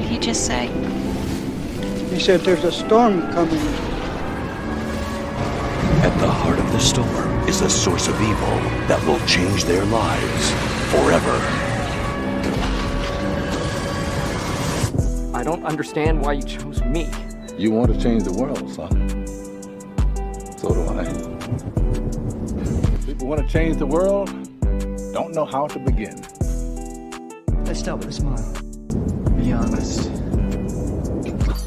he just say? He said there's a storm coming. At the heart of the storm is a source of evil that will change their lives forever. I don't understand why you chose me. You want to change the world, son. So do I. People want to change the world, don't know how to begin. Let's start with a smile. Be honest.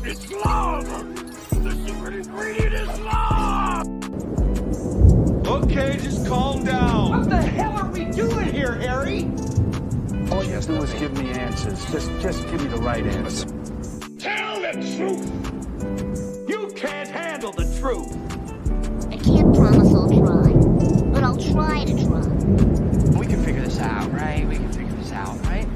It's love! The secret ingredient is love! Okay, just calm down. What the hell are we doing here, Harry? All you have to do is give me answers. Just give me the right answer. Tell the truth! You can't handle the truth. I can't promise I'll try, but I'll try to try. We can figure this out, right? We can figure this out, right?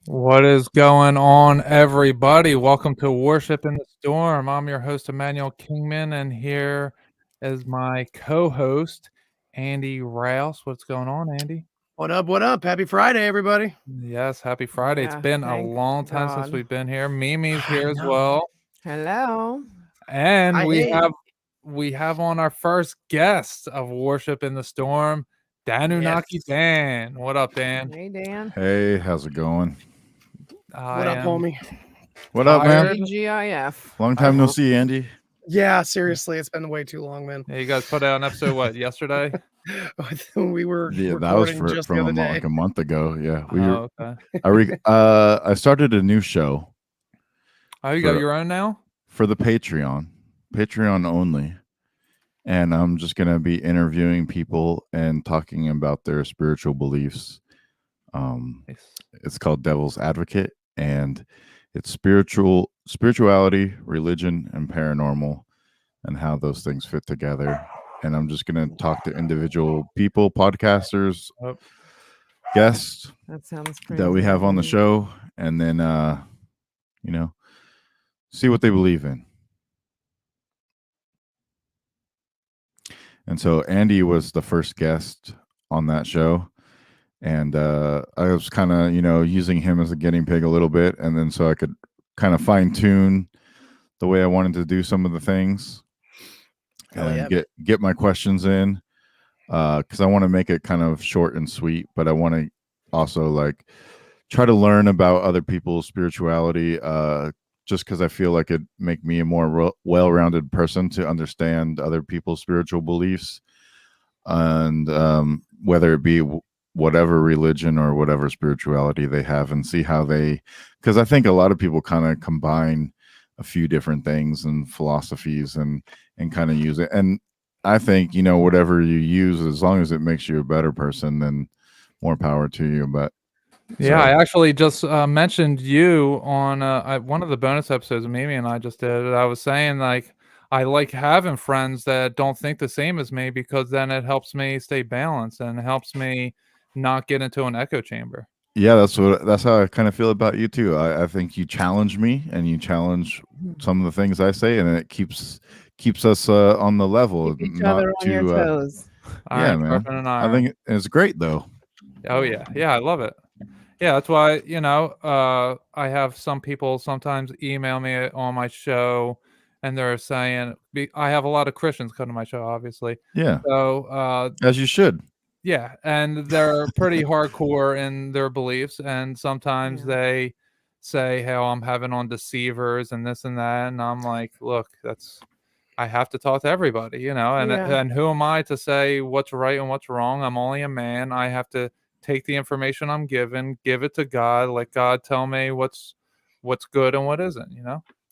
What is going on, everybody? Welcome to Worship in the Storm. I'm your host, Immanuel Kingman, and here is my co-host, Andy Rouse. What's going on, Andy? What up? What up? Happy Friday, everybody. Yes, happy Friday. It's been a long time since we've been here. Mimi's here as well. Hello. And we have on our first guest of Worship in the Storm, Danunaki Dan. What up, Dan? Hey, Dan. Hey, how's it going? What up, homie? What up, man? GIF. Long time no see, Andy. Yeah, seriously, it's been way too long, man. Yeah, you guys put out an episode, what, yesterday? We were that was just the other day. like a month ago. Yeah, Okay. I started a new show. Oh, you got your own now? For the Patreon only. And I'm just going to be interviewing people and talking about their spiritual beliefs. Nice. It's called Devil's Advocate, and it's spirituality, religion, and paranormal, and how those things fit together. And I'm just going to talk to individual people, podcasters, guests That sounds crazy. that we have on the show, and then see what they believe in. And so Andy was the first guest on that show. And I was kind of, using him as a guinea pig a little bit. And then so I could kind of fine tune the way I wanted to do some of the things and get my questions in. Because I want to make it kind of short and sweet, but I want to also try to learn about other people's spirituality. Just because I feel like it'd make me a more well-rounded person to understand other people's spiritual beliefs, and whether it be whatever religion or whatever spirituality they have, and see how because I think a lot of people kind of combine a few different things and philosophies and kind of use it. And I think, whatever you use, as long as it makes you a better person, then more power to you. But yeah, I actually just mentioned you on one of the bonus episodes Mimi and I just did. I was saying I like having friends that don't think the same as me, because then it helps me stay balanced and it helps me not get into an echo chamber. Yeah, that's how I kind of feel about you too. I think you challenge me and you challenge some of the things I say, and it keeps us on the level. Keep each other on your toes. Yeah, man. I think it's great though. Oh yeah, I love it. Yeah, that's why I have some people sometimes email me on my show, and they're saying I have a lot of Christians come to my show, obviously. Yeah. So as you should. Yeah, and they're pretty hardcore in their beliefs, and sometimes they say, "Hey, I'm having on deceivers and this and that," and I'm like, "Look, I have to talk to everybody, and who am I to say what's right and what's wrong? I'm only a man. I have to take the information I'm given, give it to God, let God tell me what's good and what isn't,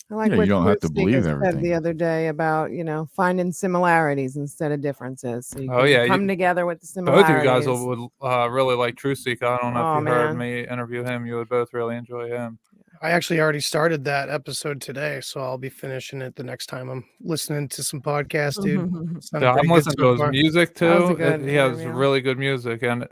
I like you what don't have to believe said everything. the other day about, finding similarities instead of differences. So you can come together with the Both similarities. of you guys would really like Truth Seeker. I don't know if you heard man. me interview him. You would both really enjoy him. I actually already started that episode today, so I'll be finishing it the next time I'm listening to some podcasts, dude. Yeah, I'm listening to his music too. He has yeah. really good music, and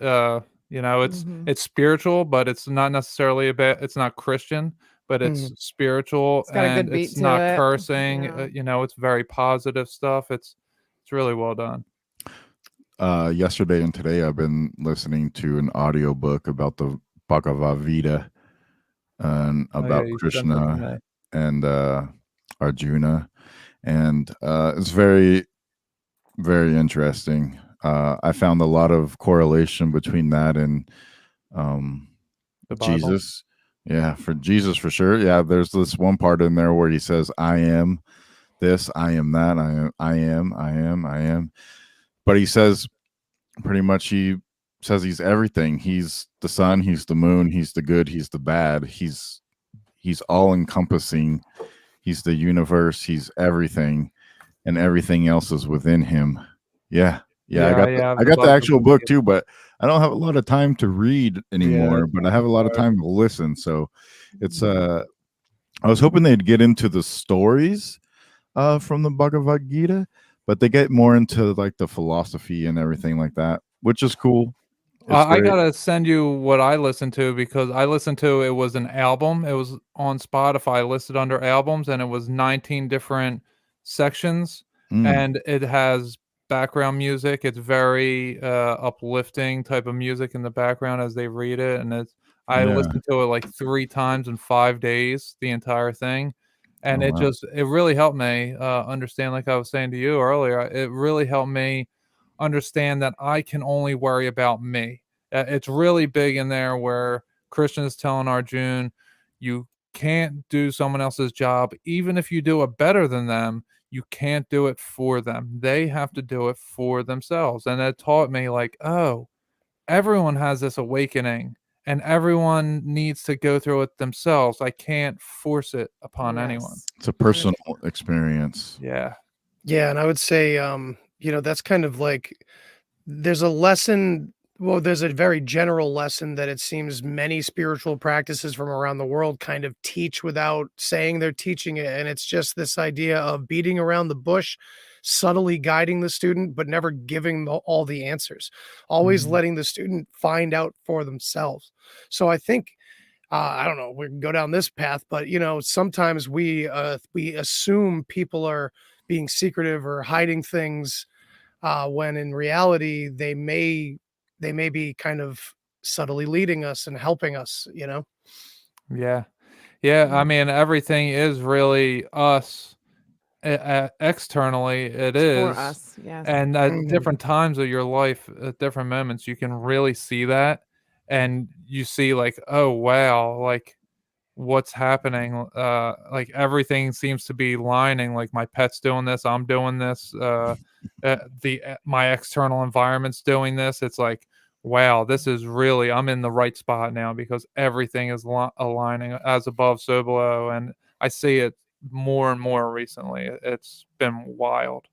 it's spiritual, but it's not necessarily it's not Christian, but it's spiritual It's got a and good beat it's to not it. cursing. Yeah. It's very positive stuff. It's really well done. Yesterday and today I've been listening to an audiobook about the Bhagavad Gita and about You sent that to me. Krishna and Arjuna, and it's very, very interesting. I found a lot of correlation between that and The Bible? Jesus. Yeah, for Jesus for sure. Yeah, there's this one part in there where he says, "I am this, I am that, I am." But he says pretty much he says he's everything. He's the sun, he's the moon, he's the good, he's the bad. He's all encompassing. He's the universe, he's everything, and everything else is within him. Yeah. I got the actual book too, but I don't have a lot of time to read anymore, but I have a lot of time to listen. So it's I was hoping they'd get into the stories from the Bhagavad Gita, but they get more into like the philosophy and everything like that, which is cool. I gotta send you what I listened to, because I listened to it was an album. It was on Spotify listed under albums, and it was 19 different sections, and it has background music. It's very uplifting type of music in the background as they read it, and I listened to it like 3 times in 5 days, the entire thing. And it really helped me understand, like I was saying to you earlier, it really helped me understand that I can only worry about me. It's really big in there where Krishna is telling Arjun, you can't do someone else's job. Even if you do it better than them, you can't do it for them. They have to do it for themselves. And it taught me like, oh, everyone has this awakening and everyone needs to go through it themselves. I can't force it upon anyone. It's a personal experience. Yeah. Yeah, and I would say that's kind of like there's a lesson. Well, there's a very general lesson that it seems many spiritual practices from around the world kind of teach without saying they're teaching it. And it's just this idea of beating around the bush, subtly guiding the student, but never giving all the answers, always letting the student find out for themselves. So I think, I don't know, we can go down this path, but sometimes we assume people are being secretive or hiding things, when in reality they may be kind of subtly leading us and helping us, Yeah. I mean, everything is really us. Externally, it is for us. Yes. And at different times of your life, at different moments, you can really see that, and you see like, oh wow, like what's happening. Like everything seems to be lining. Like my pet's doing this, I'm doing this. My external environment's doing this. It's like, wow, this is really, I'm in the right spot now, because everything is aligning, as above, so below. And I see it more and more recently. It's been wild.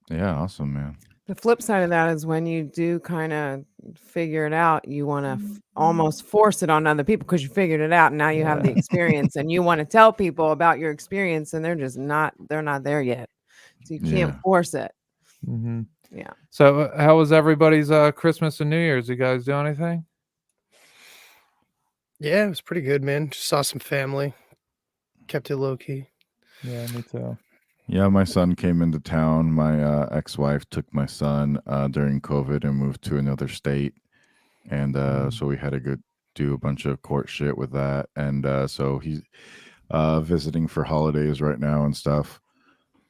Yeah, awesome, man. The flip side of that is when you do kind of figure it out, you want to almost force it on other people because you figured it out and now you have the experience and you want to tell people about your experience, and they're not there yet. So you can't force it. Mm-hmm. Yeah. So how was everybody's Christmas and New Year's? You guys do anything? Yeah, it was pretty good, man. Just saw some family. Kept it low key. Yeah, me too. Yeah, my son came into town. My ex-wife took my son during COVID and moved to another state. And so we had to do a bunch of court shit with that. And so he's visiting for holidays right now and stuff.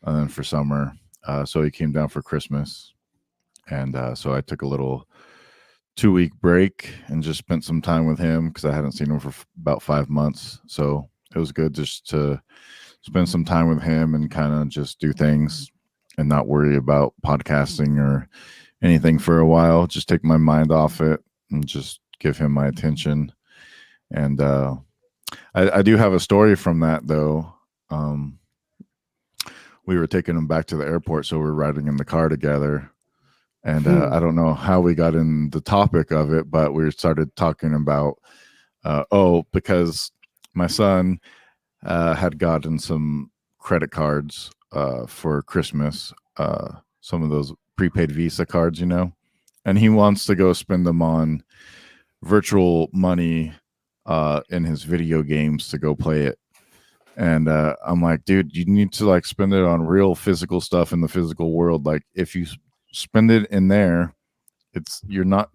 And then for summer. So he came down for Christmas. And so I took a little 2-week break and just spent some time with him because I hadn't seen him for about 5 months. So it was good just to spend some time with him and kind of just do things and not worry about podcasting or anything for a while. Just take my mind off it and just give him my attention. And I do have a story from that, though. We were taking him back to the airport, so we're riding in the car together. And I don't know how we got in the topic of it, but we started talking about, because my son had gotten some credit cards for Christmas, some of those prepaid Visa cards, and he wants to go spend them on virtual money in his video games to go play it. And I'm like, dude, you need to like spend it on real physical stuff in the physical world. Like if you spend it in there,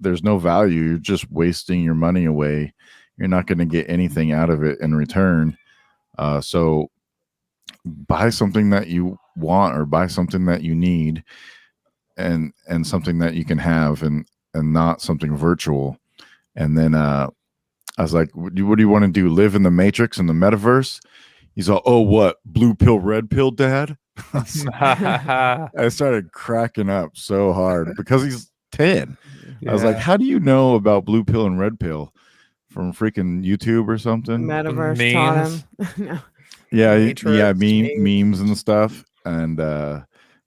there's no value. You're just wasting your money away. You're not going to get anything out of it in return. So buy something that you want or buy something that you need, and something that you can have, and not something virtual. And then I was like, what do you want to do? Live in the Matrix, in the metaverse? He's all, oh, what? Blue pill, red pill, dad? I started cracking up so hard because he's 10. Yeah. I was like, how do you know about blue pill and red pill? From freaking YouTube or something? Metaverse taught him. No. Yeah, Matrix, memes and stuff, and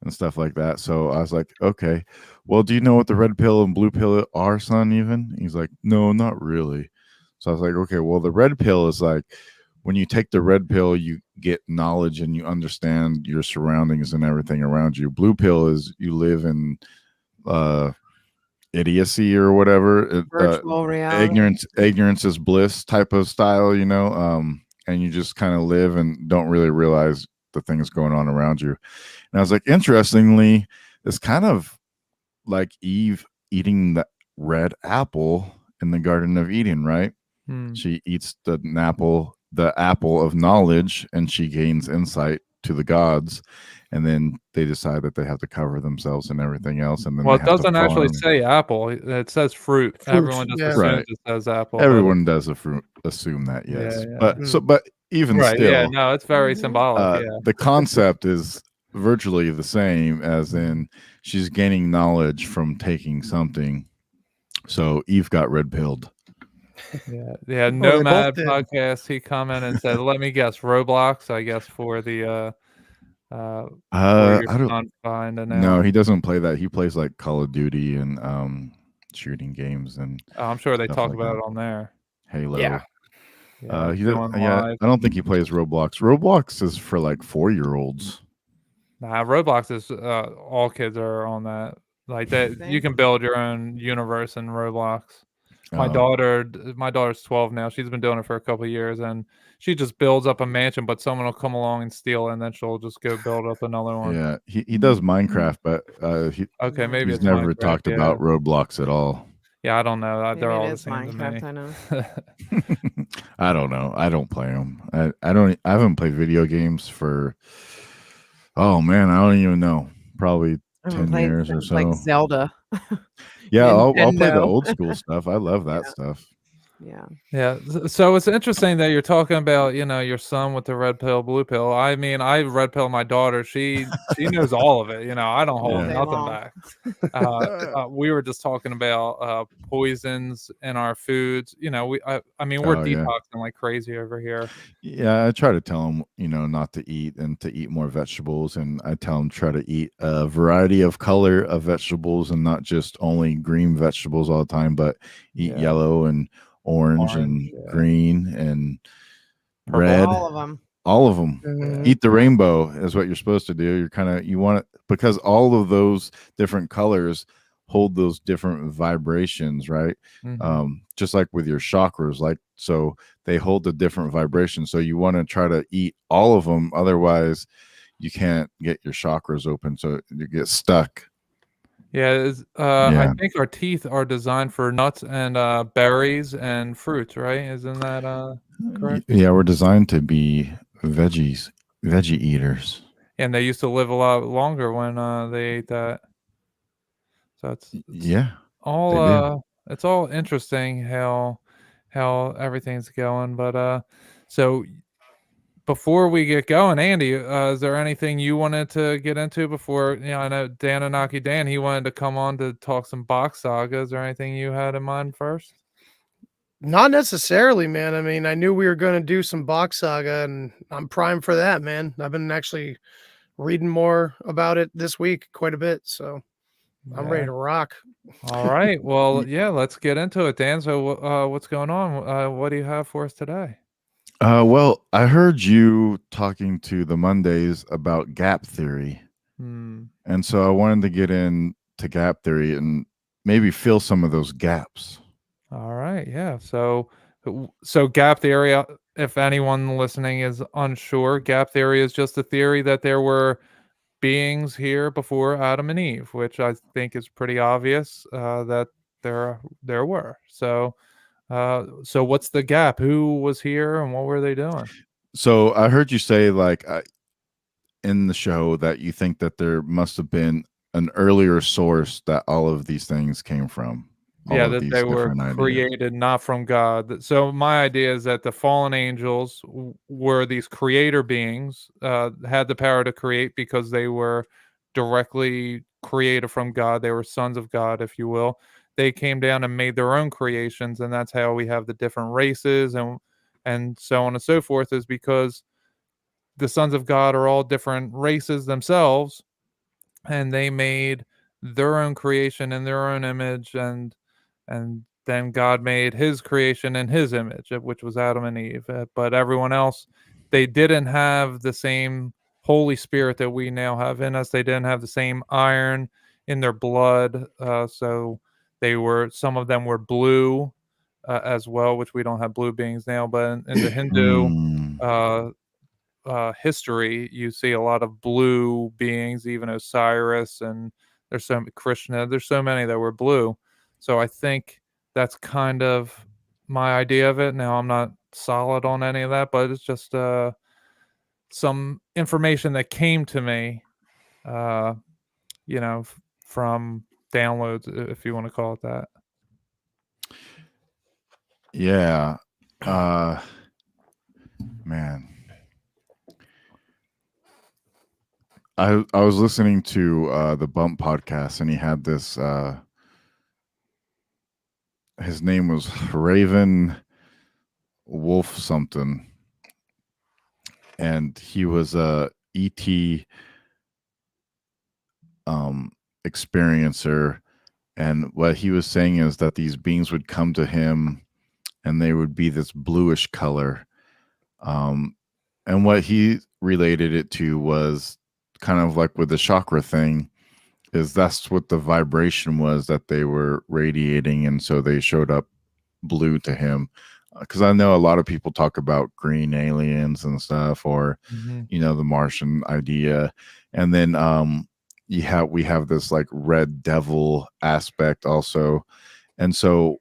stuff like that. So I was like, okay, well, do you know what the red pill and blue pill are, son? Even he's like, no, not really. So I was like, okay, well, the red pill is like, when you take the red pill, you get knowledge and you understand your surroundings and everything around you. Blue pill is you live in idiocy or whatever. Virtual reality. Ignorance is bliss type of style, and you just kind of live and don't really realize the things going on around you. And I was like, interestingly, it's kind of like Eve eating the red apple in the Garden of Eden, right? She eats the apple of knowledge, and she gains insight to the gods, and then they decide that they have to cover themselves and everything else. And then it doesn't actually say apple; it says fruit. Everyone just assumes it says apple. Everyone does assume that, yes. Yeah. But even still, yeah, no, it's very symbolic. The concept is virtually the same, as in she's gaining knowledge from taking something. So Eve got red pilled. Yeah. Nomad podcast. He commented and said, "Let me guess, Roblox. I guess for the I don't find no, he doesn't play that. He plays like Call of Duty and shooting games, and I'm sure they talk like about that. it on there. Halo. Yeah. I don't think he plays Roblox. Roblox is for like 4-year-olds. Nah, Roblox is all kids are on that. Like that, you can build your own universe in Roblox. My daughter's 12 now. She's been doing it for a couple of years, and she just builds up a mansion, but someone will come along and steal it, and then she'll just go build up another one. Yeah, he does Minecraft, but maybe he's it's never Minecraft, talked about Roblox at all. Yeah, I don't know. Maybe They're all it the is same Minecraft, to I me. know. I don't know. I don't play them. I haven't played video games for, oh man, I don't even know. Probably 10 years or so. Like Zelda. Yeah, I'll play the old school stuff. I love that stuff. Yeah. So it's interesting that you're talking about, your son with the red pill, blue pill. I mean, I red pill my daughter. She knows all of it. I don't hold nothing back. We were just talking about poisons in our foods. We're detoxing like crazy over here. Yeah, I try to tell him, not to eat and to eat more vegetables, and I tell him try to eat a variety of color of vegetables and not just only green vegetables all the time, but eat yellow and orange and green and red. All of them. Mm-hmm. Eat the rainbow is what you're supposed to do. You want it because all of those different colors hold those different vibrations, right? Mm-hmm. Just like with your chakras, so they hold a different vibration. So you want to try to eat all of them, otherwise you can't get your chakras open, so you get stuck. I think our teeth are designed for nuts and berries and fruits, right? Isn't that correct? Yeah, we're designed to be veggie eaters. And they used to live a lot longer when they ate that. So it's it's all interesting how everything's going. But so before we get going, Andy, is there anything you wanted to get into before? I know Danunaki Dan, he wanted to come on to talk some box saga. Is there anything you had in mind first? Not necessarily, man. I mean, I knew we were going to do some box saga, and I'm primed for that, man. I've been actually reading more about it this week, quite a bit. So I'm ready to rock. All right. Well, let's get into it, Dan. So what's going on? What do you have for us today? Well, I heard you talking to the Mondays about gap theory. And so I wanted to get into gap theory and maybe fill some of those gaps. All right. Yeah. So So gap theory, if anyone listening is unsure, gap theory is just a theory that there were beings here before Adam and Eve, which I think is pretty obvious that there were. So what's the gap? Who was here and what were they doing? So I heard you say like in the show that you think that there must have been an earlier source that all of these things came from. All Yeah, of that these they were different ideas. created not from God. So my idea is that the fallen angels were these creator beings, had the power to create because they were directly created from God. They were sons of God, if you will. They came down and made their own creations, and that's how we have the different races and so on and so forth, is because the sons of God are all different races themselves, and they made their own creation in their own image, and then God made his creation in his image, which was Adam and Eve. But everyone else, they didn't have the same Holy Spirit that we now have in us. They didn't have the same iron in their blood. So some of them were blue as well, which we don't have blue beings now. But in the Hindu Mm. history, you see a lot of blue beings, even Osiris, and there's so Krishna. There's so many that were blue. So I think that's kind of my idea of it. Now I'm not solid on any of that, but it's just some information that came to me, uh, from downloads, if you want to call it that. Yeah. Man. I was listening to the Bump podcast, and he had this his name was Raven Wolf something, and he was a ET experiencer, and what he was saying is that these beings would come to him and they would be this bluish color, and what he related it to was kind of like with the chakra thing, is that's what the vibration was that they were radiating, and so they showed up blue to him. Because I know a lot of people talk about green aliens and stuff, or the Martian idea, and then we have this like red devil aspect also, and so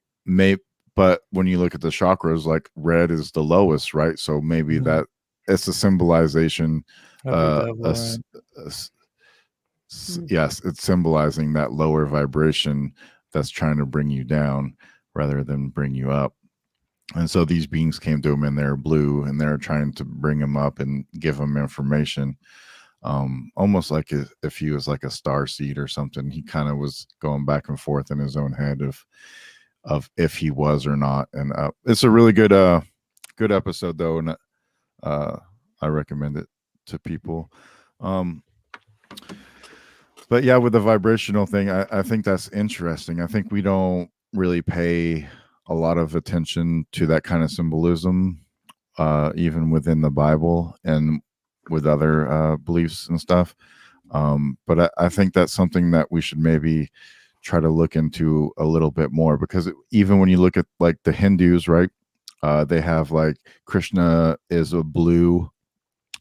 but when you look at the chakras, like red is the lowest, right? So maybe that it's a symbolization. Yes, it's symbolizing that lower vibration that's trying to bring you down rather than bring you up. And so these beings came to him and they're blue, and they're trying to bring him up and give him information. Almost like if he was like a star seed or something. He kind of was going back and forth in his own head of if he was or not. And it's a really good episode though, and I recommend it to people. But yeah, with the vibrational thing, I think that's interesting. I think we don't really pay a lot of attention to that kind of symbolism, even within the Bible and with other beliefs and stuff. But I think that's something that we should maybe try to look into a little bit more, because even when you look at like the Hindus, right, they have like Krishna is a blue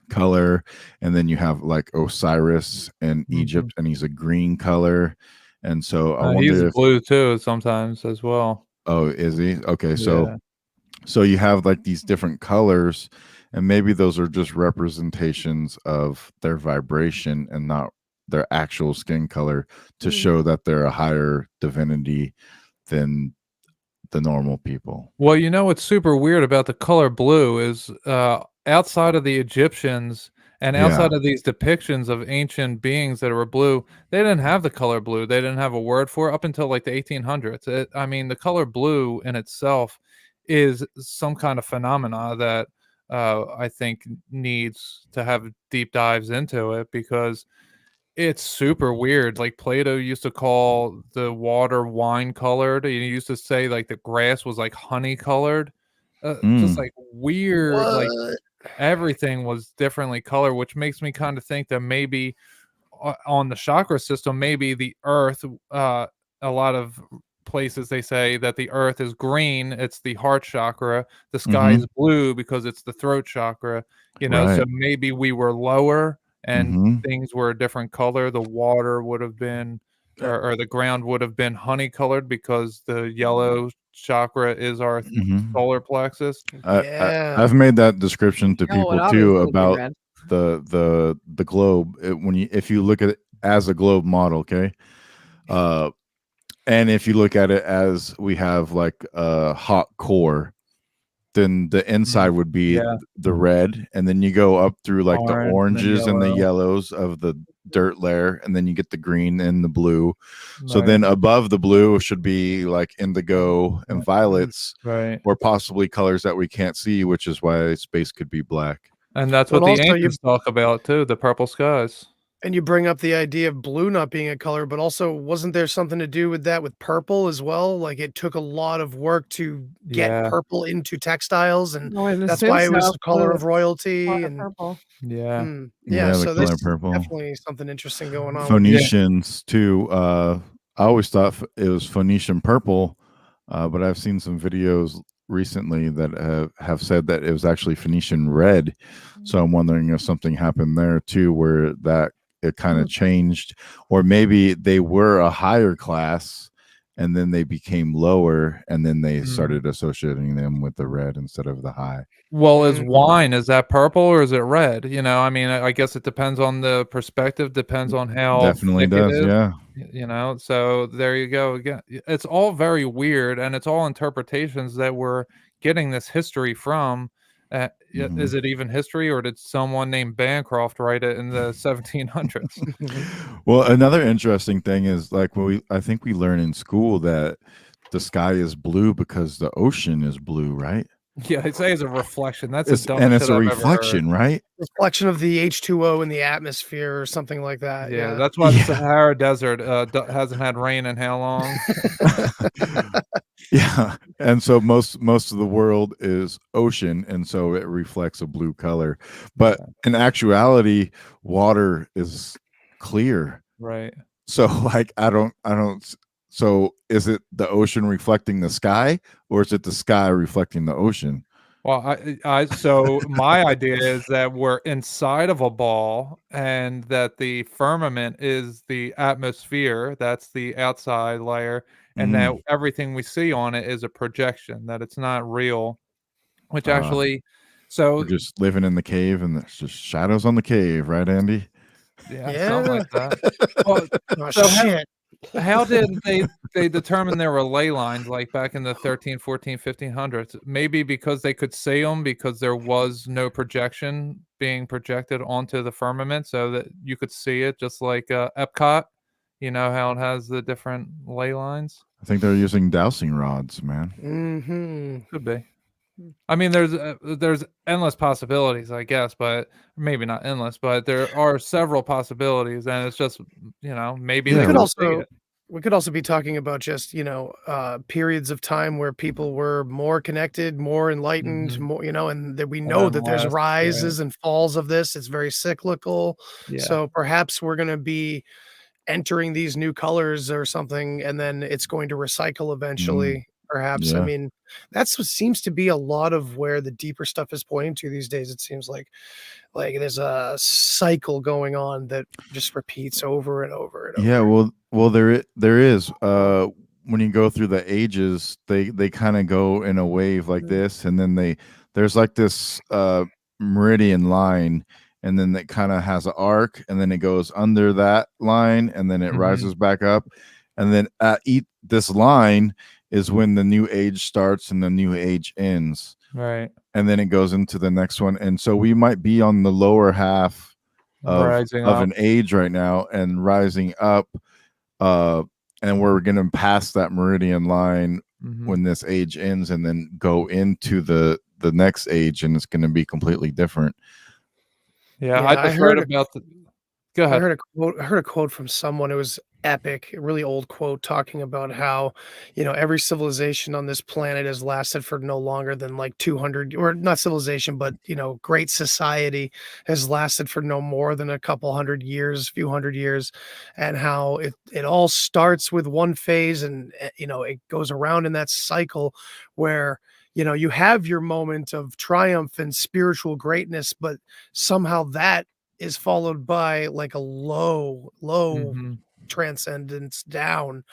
color, and then you have like Osiris in Egypt, and he's a green color, and so I wonder he's blue too sometimes as well. Oh, is he? Okay, so you have like these different colors, and maybe those are just representations of their vibration and not their actual skin color, to show that they're a higher divinity than the normal people. Well, what's super weird about the color blue is outside of the Egyptians and outside of these depictions of ancient beings that were blue, they didn't have the color blue. They didn't have a word for it up until like the 1800s. The color blue in itself is some kind of phenomena that I think needs to have deep dives into it, because it's super weird. Like Plato used to call the water wine colored. He used to say like the grass was like honey colored. Just like weird, like everything was differently colored, which makes me kind of think that maybe on the chakra system, maybe the earth, a lot of places they say that the earth is green, it's the heart chakra. The sky Mm-hmm. is blue because it's the throat chakra. So Right. maybe we were lower and Mm-hmm. things were a different color. The water would have been, or the ground would have been honey colored because the yellow chakra is our Mm-hmm. solar plexus. Yeah. I've made that description to Yellow would people too obviously be about red. the globe. If you look at it as a globe model, okay, and if you look at it as we have like a hot core, then the inside would be Yeah. the red, and then you go up through like the Orange and then oranges and the yellow. yellows of the dirt layer, and then you get the green and the blue. So Right. then above the blue should be like indigo and violets, Right. or possibly colors that we can't see, which is why space could be black. And that's But what the also you ancients talk about too, the purple skies. and you bring up the idea of blue not being a color, but also wasn't there something to do with that with purple as well? Like it took a lot of work to get Yeah. purple into textiles, and I would that's assume why it was so. the color Blue of is royalty. part of And purple. Yeah. yeah, The so this color is purple. definitely something interesting going on. with Phoenicians too. I always thought it was Phoenician purple, but I've seen some videos recently that have said that it was actually Phoenician red. So I'm wondering if something happened there too, where that it kind of changed, or maybe they were a higher class and then they became lower, and then they started associating them with the red instead of the high. Well, is wine, is that purple or is it red? I mean, I guess it depends on the perspective, depends on how Definitely thick it does, is. yeah. So there you go again. It's all very weird, and it's all interpretations that we're getting this history from. Is it even history, or did someone named Bancroft write it in the 1700s? Well, another interesting thing is like I think we learn in school that the sky is blue because the ocean is blue, right? Yeah, they say it's a reflection. That's the It's dumbest shit a I've ever heard. reflection, right? reflection of the H2O in the atmosphere or something like that. Yeah, Yeah. that's why the Sahara Desert hasn't had rain in how long? Yeah, and so most of the world is ocean, and so it reflects a blue color. But in actuality, water is clear. Right. So like I don't. So is it the ocean reflecting the sky, or is it the sky reflecting the ocean? Well, so my idea is that we're inside of a ball, and that the firmament is the atmosphere, that's the outside layer, and that everything we see on it is a projection, that it's not real, which actually, We're just living in the cave, and there's just shadows on the cave, right, Andy? yeah, something like that. Well, Oh, so shit. how did they determine there were ley lines like back in the 13, 14, 1500s? Maybe because they could see them because there was no projection being projected onto the firmament, so that you could see it, just like Epcot. You know how it has the different ley lines? I think they're using dowsing rods, man. Could be. I mean, there's endless possibilities, I guess, but maybe not endless, but there are several possibilities, and it's just maybe Yeah, they could could see also it. we could also be talking about just periods of time where people were more connected, more enlightened, more and that we know then that there's less, rises and falls of this. It's very cyclical. Yeah. So perhaps we're going to be entering these new colors or something, and then it's going to recycle eventually. Perhaps. I Yeah. mean, that's what seems to be a lot of where the deeper stuff is pointing to these days. It seems like there's a cycle going on that just repeats over and over and over. Yeah, well, there is. When you go through the ages, they kind of go in a wave like this, and then there's like this meridian line, and then it kind of has an arc, and then it goes under that line, and then it rises back up, and then at this line is when the new age starts and the new age ends. Right. And then it goes into the next one, and so we might be on the lower half of an age right now and rising up, and we're gonna pass that meridian line when this age ends, and then go into the next age, and it's gonna be completely different. Yeah, I just heard about the. Go ahead. I heard a quote from someone. It was epic, a really old quote talking about how, every civilization on this planet has lasted for no longer than like 200, or not civilization, but, great society has lasted for no more than a couple hundred years, few hundred years, and how it all starts with one phase and, it goes around in that cycle where, you have your moment of triumph and spiritual greatness, but somehow that is followed by like a low Mhm. transcendence down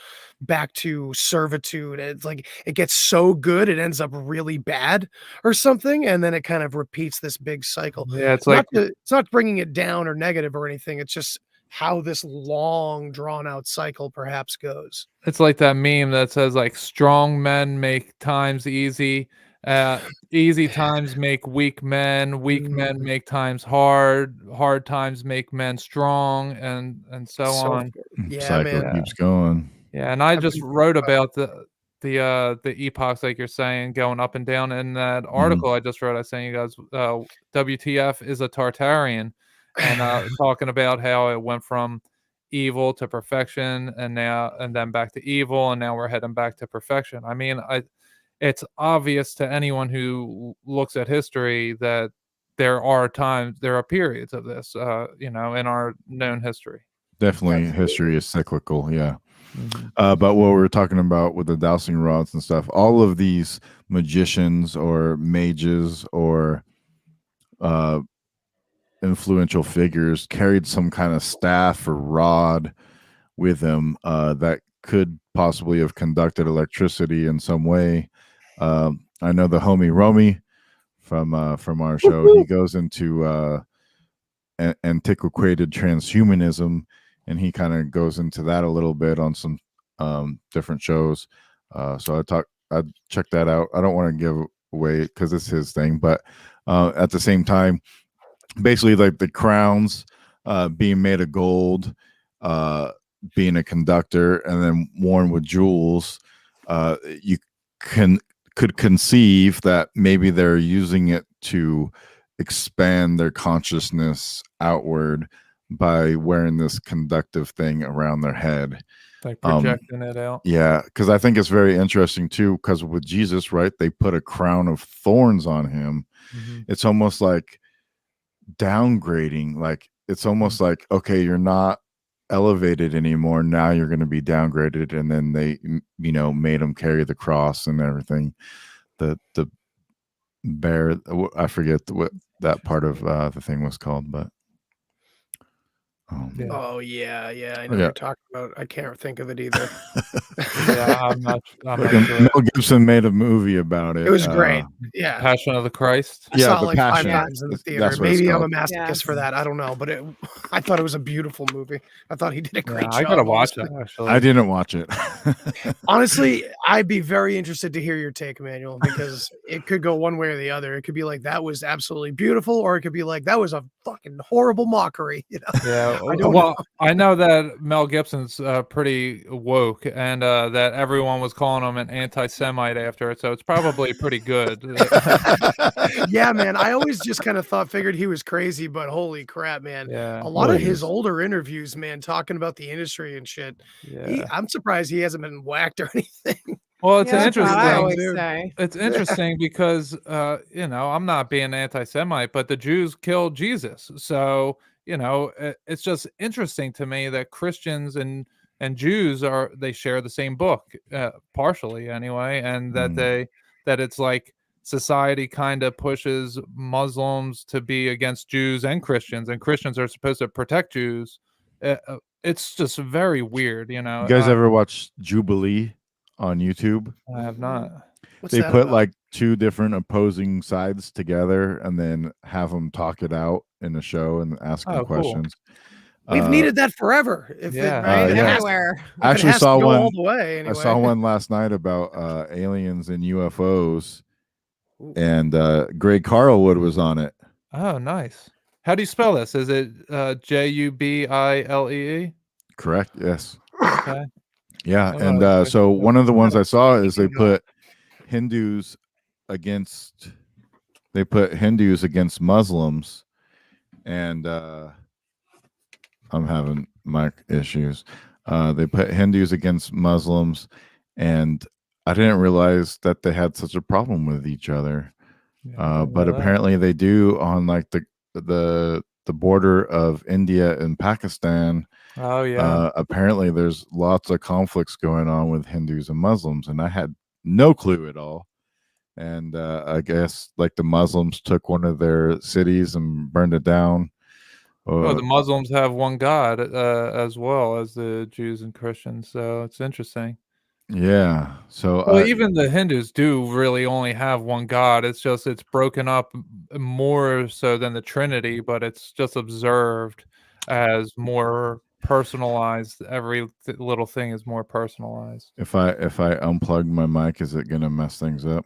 back to servitude. And it's like it gets so good it ends up really bad or something, and then it kind of repeats this big cycle. Yeah, it's like It's not bringing it down or negative or anything, it's just how this long drawn out cycle perhaps goes. it's like that meme that says like strong men make times easy, easy times make weak men men Mm, make times hard, hard times make men strong, and so so on. yeah, Cycle man. keeps going. Yeah, and I just Everything wrote about about the epochs like you're saying going up and down in that Mhm. article I just wrote. I sent you guys. WTF is a Tartarian, and talking about how it went from evil to perfection, and then back to evil, and now we're heading back to perfection. I mean, it's obvious to anyone who looks at history that there are periods of this, in our known history. Definitely, Absolutely. history is cyclical. Yeah. Mhm. But what we were talking about with the dowsing rods and stuff, all of these magicians or mages or uh, influential figures carried some kind of staff or rod with them that could possibly have conducted electricity in some way. I know the homie Romy from our show. He goes into antiquated transhumanism, and he kind of goes into that a little bit on some different shows. So I check that out. I don't want to give away because it's his thing, but at the same time, basically like the crowns being made of gold, being a conductor, and then worn with jewels, you could conceive that maybe they're using it to expand their consciousness outward by wearing this conductive thing around their head. Like projecting it out. Yeah, because I think it's very interesting too, because with Jesus, right, they put a crown of thorns on him. Mhm. It's almost like downgrading. Like it's almost like, okay, you're not elevated anymore, now you're going to be downgraded. And then they made him carry the cross and everything. The bear, I forget what that part of the thing was called, but Yeah. Oh yeah, I know Yeah. what you're talking about. I can't think of it either. Yeah, I'm not Fucking sure. Mel Gibson made a movie about it. It was great. Yeah. Passion of the Christ. I Yeah, saw it the like 5 Passion. times in the That's theater. what it's Maybe I'm a called. masochist for that. I don't know, but I thought it was a beautiful movie. I thought he did a Yeah, great I job. gotta watch honestly. it actually. I didn't watch it. Honestly, I'd be very interested to hear your take, Emmanuel, because it could go one way or the other. It could be like that was absolutely beautiful, or it could be like that was a fucking horrible mockery. Yeah, I don't well, know. I know that Mel Gibson's pretty woke, and that everyone was calling him an anti-Semite after it, so it's probably pretty good. Yeah, man. I always just kind of figured he was crazy, but holy crap, man. Yeah, A lot Well, of he his is. older interviews, man, talking about the industry and shit. yeah. I'm surprised he hasn't been whacked or anything. Well, it's Yeah, that's what I Interesting, always dude. say. It's interesting because I'm not being anti-Semite, but the Jews killed Jesus, so it's just interesting to me that Christians and Jews they share the same book, partially anyway, and that Mm. it's like society kind of pushes Muslims to be against Jews and Christians are supposed to protect Jews. It's just very weird, You guys ever watch Jubilee on YouTube? I have not. What's They that put about? like two different opposing sides together and then have them talk it out in the show and ask them Oh, cool. questions. We've needed that forever. If Yeah. it, Right? if it yeah. has, Everywhere. if I it actually has saw to go all one. the way I anyway. saw one last night about aliens and UFOs, Ooh. and Greg Carlwood was on it. Oh, nice. How do you spell this? Is it Jubilee? Correct? Yes. Okay. Yeah. Oh, And okay. so one of the ones I saw is they Speaking of- put Hindus against Muslims, and I'm having mic issues. They put Hindus against Muslims, and I didn't realize that they had such a problem with each other. Yeah, I didn't But know that. apparently they do on like the border of India and Pakistan. Oh yeah. Apparently there's lots of conflicts going on with Hindus and Muslims, and I had no clue at all. And I guess like the Muslims took one of their cities and burned it down. Oh, the Muslims have one God as well as the Jews and Christians, so it's interesting. Yeah. So Well, even the Hindus do really only have one God. It's just it's broken up more so than the Trinity, but it's just observed as more personalized. Every little thing is more personalized. if I unplug my mic, is it gonna mess things up?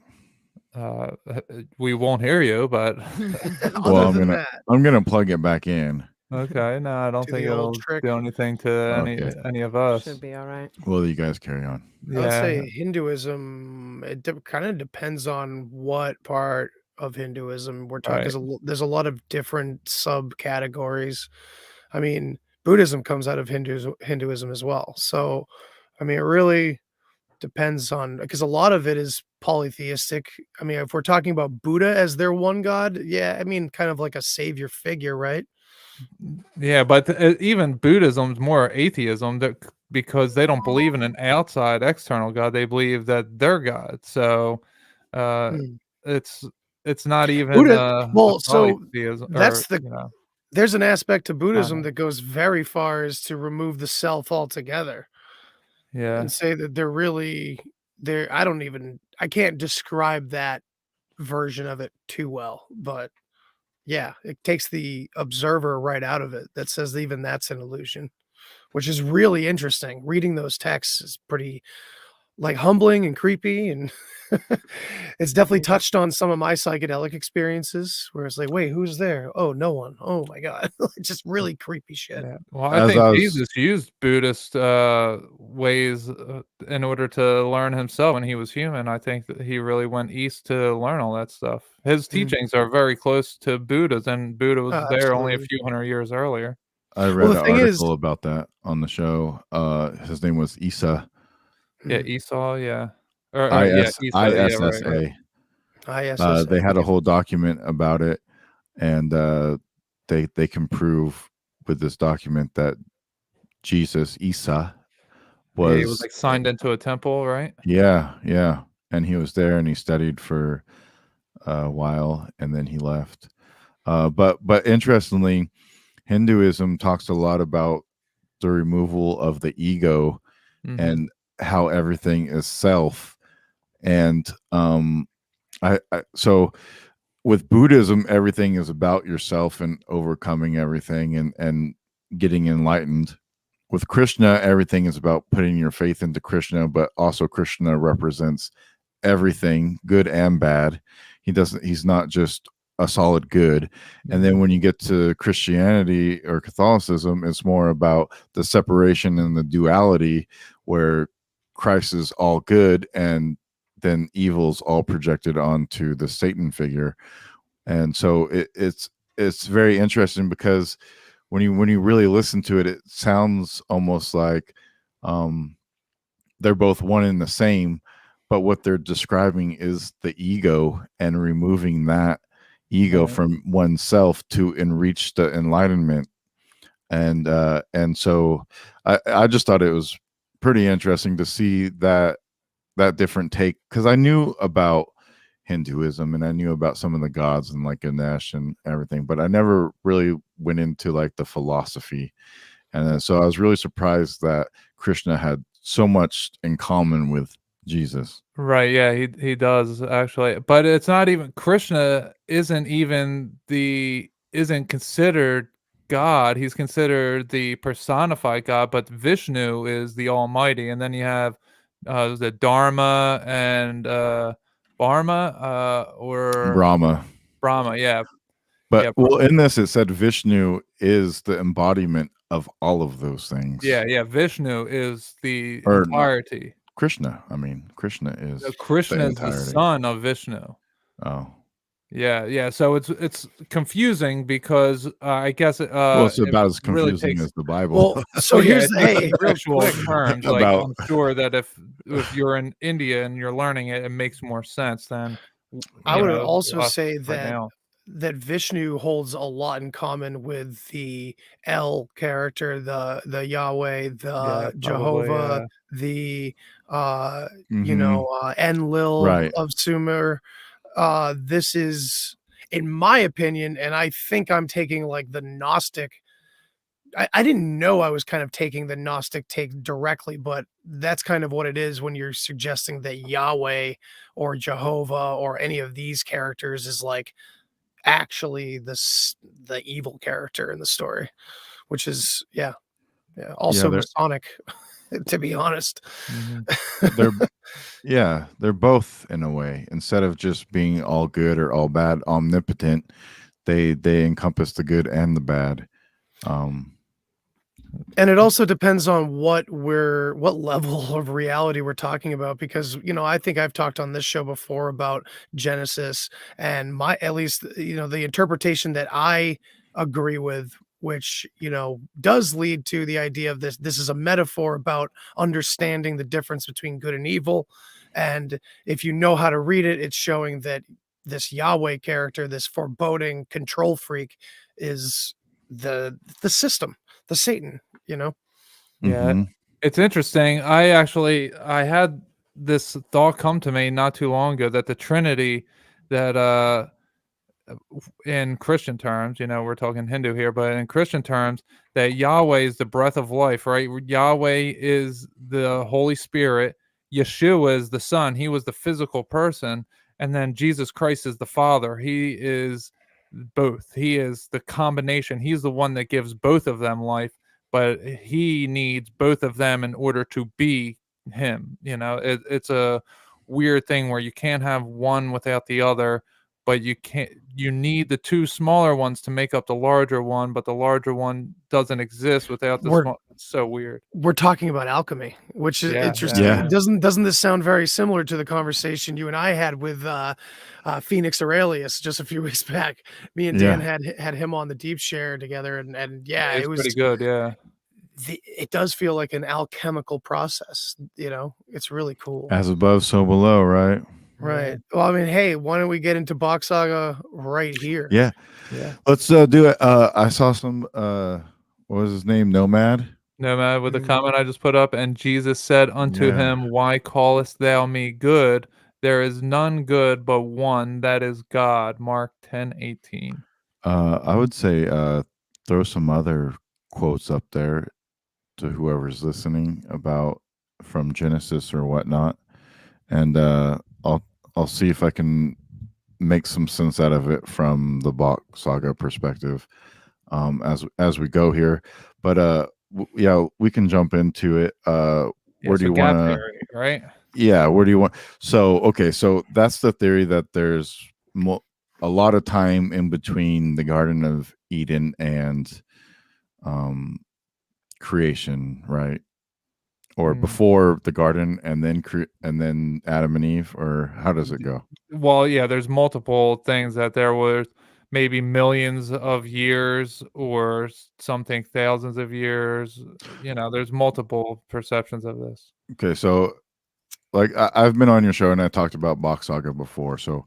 We won't hear you, but Well, Other than that, I'm gonna plug it back in. okay. No, I don't Do think the old it'll trick. do anything to Okay. any of us. Should be all right. Well, you guys carry on. I would Yeah. say Hinduism, it kind of depends on what part of Hinduism we're talking. Right. There's a lot of different subcategories. I mean, Buddhism comes out of Hinduism as well. So, I mean, it really depends on, because a lot of it is polytheistic. I mean, if we're talking about Buddha as their one god, yeah, I mean, kind of like a savior figure, right? Yeah, but even Buddhism's more atheism because they don't believe in an outside external God. They believe that they're God. So Hmm. it's it's not even Buddha, a well, so polytheism or that's the you know. there's an aspect to Buddhism Uh, that goes very far as to remove the self altogether yeah. and say that they're really they're I can't describe that version of it too well, but yeah, it takes the observer right out of it that says even that's an illusion, which is really interesting. Reading those texts is pretty like humbling and creepy, and it's definitely touched on some of my psychedelic experiences where it's like, wait, who's there? Oh, no one. Oh my god. Just really creepy shit. Yeah. Well, I As think I was Jesus used Buddhist ways in order to learn himself when he was human. I think that he really went east to learn all that stuff. His teachings are very close to Buddha's, and Buddha was Oh, there only a absolutely. few hundred years earlier. I Well, read the an thing is, article about that on the show. His name was Isa. Yeah, Esau, yeah. Or yeah, IS Esau, yeah, right, right. ISSA. ISS, They had a okay. whole document about it, and they can prove with this document that Jesus, Isa, Yeah, he was was like signed into a temple, right? yeah, and he was there and he studied for a while and then he left. But interestingly, Hinduism talks a lot about the removal of the ego Mhm. and how everything is self. And I so with Buddhism, everything is about yourself and overcoming everything and getting enlightened. With Krishna, everything is about putting your faith into Krishna, but also Krishna represents everything, good and bad. He's not just a solid good. And then when you get to Christianity or Catholicism, it's more about the separation and the duality where Christ is all good and then evil's all projected onto the Satan figure. And so it's very interesting because when you really listen to it, it sounds almost like they're both one and the same, but what they're describing is the ego and removing that ego Right. from oneself to enrich the enlightenment. And so I just thought it was pretty interesting to see that different take, because I knew about Hinduism and I knew about some of the gods and like Ganesh and everything, but I never really went into like the philosophy. And then, so I was really surprised that Krishna had so much in common with Jesus. Right, yeah, he does actually. But it's not even Krishna isn't considered God. He's considered the personified God, but Vishnu is the Almighty. And then you have the Dharma and Barma or Brahma. yeah. But Yeah, well, in this it said Vishnu is the embodiment of all of those things. yeah, Vishnu is the Or not entirety. Krishna. I mean, Krishna is Krishna the is the entirety. son of Vishnu. Oh. Yeah. So it's confusing because I guess Well, it's it about as really confusing takes. as the Bible. Well, so Well, yeah, here's it the takes hey, real contextual quick. terms. Like About I'm sure that if you're in India and you're learning it, it makes more sense than I would also us say right that now. Vishnu holds a lot in common with the El character, the Yahweh, Yeah, the probably. Jehovah, the Mhm. Enlil Right. of Sumer. This is, in my opinion, and I think I'm taking like the Gnostic. I didn't know I was kind of taking the Gnostic take directly, but that's kind of what it is when you're suggesting that Yahweh or Jehovah or any of these characters is like actually the evil character in the story, which is Yeah, also Masonic, to be honest. Mhm. they're they're both in a way. Instead of just being all good or all bad, omnipotent, they encompass the good and the bad. And it also depends on what level of reality we're talking about, because I think I've talked on this show before about Genesis, and my at least the interpretation that I agree with, which does lead to the idea of this is a metaphor about understanding the difference between good and evil. And if you know how to read it, it's showing that this Yahweh character, this foreboding control freak, is the system, the Satan, Yeah, Mhm. it's interesting. I had this thought come to me not too long ago that the Trinity that in Christian terms, we're talking Hindu here, but in Christian terms, that Yahweh is the breath of life, right? Yahweh is the Holy Spirit, Yeshua is the Son, he was the physical person, and then Jesus Christ is the Father. He is both. He is the combination. He's the one that gives both of them life, but he needs both of them in order to be him. It's a weird thing where you can't have one without the other, but you need the two smaller ones to make up the larger one, but the larger one doesn't exist without the we're small. It's so weird. we're talking about alchemy, which is Yeah, interesting. Yeah. yeah. Doesn't this sound very similar to the conversation you and I had with Phoenix Aurelius just a few weeks back? Me and Dan Yeah. had him on the Deep Share together, and yeah, It's it pretty was good, yeah. it does feel like an alchemical process. It's really cool. As above, so below, right? Right. Well, I mean, hey, why don't we get into Box Saga right here? Yeah. Yeah. Let's do it. I saw some what was his name? Nomad? No, man, with the Mhm. comment I just put up, and Jesus said unto Yeah. him, Why callest thou me good? There is none good but one, that is God. Mark 10:18. I would say throw some other quotes up there to whoever's listening about from Genesis or whatnot, and I'll see if I can make some sense out of it from the Bach saga perspective as we go here. But yeah, we can jump into it. Yeah, Where do so you want gap to? theory, right? Yeah, where do you want? So okay, so that's the theory that there's a lot of time in between the Garden of Eden and um, creation, right? Or Mm. before the garden and then and then Adam and Eve, or how does it go? Well, yeah, there's multiple things that there was maybe millions of years or something thousands of years. There's multiple perceptions of this. Okay, so like I've been on your show and I talked about Bach Saga before, so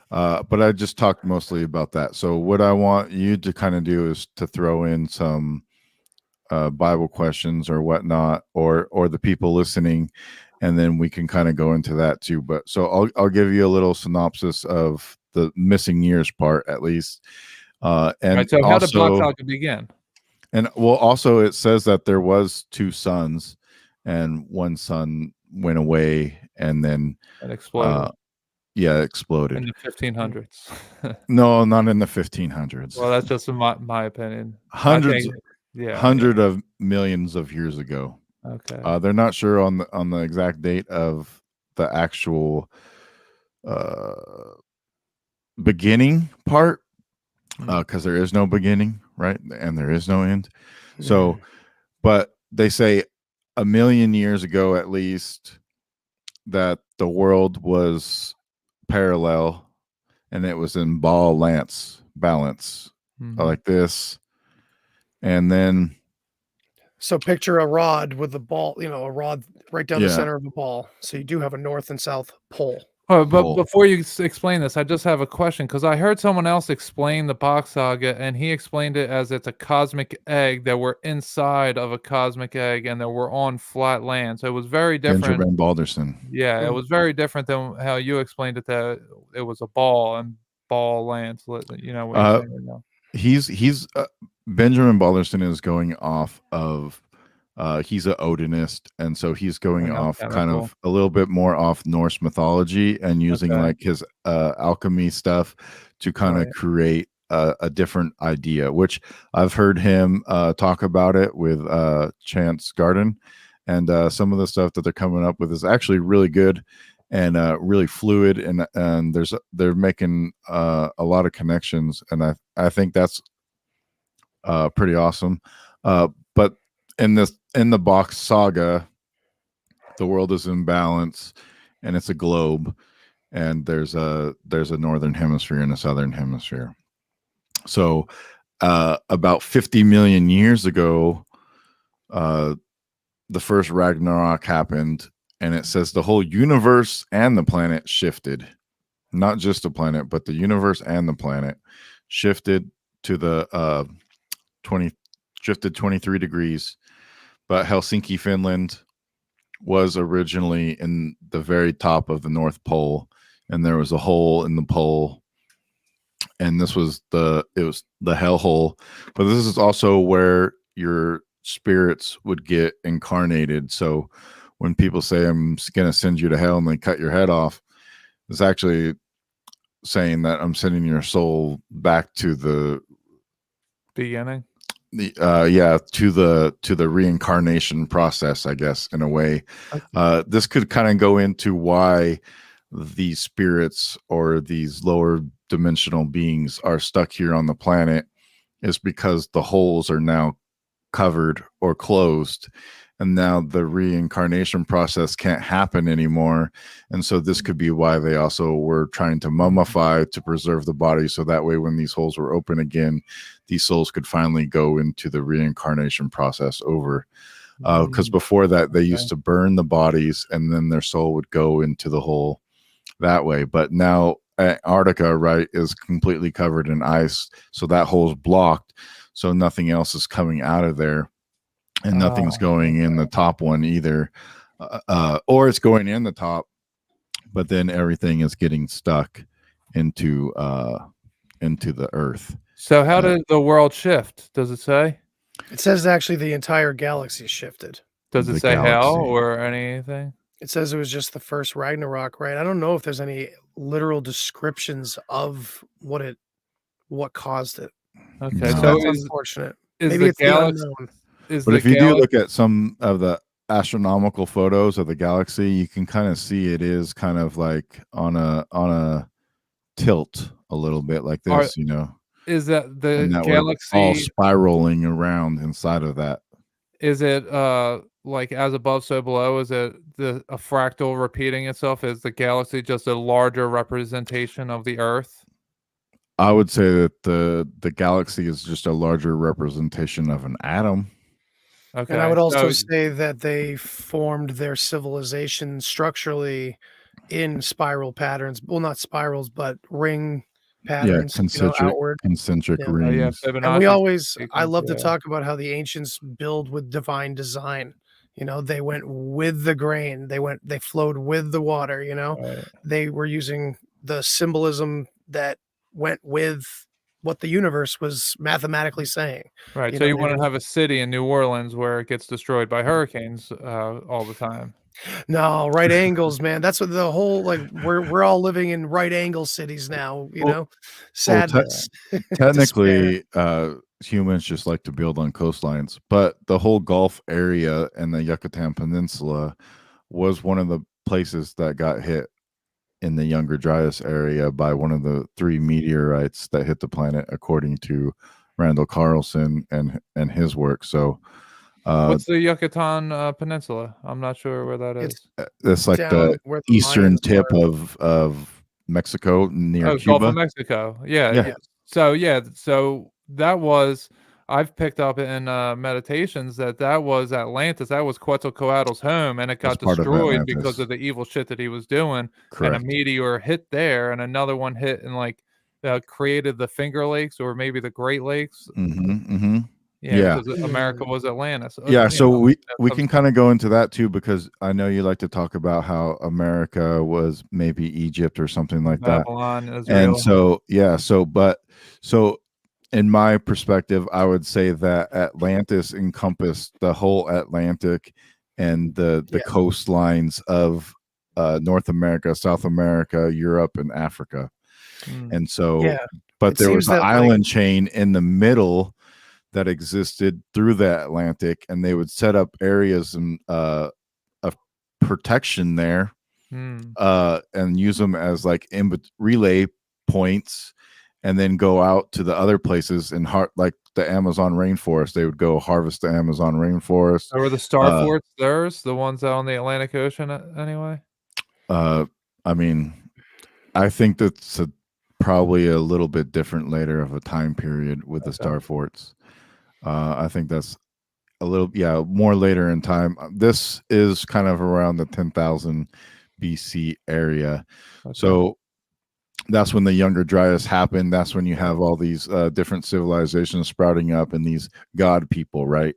but I just talked mostly about that. So what I want you to kind of do is to throw in some Bible questions or whatnot, or the people listening, and then we can kind of go into that too. But so I'll give you a little synopsis of the missing years part at least, and Right. So how did Box also, Saga begin? and well, also it says that there was two sons, and one son went away, and then And exploded yeah, in exploded. the 1500s. No, not in the 1500s. Well, that's just my opinion. I Hundreds, think, yeah. hundred of millions of years ago. Okay. They're not sure on the exact date of the actual uh, beginning part, because there is no beginning, right? And there is no end. So, but they say a million years ago at least that the world was parallel and it was in ball lance balance, like this. And then, So picture a rod with the ball, a rod right down the Yeah. center of the ball. So you do have a north and south pole. Oh, but Pole. before you explain this, I just have a question because I heard someone else explain the Bach Saga, and he explained it as it's a cosmic egg that we're inside of a cosmic egg, and that we're on flat land. So it was very different. Benjamin Balderson. Yeah, it was very different than how you explained it. That it was a ball and ball land. So you know what you're saying right now. He's Benjamin Balderson is going off of he's a Odinist, and so he's going off kind of a little bit more off Norse mythology and using like his alchemy stuff to kind of create a different idea, which I've heard him talk about it with Chance Garden, and some of the stuff that they're coming up with is actually really good and really fluid, and they're making a lot of connections, and I think that's pretty awesome. But in the Bach Saga, the world is in balance, and it's a globe, and there's a northern hemisphere and a southern hemisphere. So about 50 million years ago, the first Ragnarok happened, and it says the whole universe and the planet shifted. Not just the planet, but the universe and the planet shifted to the 23 degrees. But Helsinki, Finland was originally in the very top of the North Pole, and there was a hole in the pole, and this was the hellhole. But this is also where your spirits would get incarnated. So when people say I'm gonna send you to hell and they cut your head off, it's actually saying that I'm sending your soul back to the beginning. To the reincarnation process, I guess, in a way. This could kind of go into why these spirits or these lower dimensional beings are stuck here on the planet, is because the holes are now covered or closed, and now the reincarnation process can't happen anymore. And so this could be why they also were trying to mummify to preserve the body, so that way when these holes were open again, these souls could finally go into the reincarnation process over. Because before that, they used to burn the bodies, and then their soul would go into the hole that way. But now Antarctica, right, is completely covered in ice, so that hole's blocked, so nothing else is coming out of there. And nothing's going in the top one either, or it's going in the top, but then everything is getting stuck into the earth. So how did the world shift? Does it say? It says actually the entire galaxy shifted. Does it The say how galaxy. or anything? It says it was just the first Ragnarok, right? I don't know if there's any literal descriptions of what caused it. Okay, No. so That's is unfortunate. is Maybe the it's the galaxy? unknown. But if you do look at some of the astronomical photos of the galaxy, you can kind of see it is kind of like on a tilt a little bit like this, Is that the and that we're galaxy? all spiraling around inside of that. Is it like as above, so below? Is it a fractal repeating itself? Is the galaxy just a larger representation of the Earth? I would say that the galaxy is just a larger representation of an atom. Okay, And I would also so- say that they formed their civilization structurally in spiral patterns. Well, not spirals, but ring patterns, outward. concentric Yeah. rings. And I love to talk about how the ancients build with divine design. They went with the grain. They flowed with the water, Right. They were using the symbolism that went with what the universe was mathematically saying. Right. So you want to have a city in New Orleans where it gets destroyed by hurricanes all the time. No, right angles, man. That's what the whole we're all living in right angle cities now, sadness. Technically, humans just like to build on coastlines, but the whole Gulf area and the Yucatan Peninsula was one of the places that got hit in the Younger Dryas area by one of the 3 meteorites that hit the planet, according to Randall Carlson and his work. So what's the Yucatan Peninsula? I'm not sure where that is. It's like the where the eastern Mayans tip were. of Mexico near Gulf of Cuba. Mexico. Yeah. Yeah. So that was, I've picked up in meditations that was Atlantis. That was Quetzalcoatl's home, and it got part of destroyed because Atlantis. of the evil shit that he was doing. And a Correct. meteor hit there, and another one hit and like created the Finger Lakes or maybe the Great Lakes. Yeah. Because America was Atlantis. Yeah, so we can kind of go into that too, because I know you like to talk about how America was maybe Egypt or something like Babylon, that. Israel. And so in my perspective, I would say that Atlantis encompassed the whole Atlantic and the coastlines of North America, South America, Europe, and Africa. And so, but there was an island chain in the middle that existed through the Atlantic, and they would set up areas of protection there, and use them as like relay points, and then go out to the other places and like the Amazon rainforest. They would go harvest the Amazon rainforest. Or were the star forts theirs, the ones out on the Atlantic Ocean anyway? I mean, I think that's probably a little bit different later of a time period with the star forts. I think that's a little, more later in time. This is kind of around the 10,000 BC area. So that's when the Younger Dryas happened. That's when you have all these different civilizations sprouting up and these god people, right?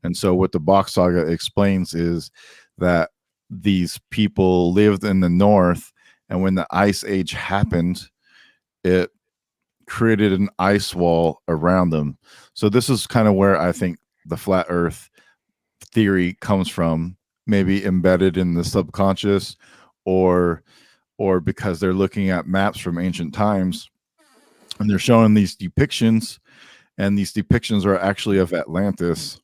And so what the Bach Saga explains is that these people lived in the north, and when the Ice Age happened, it created an ice wall around them. So this is kind of where I think the flat earth theory comes from, maybe embedded in the subconscious, or because they're looking at maps from ancient times and they're showing these depictions, and these depictions are actually of Atlantis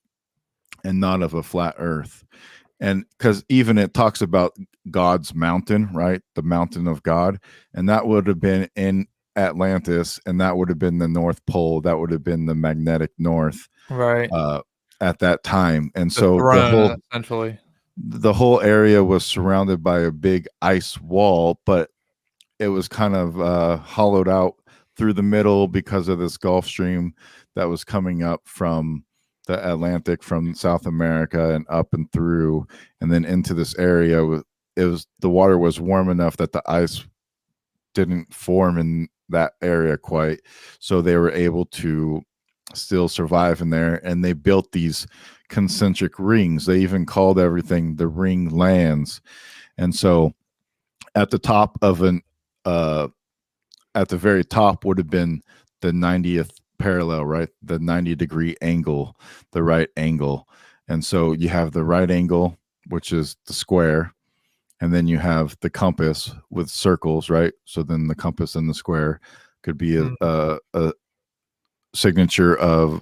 and not of a flat earth. And because even it talks about God's mountain, right? The mountain of God, and that would have been in Atlantis, and that would have been the North Pole. That would have been the magnetic north, right? At that time. And so the whole area was surrounded by a big ice wall, but it was kind of hollowed out through the middle because of this Gulf Stream that was coming up from the Atlantic, from South America, and up and through, and then into this area. The water was warm enough that the ice didn't form in that area quite, so they were able to still survive in there, and they built these concentric rings. They even called everything the ring lands. And so at the top of at the very top would have been the 90th parallel, right? The 90-degree angle, the right angle. And so you have the right angle, which is the square, and then you have the compass with circles, right? So then the compass and the square could be a signature of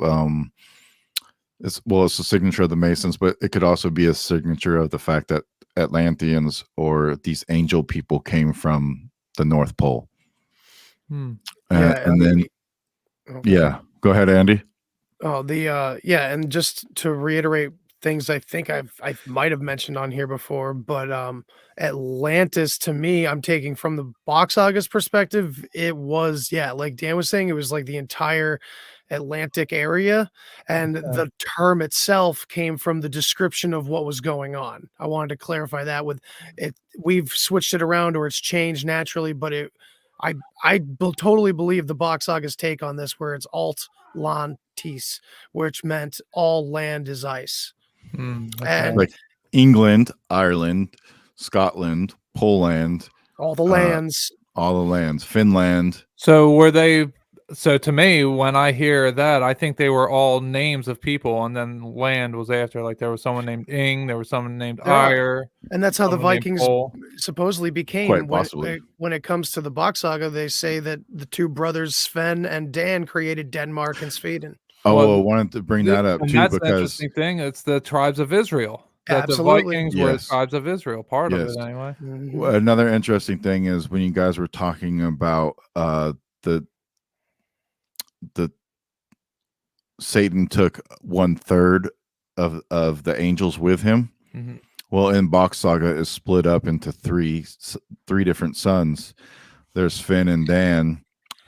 it's a signature of the Masons, but it could also be a signature of the fact that Atlanteans or these angel people came from the North Pole. And then go ahead, Andy. And just to reiterate things I think I might have mentioned on here before, but Atlantis, to me, I'm taking from the Bach Saga's perspective, it was, like Dan was saying, it was like the entire Atlantic area, and the term itself came from the description of what was going on. I wanted to clarify that with it. We've switched it around, or it's changed naturally, but I totally believe the Bach Saga's take on this, where it's Atlantis, which meant all land is ice. And like England, Ireland, Scotland, Poland, all the lands, Finland. So to me, when I hear that, I think they were all names of people, and then land was after. Like there was someone named Ing, there was someone named Ire, and that's how the Vikings supposedly became. Quite possibly. When it comes to the Bach Saga, they say that the two brothers Sven and Dan created Denmark and Sweden. I wanted to bring that up too, that's because the interesting thing. It's the tribes of Israel. That Absolutely. the Vikings were the tribes of Israel, part of it anyway. Another interesting thing is when you guys were talking about the Satan took 1/3 of the angels with him. Well, in Bach Saga is split up into three different sons. there's Finn and Dan,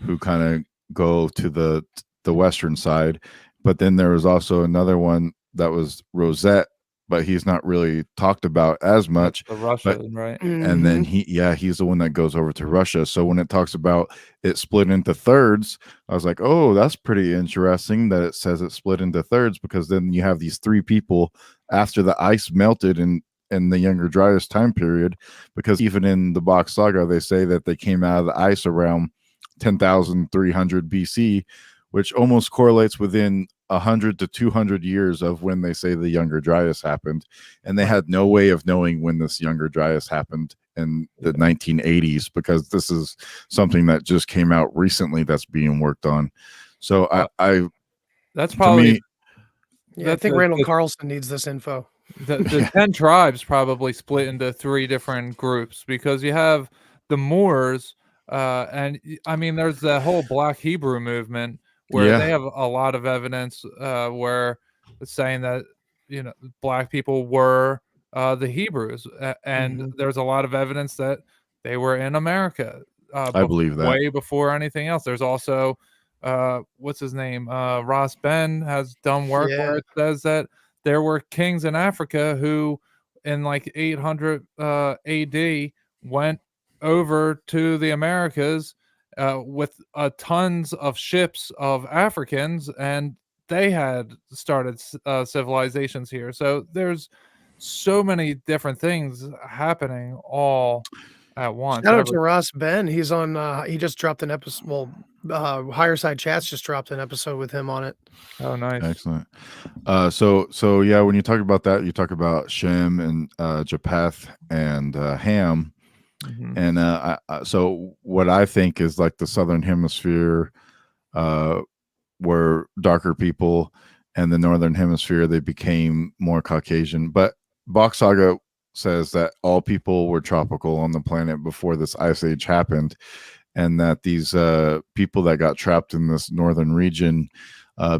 who kind of go to the western side, but then there was also another one that was Rosette, but he's not really talked about as much. The Russia, right? And then he's the one that goes over to Russia. So when it talks about it split into thirds, I was like, oh, that's pretty interesting that it says it split into thirds, because then you have these three people after the ice melted in the Younger Dryas time period, because even in the Bach Saga, they say that they came out of the ice around 10,300 BC, which almost correlates within 100 to 200 years of when they say the Younger Dryas happened. And they had no way of knowing when this Younger Dryas happened in the 1980s, because this is something that just came out recently that's being worked on. So I that's probably I think Randall Carlson needs this info. The 10 tribes probably split into 3 different groups, because you have the Moors, and I mean, there's the whole Black Hebrew movement, where they have a lot of evidence where it's saying that, you know, Black people were the Hebrews, and there's a lot of evidence that they were in America. I believe that way before anything else. There's also what's his name? Ross Ben has done work where it says that there were kings in Africa who, in like 800 AD, went over to the Americas with tons of ships of Africans, and they had started civilizations here. So there's so many different things happening all at once. Shout out to Ross Ben. He's on. He just dropped an episode. Well, Higher Side Chats just dropped an episode with him on it. Oh, nice, excellent. So yeah, when you talk about that, you talk about Shem and Japheth and Ham. And so what I think is like the Southern Hemisphere were darker people, and the Northern Hemisphere, they became more Caucasian. But Bach Saga says that all people were tropical on the planet before this ice age happened, and that these people that got trapped in this northern region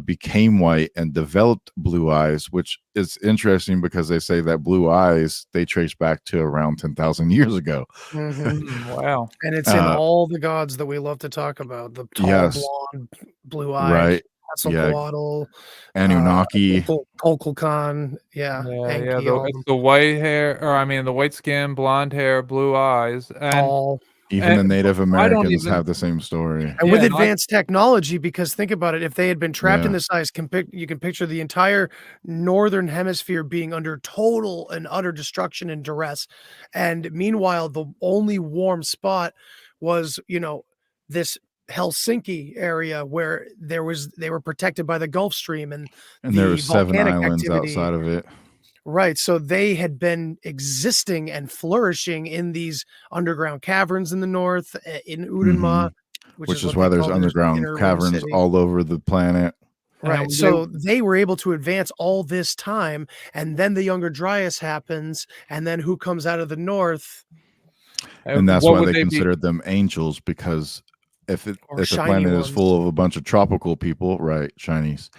became white and developed blue eyes, which is interesting because they say that blue eyes, they trace back to around 10,000 years ago. Wow. And it's in all the gods that we love to talk about. The tall, blonde, blue-eyed, right. Quetzalcoatl, Anunnaki, Kukulkan, it's the white hair, or I mean the white skin, blonde hair, blue eyes, and even the Native Americans have the same story. And with advanced technology, because think about it, if they had been trapped in this ice, you can picture the entire northern hemisphere being under total and utter destruction and duress. And meanwhile, the only warm spot was, you know, this Helsinki area where they were protected by the Gulf Stream, and there were 7 islands activity outside of it. Right. So they had been existing and flourishing in these underground caverns in the north, in Udenma, which is why there's underground caverns all over the planet. Right. So they were able to advance all this time, and then the Younger Dryas happens, and then who comes out of the north? And that's why they considered them angels, because if the planet is full of a bunch of tropical people, right, shinies,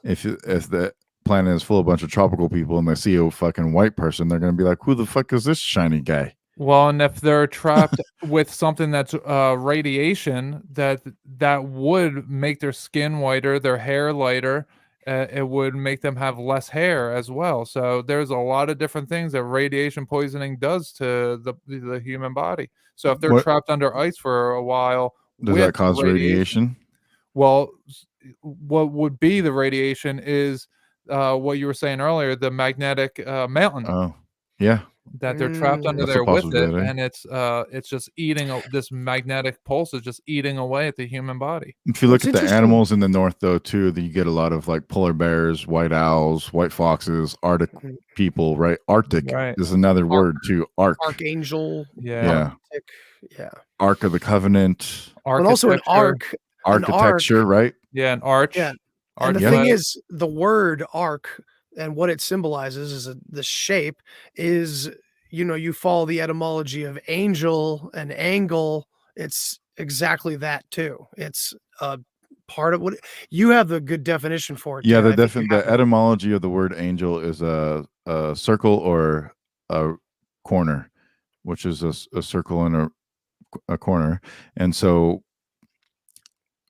if the planet is full of a bunch of tropical people and they see a fucking white person, they're going to be like, who the fuck is this shiny guy? Well, and if they're trapped with something that's radiation, that would make their skin whiter, their hair lighter, it would make them have less hair as well. So there's a lot of different things that radiation poisoning does to the human body. So if they're trapped under ice for a while, does that cause radiation? Well, what would be the radiation is what you were saying earlier, the magnetic mountain. Oh, yeah. That they're trapped under there with it, and it's just eating this magnetic pulse is just eating away at the human body. If you look at the animals in the north, though, too, you get a lot of like polar bears, white owls, white foxes, Arctic people, right? Arctic is another word too. Archangel, Ark of the Covenant, but also an ark, architecture, right? Yeah, an arch. Yeah, and the thing is, the word ark and what it symbolizes is the shape is, you know, you follow the etymology of angel and angle. It's exactly that too. It's a part of what you have the good definition for it. Yeah, the etymology of the word angel is a circle or a corner, which is a circle and a a corner. And so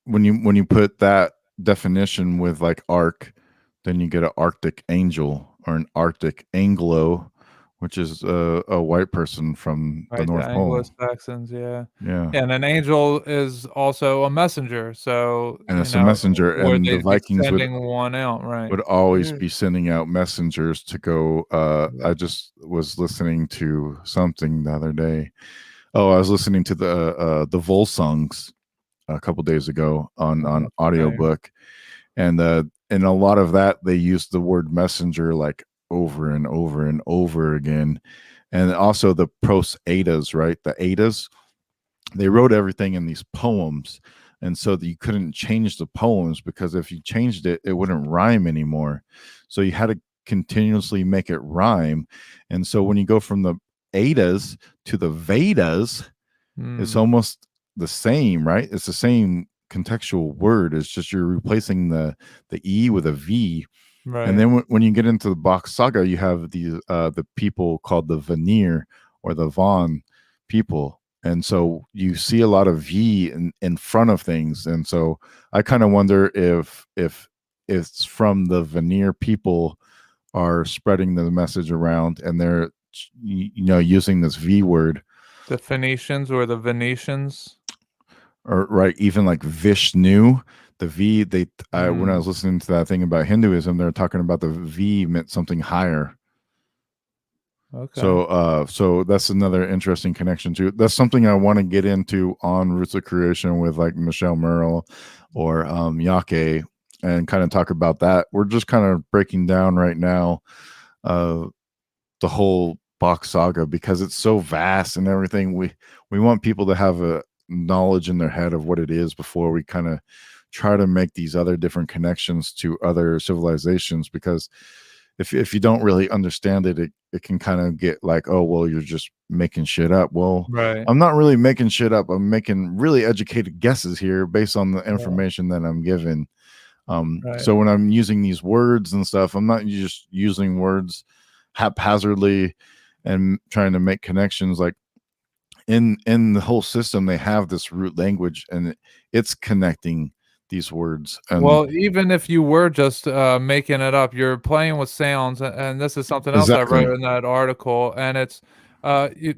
when you put that definition with like arc, then you get an Arctic angel or an Arctic Anglo, which is a white person from the Right, the North Pole. Anglo-Saxons, yeah. Yeah. And an angel is also a messenger, so, And you it's a know, messenger, or and the they'd be Vikings sending one out, right. would always be sending out messengers to go. I just was listening to something the other day. Oh, I was listening to the Volsungs a couple days ago on audiobook, and in a lot of that they used the word messenger like over and over and over again. And also the Pros Eddas, right? The Eddas, they wrote everything in these poems, and so that you couldn't change the poems, because if you changed it, it wouldn't rhyme anymore. So you had to continuously make it rhyme. And so when you go from the Eddas to the Vedas, it's almost the same, right? It's the same contextual word. It's just you're replacing the E with a V. Right. And then when you get into the Bach Saga, you have the people called the Vanir or the Von people. And so you see a lot of V in front of things. And so I kind of wonder if it's from the Vanir people are spreading the message around, and they're, you know, using this V word. The Phoenicians or the Venetians. Or right, even like Vishnu, the V, when I was listening to that thing about Hinduism, they're talking about the V meant something higher. Okay. So that's another interesting connection too. That's something I want to get into on Roots of Creation with like Michelle Merle or Yake, and kind of talk about that. We're just kind of breaking down right now the whole Bach saga, because it's so vast and everything. We want people to have a knowledge in their head of what it is before we kind of try to make these other different connections to other civilizations, because if you don't really understand it, it can kind of get like, oh, well, you're just making shit up. Well, right. I'm not really making shit up. I'm making really educated guesses here based on the information that I'm given. Right. So when I'm using these words and stuff, I'm not just using words haphazardly and trying to make connections. Like in the whole system, they have this root language, and it's connecting these words. And well, even if you were just making it up, you're playing with sounds, and this is something else I wrote in that article. And it's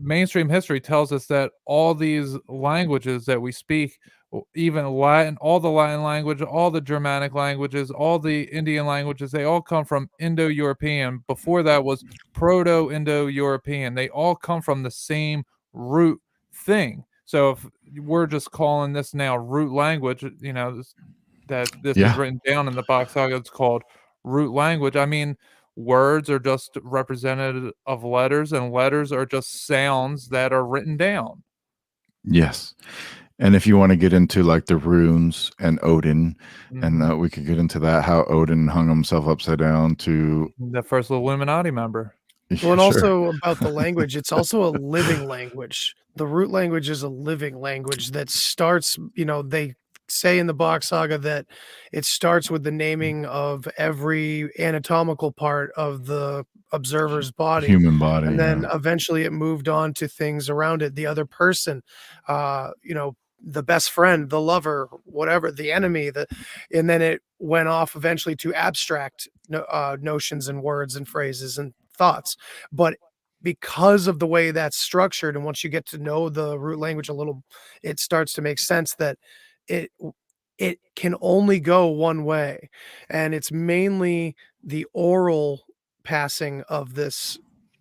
mainstream history tells us that all these languages that we speak, even Latin, all the Latin language, all the Germanic languages, all the Indian languages, they all come from Indo-European. Before that was Proto-Indo-European. They all come from the same root thing. So if we're just calling this now root language, you know, this is written down in the Bach Saga, it's called root language. I mean, words are just representative of letters, and letters are just sounds that are written down. Yes. And if you want to get into like the runes and Odin, and we could get into that, how Odin hung himself upside down to the first Illuminati member. Well, and also about the language, it's also a living language. The root language is a living language that starts, you know, they say in the Bach Saga that it starts with the naming of every anatomical part of the observer's body, human body, and then eventually it moved on to things around it, the other person, you know, the best friend, the lover, whatever, the enemy, and then it went off eventually to abstract notions and words and phrases and thoughts. But because of the way that's structured, and once you get to know the root language a little, it starts to make sense that it can only go one way, and it's mainly the oral passing of this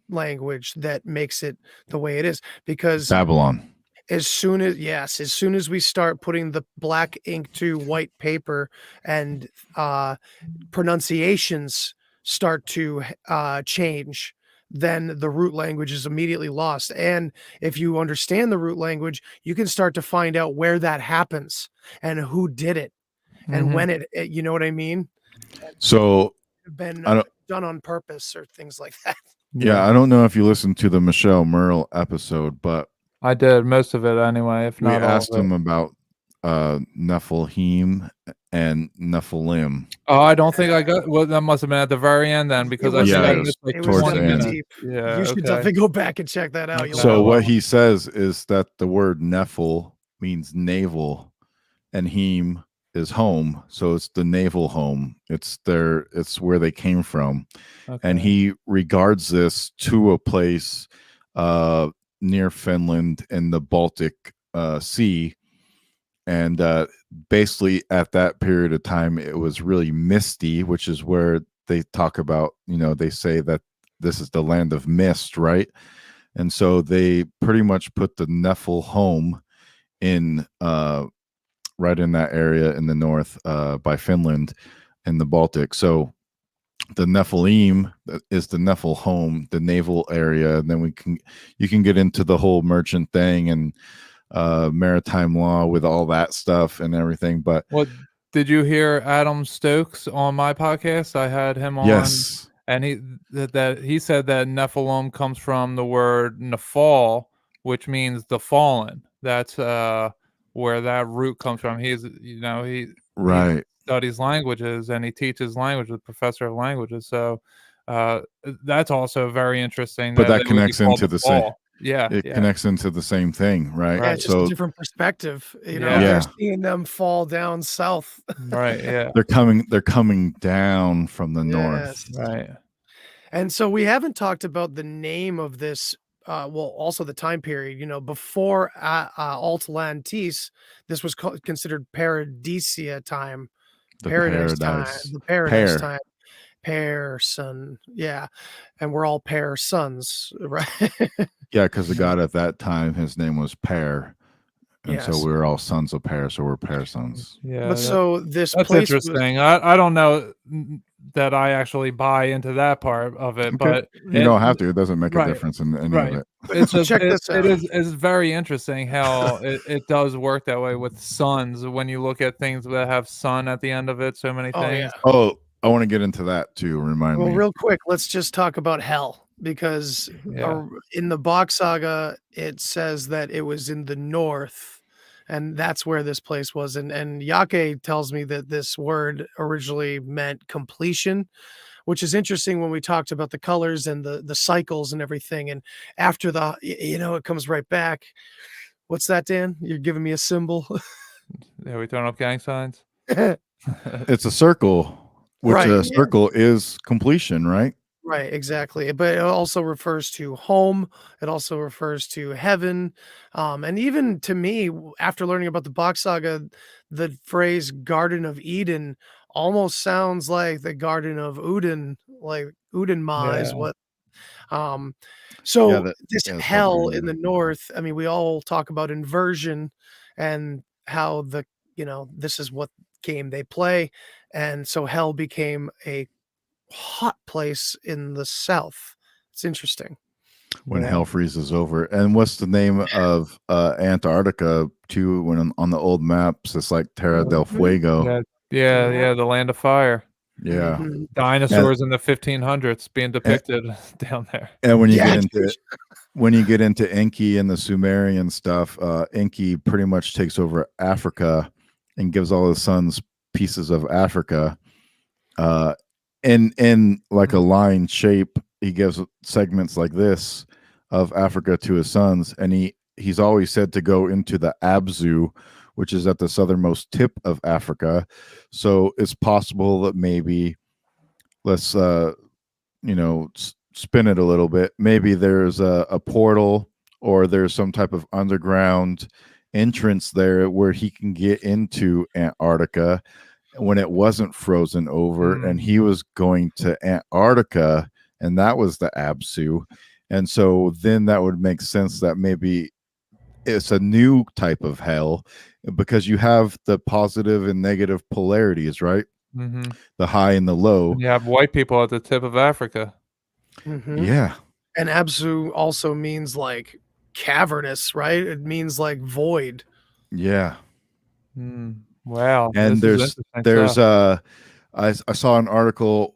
language that makes it the way it is. Because Babylon, as soon as we start putting the black ink to white paper, and pronunciations start to change, then the root language is immediately lost. And if you understand the root language, you can start to find out where that happens and who did it and when it, you know what I mean? So been done on purpose or things like that. Yeah, I don't know if you listened to the Michelle Merle episode, but I did most of it anyway. If not, we asked him about Nephilim and Nephilim. Oh, I don't think I got. Well, that must have been at the very end then, because I was think Yeah, I it was missed like it was towards the 20 end. minutes. deep. Yeah. You should Okay. definitely go back and check that out. Okay. You'll So love what it. he says is that the word Nephil means navel, and Hem is home. So it's the naval home. It's where they came from. And Okay. he regards this to a place near Finland in the Baltic Sea. And basically at that period of time, it was really misty, which is where they talk about, they say that this is the land of mist, right? And so they pretty much put the Nephil home in right in that area in the north by Finland in the Baltic. So the Nephilim is the Nephil home, the naval area, and then you can get into the whole merchant thing and maritime law with all that stuff and everything. But What did you hear Adam Stokes on my podcast? I had him on. yes, And he said that Nephilim comes from the word Nephal, which means the fallen. That's where that root comes from. He right. studies languages and he teaches language, a professor of languages. So that's also very interesting. But that they would be connects called into the same. fall. Yeah, It connects into the same thing, right? Yeah, it's just So a different perspective. Yeah. They're seeing them fall down south. Right. Yeah. they're coming down from the north. Yes. Right. And so we haven't talked about the name of this. Also the time period. Before Atlantis, this was considered Paradisia time. The Paradise time. paradise. The paradise Pear. time. Pear son. Yeah. And we're all pear sons, right? Yeah, because the god at that time, his name was Pear. And so Yes. we were all sons of Pear, so we're Pear sons. Yeah. But so this That's place interesting. I don't know that I actually buy into that part of it, Okay. but You don't have to. It doesn't make a right, difference in any right. of it. It's just, Check this out. It's very interesting how it does work that way with suns. When you look at things that have sun at the end of it, so many Oh, things. yeah. Oh, I want to get into that too. Remind Well, me. real quick, let's just talk about hell, because Yeah. in the Bach saga, it says that it was in the north, and that's where this place was. And Yake tells me that this word originally meant completion, which is interesting when we talked about the colors and the cycles and everything. And after it comes right back. What's that, Dan? You're giving me a symbol. Yeah, we throwing up gang signs. It's a circle, which Right, a yeah. circle is completion, right? Right, exactly. But it also refers to home. It also refers to heaven. And even to me, after learning about the Bach saga, the phrase Garden of Eden almost sounds like the Garden of Uden, like Udenma is Yeah. what. So this that's what hell they in the mean. north, I mean, we all talk about inversion and how this is what game they play. And so hell became a hot place in the south. It's interesting. When Yeah. hell freezes over. And what's the name of Antarctica too? When on the old maps, it's like Terra del Fuego. Yeah, the land of fire. Yeah. Mhm. Dinosaurs in the 1500s being depicted down there. And when you Yeah, get into Enki and the Sumerian stuff, Enki pretty much takes over Africa and gives all his sons pieces of Africa. In like a line shape, he gives segments like this of Africa to his sons, and he's always said to go into the Abzu, which is at the southernmost tip of Africa. So it's possible that maybe let's spin it a little bit. Maybe there's a portal or there's some type of underground entrance there where he can get into Antarctica when it wasn't frozen over, and he was going to Antarctica, and that was the Absu. And so then that would make sense that maybe it's a new type of hell, because you have the positive and negative polarities, right? Mm-hmm. The high and the low. You have white people at the tip of Africa. Mhm. Yeah. And Absu also means like cavernous, right? It means like void. Yeah. Wow. And this is interesting stuff. I saw an article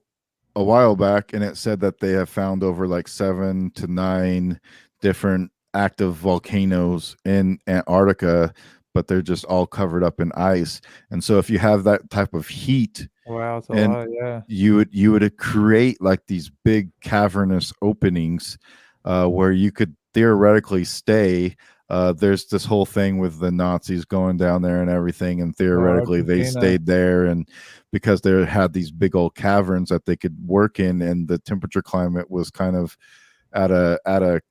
a while back, and it said that they have found over like 7 to 9 different active volcanoes in Antarctica, but they're just all covered up in ice. And so if you have that type of heat, Wow, it's a and lot. Yeah. you would create like these big cavernous openings where you could theoretically stay. There's this whole thing with the Nazis going down there and everything, and theoretically they Argentina. stayed there, and because they had these big old caverns that they could work in, and the temperature climate was kind of at a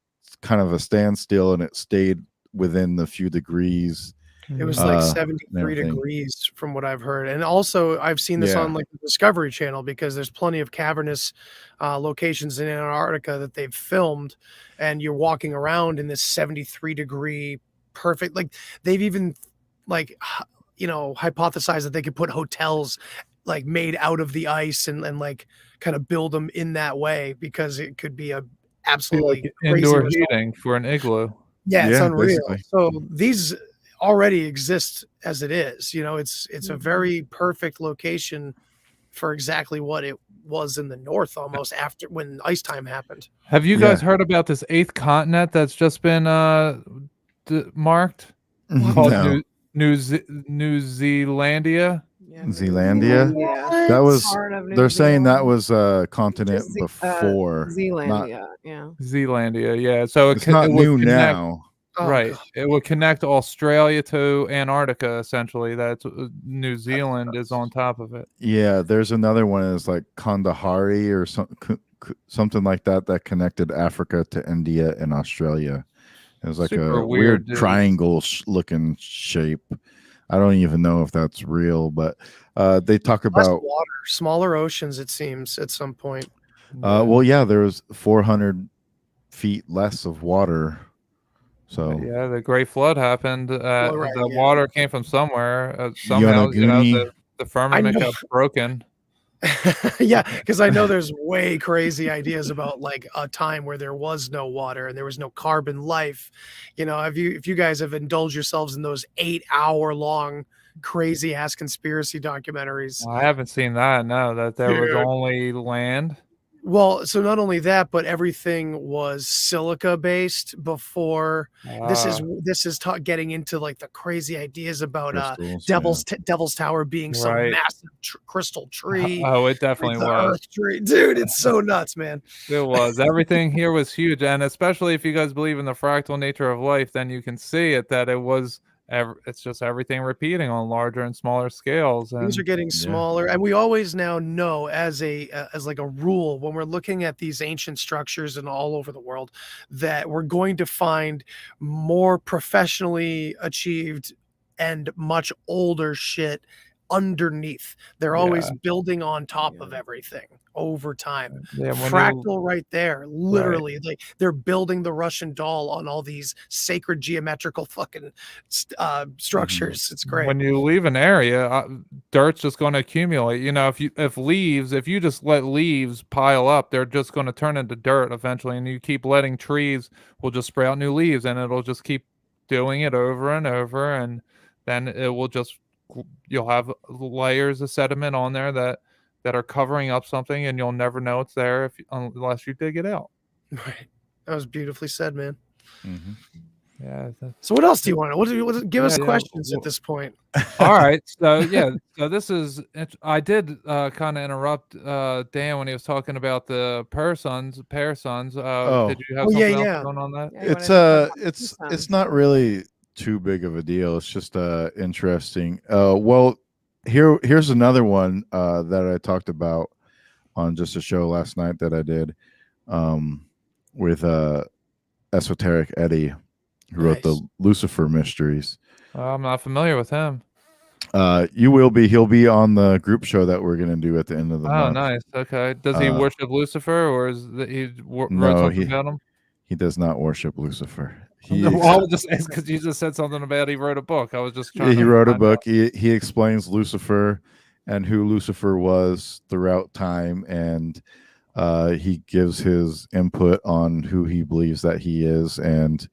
kind of a standstill, and it stayed within the few degrees. It was like and 73 everything. degrees from what I've heard. And also I've seen this Yeah. on like the Discovery Channel, because there's plenty of cavernous locations in Antarctica that they've filmed, and you're walking around in this 73-degree perfect, like they've even like hypothesized that they could put hotels like made out of the ice and like kind of build them in that way, because it could be a Be absolutely like crazy indoor result. heating for an igloo. Yeah, it's Yeah, unreal. basically. So these already exist as it is. It's a very perfect location for exactly what it was in the north, almost after when ice time happened. Have you Yeah. guys heard about this 8th continent that's just been marked called No. New Zealandia? Yeah, Zealandia? Yeah. That was Part of New they're saying that Zealand. was a continent Just before. Not, Zealandia. Yeah. Zealandia, yeah. So it's not it would new connect, now. Oh, right? God. It would connect Australia to Antarctica. Essentially, that's New Zealand is on top of it. Yeah, there's another one that's like Kandahari or something like that connected Africa to India and Australia. It was like Super a weird, weird dude. triangle looking shape. I don't even know if that's real, but they talk Less about water, smaller oceans, it seems, at some point. well, yeah, there was 400 feet less of water. So Yeah, the Great Flood happened. Well, right, The yeah. water came from somewhere. Somehow, Yonaguni. the firmament know. got broken. Yeah, because I know there's way crazy ideas about like a time where there was no water and there was no carbon life. If you guys have indulged yourselves in those 8-hour long crazy ass conspiracy documentaries. I haven't seen that. No, that there was Dude. only land. Well, so not only that, but everything was silica based before. This is getting into like the crazy ideas about crystals, Devil's Tower being some Right. massive crystal tree. Oh, it like definitely the was. Earth tree. Dude, it's so nuts, man. It was. Everything here was huge, and especially if you guys believe in the fractal nature of life, then you can see it that it was. It's just everything repeating on larger and smaller scales. And Things are getting smaller, and we always now know as like a rule when we're looking at these ancient structures and all over the world that we're going to find more professionally achieved and much older shit underneath. They're always building on top of everything over time. Yeah, when Fractal right there, literally. Like they're building the Russian doll on all these sacred geometrical fucking structures. It's great. when you leave an area, dirt's just going to accumulate. If you just let leaves pile up, they're just going to turn into dirt eventually. And you keep letting trees, will just sprout new leaves, and it'll just keep doing it over and over, and then it will just. You'll have layers of sediment on there that are covering up something, and you'll never know it's there unless you dig it out. Right. That was beautifully said, man. Mhm. Yeah. So what else do you want to give us Yeah, questions at this point? All right. So this is. I did kind of interrupt Dan when he was talking about the pair sons. Did you have something else going on that? It's not really too big of a deal. It's just interesting. Well, here's another one that I talked about on just a show last night that I did with Esoteric Eddie, who wrote the Lucifer Mysteries. I'm not familiar with him. You will be. He'll be on the group show that we're going to do at the end of the month. Oh, nice. Okay. Does he worship Lucifer, or is he wrote something about him? He does not worship Lucifer. I was just because you just said something about he wrote a book. I was just trying. He wrote a book. He explains Lucifer and who Lucifer was throughout time, and he gives his input on who he believes that he is, and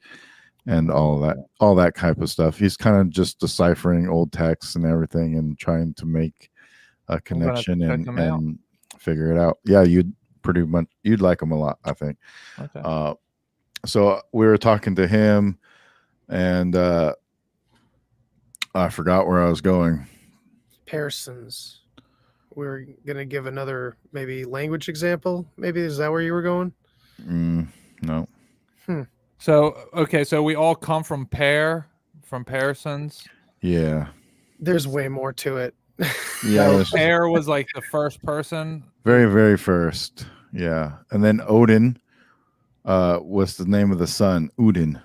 all that type of stuff. He's kind of just deciphering old texts and everything, and trying to make a connection and figure it out. Yeah, you'd like him a lot, I think. Okay. So we were talking to him, and I forgot where I was going. Persons. We're gonna give another maybe language example. Maybe is that where you were going? No. So okay, so we all come from Persons. Yeah. There's way more to it. Yeah. So Pear was like the first person. Very, very first. Yeah. And then Odin was the name of the sun, Udin.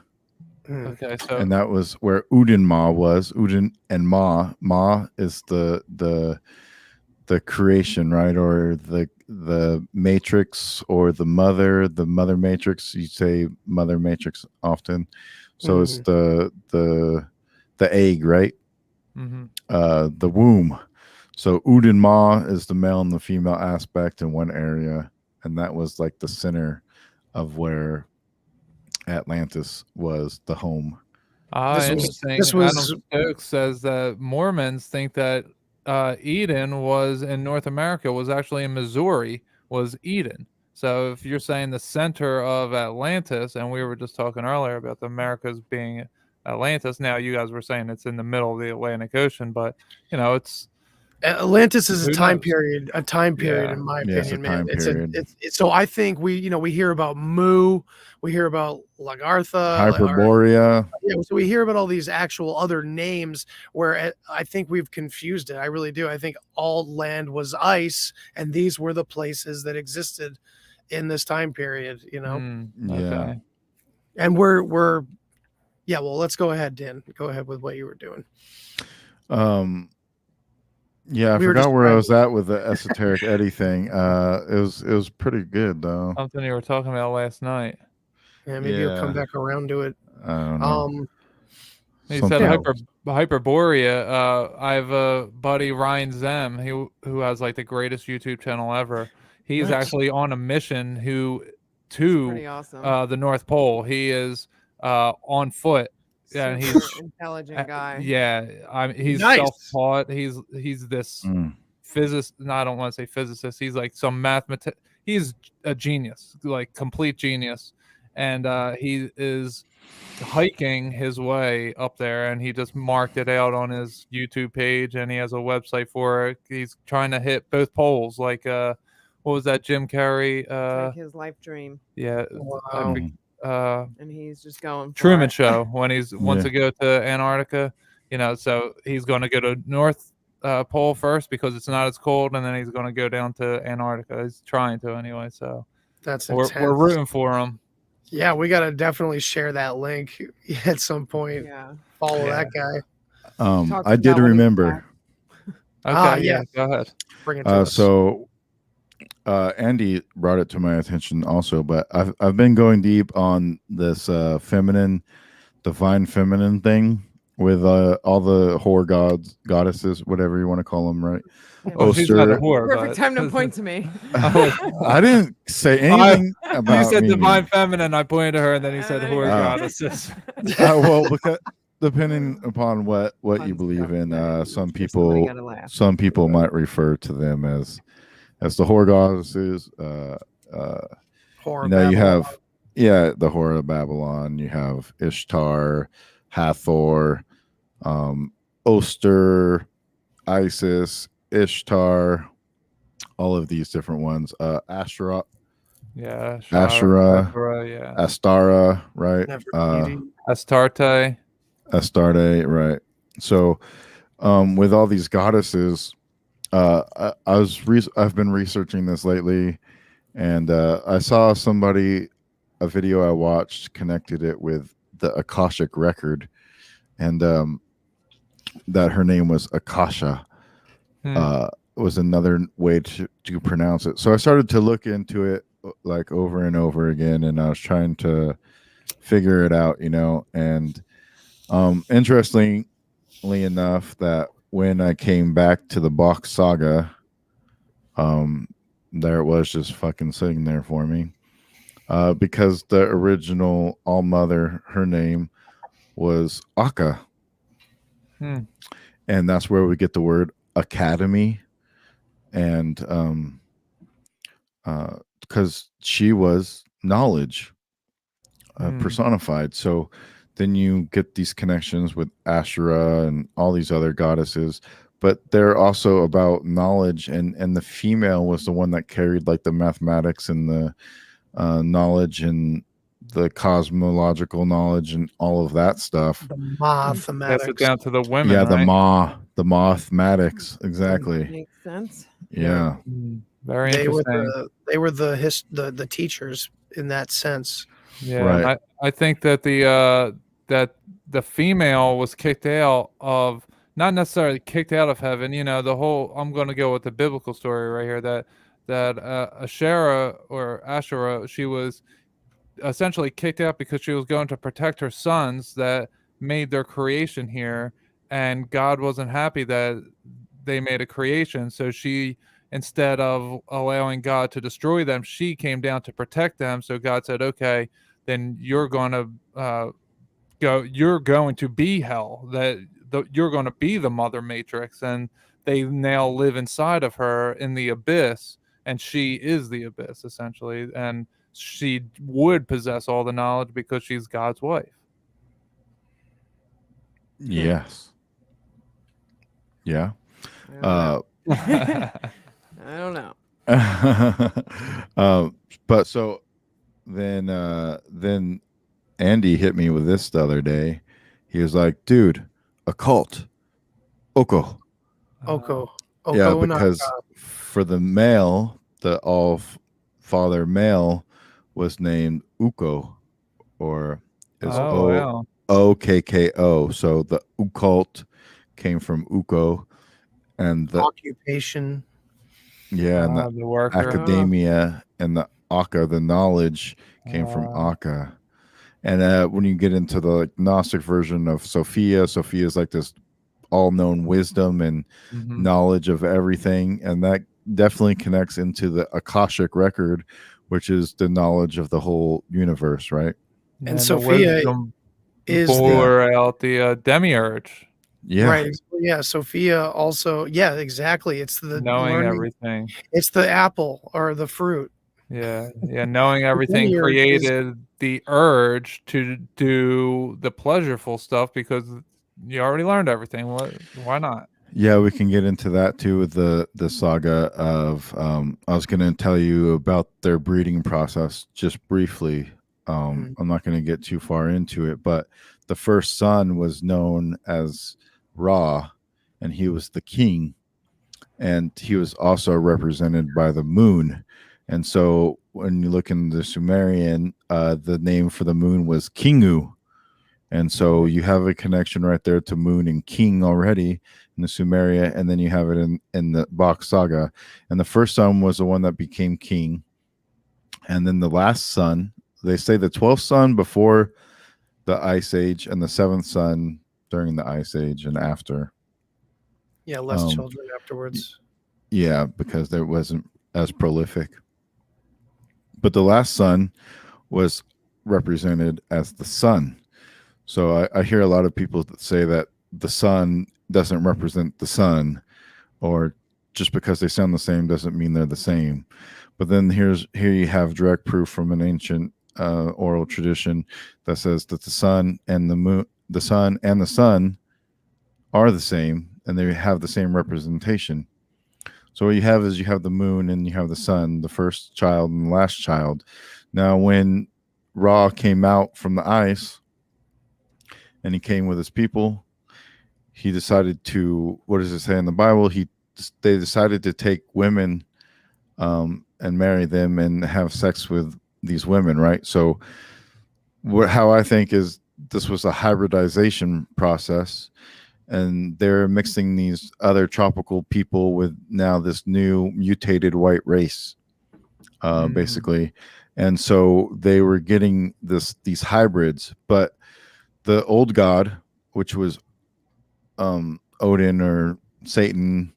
Okay, so And that was where Udin Ma was. Udin and Ma. Ma is the creation, right? Or the matrix, or the mother matrix. You say mother matrix often. So it's the egg, right? The womb. So Udin Ma is the male and the female aspect in one area, and that was like the center of where Atlantis was the home. Interesting. Adam Stokes says that Mormons think that Eden was in North America, was actually in Missouri, was Eden. So if you're saying the center of Atlantis, and we were just talking earlier about the Americas being Atlantis, now you guys were saying it's in the middle of the Atlantic Ocean, but it's Atlantis is a who time knows? period in my opinion, man. It's so I think we hear about Mu, we hear about Lagartha, Hyperborea. So we hear about all these actual other names where I think we've confused it. I really do. I think all land was ice, and these were the places that existed in this time period. Okay. And we're well, let's go ahead, Dan. Go ahead with what you were doing. Yeah, I forgot where I was at with the esoteric Eddie thing. It was pretty good though. Something you were talking about last night. Yeah, maybe you'll come back around to it. I don't know. He said Hyperborea. I have a buddy, Ryan Zem, who has like the greatest YouTube channel ever. He's actually on a mission to the North Pole. He is on foot. Yeah, and he's intelligent guy. Yeah, he's nice. Self-taught. He's this physicist. No, I don't want to say physicist. He's like some he's a genius, like complete genius, and he is hiking his way up there, and he just marked it out on his YouTube page, and he has a website for it. He's trying to hit both poles, like what was that Jim Carrey? Like his life dream. Yeah. Wow. And he's just going Truman Show when he's wants to go to Antarctica, so he's going to go to North Pole first because it's not as cold, and then he's going to go down to Antarctica. He's trying to anyway, so that's we're rooting for him. Yeah, we got to definitely share that link at some point. Yeah, follow that guy. I did remember. Okay, yeah, go ahead. Bring it to us. So Andy brought it to my attention also, but I've been going deep on this divine feminine thing with all the whore goddesses, whatever you want to call them, right? Well, she's not a whore, perfect time to point to me. I didn't say anything about you said me. divine feminine. I pointed to her, and then he said whore goddesses. Well, because depending upon what you believe in, some people might refer to them as the whore goddesses. You have the whore of Babylon. You have Ishtar, Hathor, Oster, Isis, Ishtar, all of these different ones. Asherah. Yeah. Asherah. Yeah. Astara, right? Astarte, right? So, with all these goddesses, I've been researching this lately, and I saw a video I watched connected it with the Akashic record, and that her name was Akasha. Was another way to pronounce it. So I started to look into it like over and over again, and I was trying to figure it out, and interestingly enough, that when I came back to the Bach saga, there it was just fucking sitting there for me. Because the original All Mother, her name was Akka. And that's where we get the word academy. And because she was knowledge personified. So then you get these connections with Asherah and all these other goddesses, but they're also about knowledge, and the female was the one that carried like the mathematics and the knowledge and the cosmological knowledge and all of that stuff. The Pass it mathematics. down to the women, Yeah, right? the mathematics, exactly. Makes sense. Yeah. Very They were interesting. the teachers in that sense. Yeah, and Right. I think that the female was kicked out of, not necessarily kicked out of heaven. You know, the whole, I'm going to go with the biblical story right here, that Asherah, she was essentially kicked out because she was going to protect her sons that made their creation here, and God wasn't happy that they made a creation. So she, instead of allowing God to destroy them, she came down to protect them. So God said, okay, then you're going to you're going to be hell, you're going to be the mother matrix, and they now live inside of her in the abyss, and she is the abyss essentially, and she would possess all the knowledge because she's God's wife. Yes. Yeah. I don't know. But so then Andy hit me with this the other day. He was like, dude, a cult. Oko. Oko. Yeah, because for the male, the all father male was named Uko, or is wow. O-K-K-O. So the occult came from Uko, and the occupation. Yeah, and the the worker. academia and the Akka, the knowledge, came from Akka. And when you get into the like, Gnostic version of Sophia is like this all-known wisdom and knowledge of everything, and that definitely connects into the Akashic record, which is the knowledge of the whole universe, right? And Sophia is out the demiurge. Yeah. Right. Yeah. Sophia also. Yeah. Exactly. It's the knowing learning, everything. It's the apple or the fruit. Yeah. Knowing everything created the urge to do the pleasureful stuff because you already learned everything. Why not? Yeah, we can get into that too with the saga of. I was going to tell you about their breeding process just briefly. I'm not going to get too far into it, but the first son was known as Ra, and he was the king, and he was also represented by the moon. And so when you look in the Sumerian, the name for the moon was Kingu. And so you have a connection right there to moon and king already in the Sumeria, and then you have it in the Bach saga. And the first son was the one that became king. And then the last son, they say the 12th son before the Ice Age and the 7th son during the Ice Age and after. Yeah, less children afterwards. Yeah, because there wasn't as prolific. But the last son was represented as the sun. So I hear a lot of people that say that the sun doesn't represent the sun, or just because they sound the same doesn't mean they're the same. But then here you have direct proof from an ancient oral tradition that says that the sun and the moon, the sun and the sun are the same, and they have the same representation. So what you have is you have the moon and you have the sun, the first child and the last child. Now, when Ra came out from the ice and he came with his people, he decided to, what does it say in the Bible? They decided to take women and marry them and have sex with these women, right? So how I think is this was a hybridization process, and they're mixing these other tropical people with now this new mutated white race, basically. And so they were getting these hybrids, but the old god, which was Odin or Satan,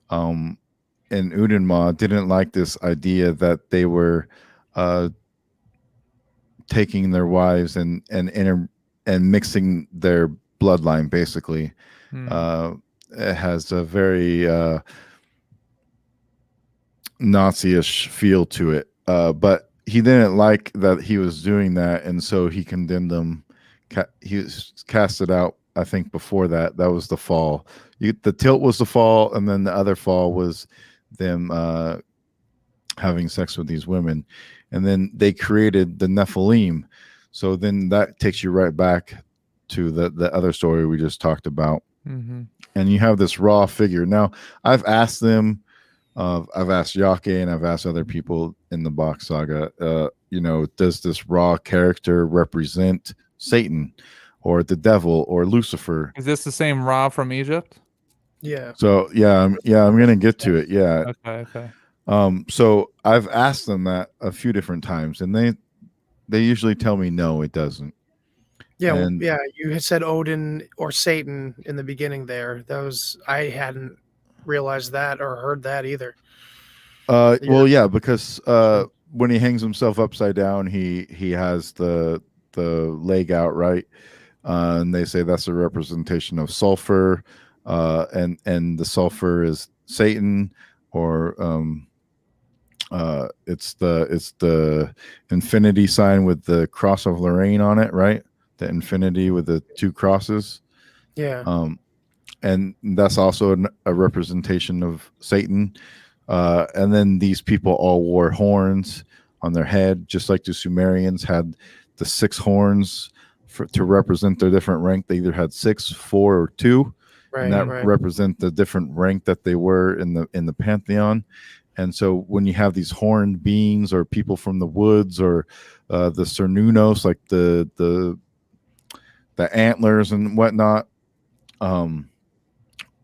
and Udinma, didn't like this idea that they were taking their wives and mixing their bloodline, basically. It has a very Nazi-ish feel to it, but he didn't like that he was doing that, and so he condemned them he was casted out. I think before that was the fall. The tilt was the fall, and then the other fall was them having sex with these women, and then they created the Nephilim. So then that takes you right back to the other story we just talked about. Mm-hmm. And you have this Ra figure. Now, I've asked them, I've asked Yake, and I've asked other people in the Bach saga, does this Ra character represent Satan or the devil or Lucifer? Is this the same Ra from Egypt? Yeah. So I'm gonna get to it. Yeah. Okay. So I've asked them that a few different times, and they usually tell me no, it doesn't. Yeah, And you had said Odin or Satan in the beginning there. I hadn't realized that or heard that either. Well, yeah, because when he hangs himself upside down, he has the leg out, right? And they say that's a representation of sulfur, and the sulfur is Satan, or it's the infinity sign with the cross of Lorraine on it, right? The infinity with the two crosses. Yeah. And that's also a representation of Satan. And then these people all wore horns on their head, just like the Sumerians had the 6 horns to represent their different rank. They either had 6, 4, or 2, and that represent the different rank that they were in the pantheon. And so when you have these horned beings or people from the woods, or the Cernunos, like the antlers and whatnot,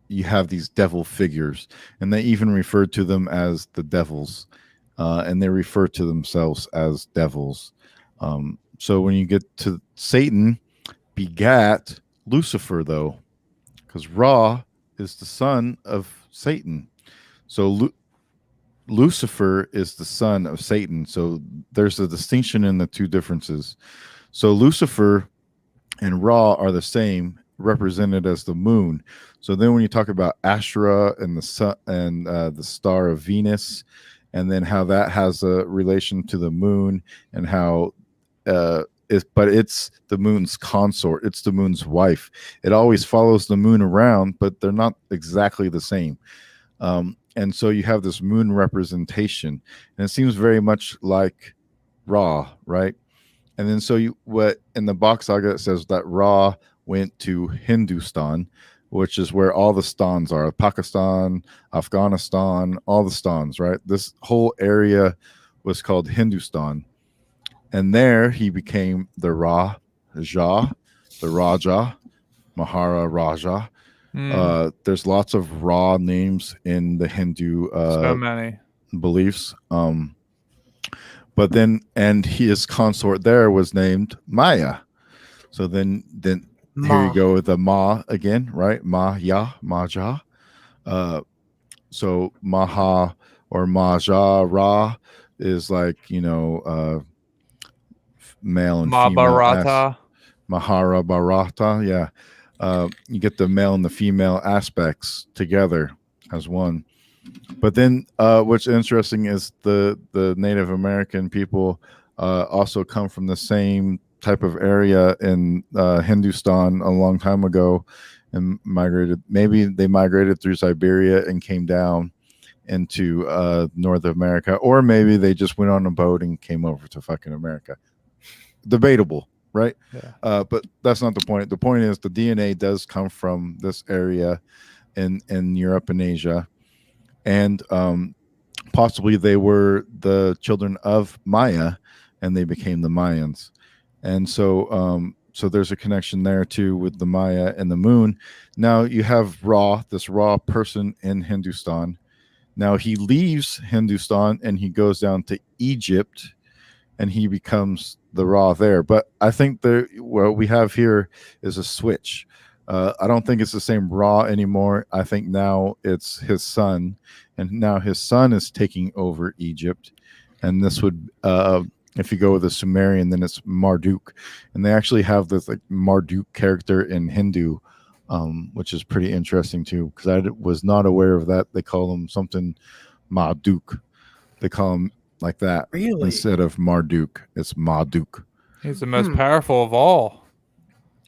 you have these devil figures, and they even refer to them as the devils, and they refer to themselves as devils. So when you get to Satan, begat Lucifer, though, because Ra is the son of Satan. So Lucifer is the son of Satan. So there's a distinction in the two differences. So Lucifer and Ra are the same, represented as the moon. So then when you talk about Ashura and the sun and the star of Venus, and then how that has a relation to the moon, and how it's the moon's consort, it's the moon's wife. It always follows the moon around, but they're not exactly the same. And so you have this moon representation, and it seems very much like Ra, right? And then so what in the Bach saga it says that Ra went to Hindustan, which is where all the stans are: Pakistan, Afghanistan, all the stans, right? This whole area was called Hindustan. And there he became the Raja, the Raja, Maharaja. There's lots of Ra names in the Hindu so many beliefs. But then, and his consort there was named Maya. So then here you go with the Ma again, right? Maya, Maja. So Maha or Maja Ra is like, male and Mahabharata. Mahabharata, yeah. You get the male and the female aspects together as one. But then what's interesting is the Native American people also come from the same type of area in Hindustan a long time ago, and maybe they migrated through Siberia and came down into North America, or maybe they just went on a boat and came over to fucking America. Debatable, right? Yeah. But that's not the point. The point is the DNA does come from this area in Europe and Asia, and possibly they were the children of Maya, and they became the Mayans. And so there's a connection there too with the Maya and the moon. Now you have Ra, this Ra person in Hindustan. Now he leaves Hindustan and he goes down to Egypt, and he becomes the Ra there. But I think what we have here is a switch. I don't think it's the same Ra anymore. I think now it's his son, and now his son is taking over Egypt. And this would, if you go with a Sumerian, then it's Marduk. And they actually have this like Marduk character in Hindu, which is pretty interesting too, because I was not aware of that. They call him something Marduk. They call him like that. Really? Instead of Marduk, it's Marduk. He's the most powerful of all.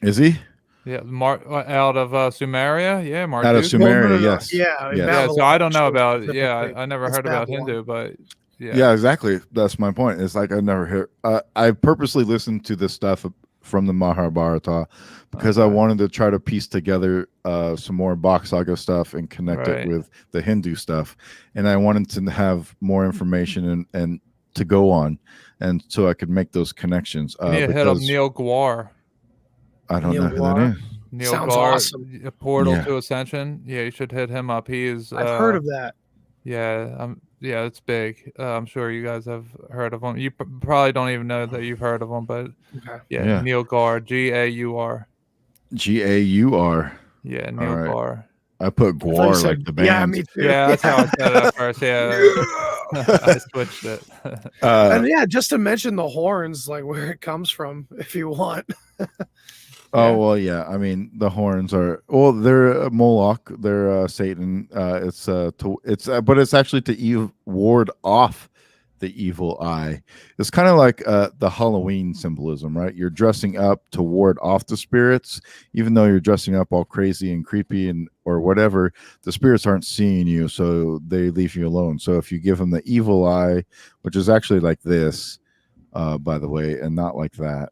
Is he Yeah, out of Sumeria. Yeah, out of Marduk. Well, no, Sumeria? no, no. Yes. Yeah, in Yes. Yeah, so I don't know Babylon, about. specifically. Yeah, I never It's heard about Babylon. Hindu, but Yeah, exactly. That's my point. It's like I never hear. I purposely listened to this stuff from the Mahabharata because I Okay. wanted to try to piece together some more Bach Saga stuff and connect it Right. with the Hindu stuff, and I wanted to have more information and to go on, and so I could make those connections. You need to hit up Because Neil Gwar. I don't Neil know who that Gwar? is. Neil Sounds Gwar, awesome. A Portal Yeah. to Ascension. Yeah, you should hit him up. He is. I've heard of that. Yeah, yeah, it's big. I'm sure you guys have heard of him. You probably don't even know that you've heard of him, but Okay. yeah. Neil Gwar, Gaur. Gaur. Yeah, Neil right. Gwar. I put thought you Gwar said- like the band. Yeah, me too. Yeah, that's how I said it at first. Yeah, I switched it. And yeah, just to mention the horns, like where it comes from, if you want. Oh well, yeah. I mean, the horns are they're Moloch, they're Satan. But it's actually to ward off the evil eye. It's kind of like the Halloween symbolism, right? You're dressing up to ward off the spirits, even though you're dressing up all crazy and creepy and or whatever. The spirits aren't seeing you, so they leave you alone. So if you give them the evil eye, which is actually like this, by the way, and not like that.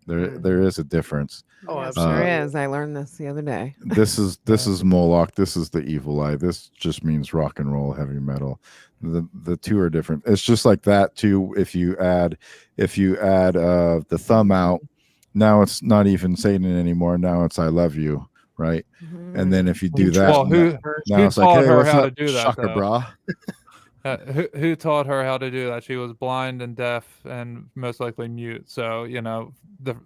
There is a difference. Oh, Yeah, absolutely. sure is. I learned this the other day. This is Moloch. This is the evil eye. This just means rock and roll, heavy metal. The two are different. It's just like that too. If you add the thumb out, now it's not even Satan anymore. Now it's I love you, right? Mhm. And then if you do that, Well, who now it's like, taught hey, her what's how up, to do that, Shaka though? bra? Who taught her how to do that? She was blind and deaf and most likely mute. So the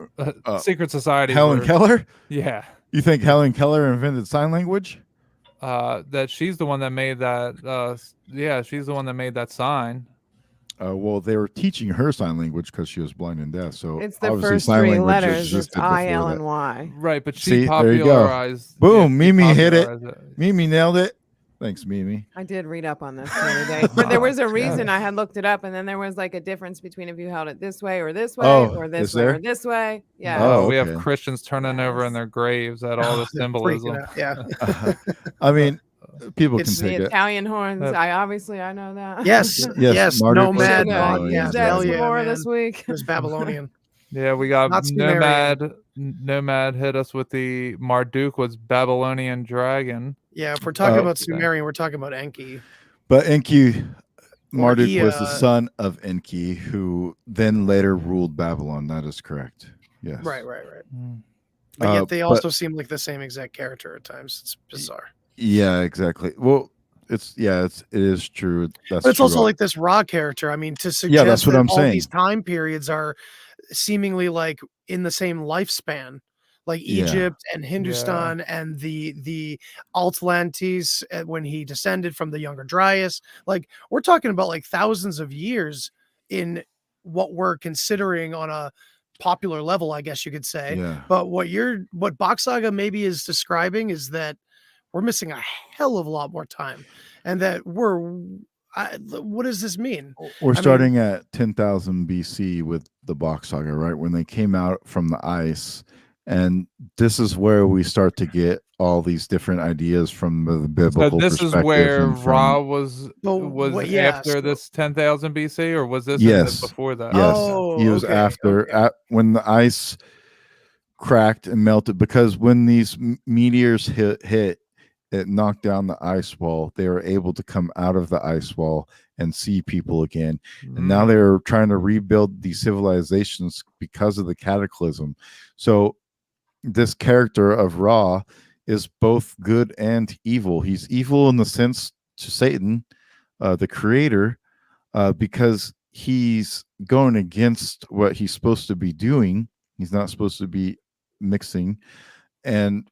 secret society. Helen Keller? Yeah. You think Helen Keller invented sign language? That she's the one that made that. Yeah, she's the one that made that sign. Well, they were teaching her sign language because she was blind and deaf. So It's the obviously first sign three language letters. It's existed before I, L, that. and Y. Right, but she See, there you go. popularized. Boom, she Mimi hit it. popularized Mimi nailed it. Thanks, Mimi. I did read up on this the other day, but there was a reason I had looked it up, and then there was like a difference between if you held it this way or this way, Oh, or is this way there? or this way. Yeah. Oh, We have okay. Christians turning over in their graves at all the They're symbolism. freaking out. Yeah. I mean, people can It's The take it. Italian horns. Uh, I know that. Yes. Yes, Yes. Marduk Nomad. was Should Babylonian. Yeah. use Yeah. that Hell some yeah, more man. this week. There's Babylonian. Yeah, we got Not Sumerian. Nomad hit us with the Marduk was Babylonian dragon. Yeah. If we're talking Oh, about Sumerian, we're talking about Enki. But Enki, Marduk he, was the son of Enki, who then later ruled Babylon. That is correct. Yes. Right. But yet they but- also seem like the same exact character at times. It's bizarre. Yeah, exactly. Well, it is true. That's But it's true. also like this raw character. I mean, to suggest that's what that I'm all saying. these time periods are seemingly like in the same lifespan, like Yeah. Egypt and Hindustan and the Atlantes when he descended from the Younger Dryas. Like we're talking about like thousands of years in what we're considering on a popular level, I guess you could say. Yeah. But what Bach Saga maybe is describing is that we're missing a hell of a lot more time, and that what does this mean? We're I mean- starting at 10,000 BC with the Bach Saga, right? When they came out from the ice. And this is where we start to get all these different ideas from the So biblical this is perspective where and from- Ra was Well, yeah, after so- this 10,000 BC, or was this Yes. before that? Yes, Oh, he was okay, after when the ice cracked and melted, because when these meteors hit, it knocked down the ice wall. They were able to come out of the ice wall and see people again. And now they're trying to rebuild these civilizations because of the cataclysm. So this character of Ra is both good and evil. He's evil in the sense to Satan, the creator, because he's going against what he's supposed to be doing. He's not supposed to be mixing, and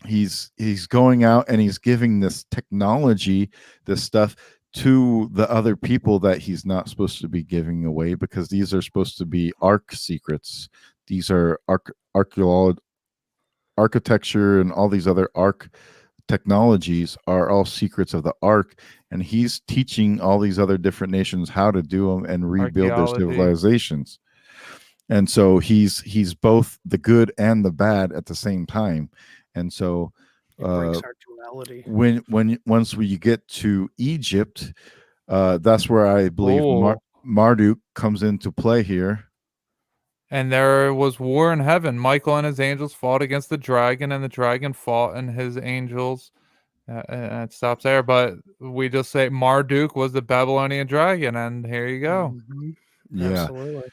he's going out and he's giving this technology, this stuff to the other people that he's not supposed to be giving away, because these are supposed to be ark secrets. These are architecture and all these other ark technologies are all secrets of the ark, and he's teaching all these other different nations how to do them and rebuild their Archaeology. civilizations. and so he's both the good and the bad at the same time. And so It breaks our duality. once we get to Egypt, that's where I believe Oh. Marduk comes into play here. And there was war in heaven. Michael and his angels fought against the dragon, and the dragon fought and his angels. And it stops there. But we just say Marduk was the Babylonian dragon, and here you go. Mhm. Yeah. Absolutely.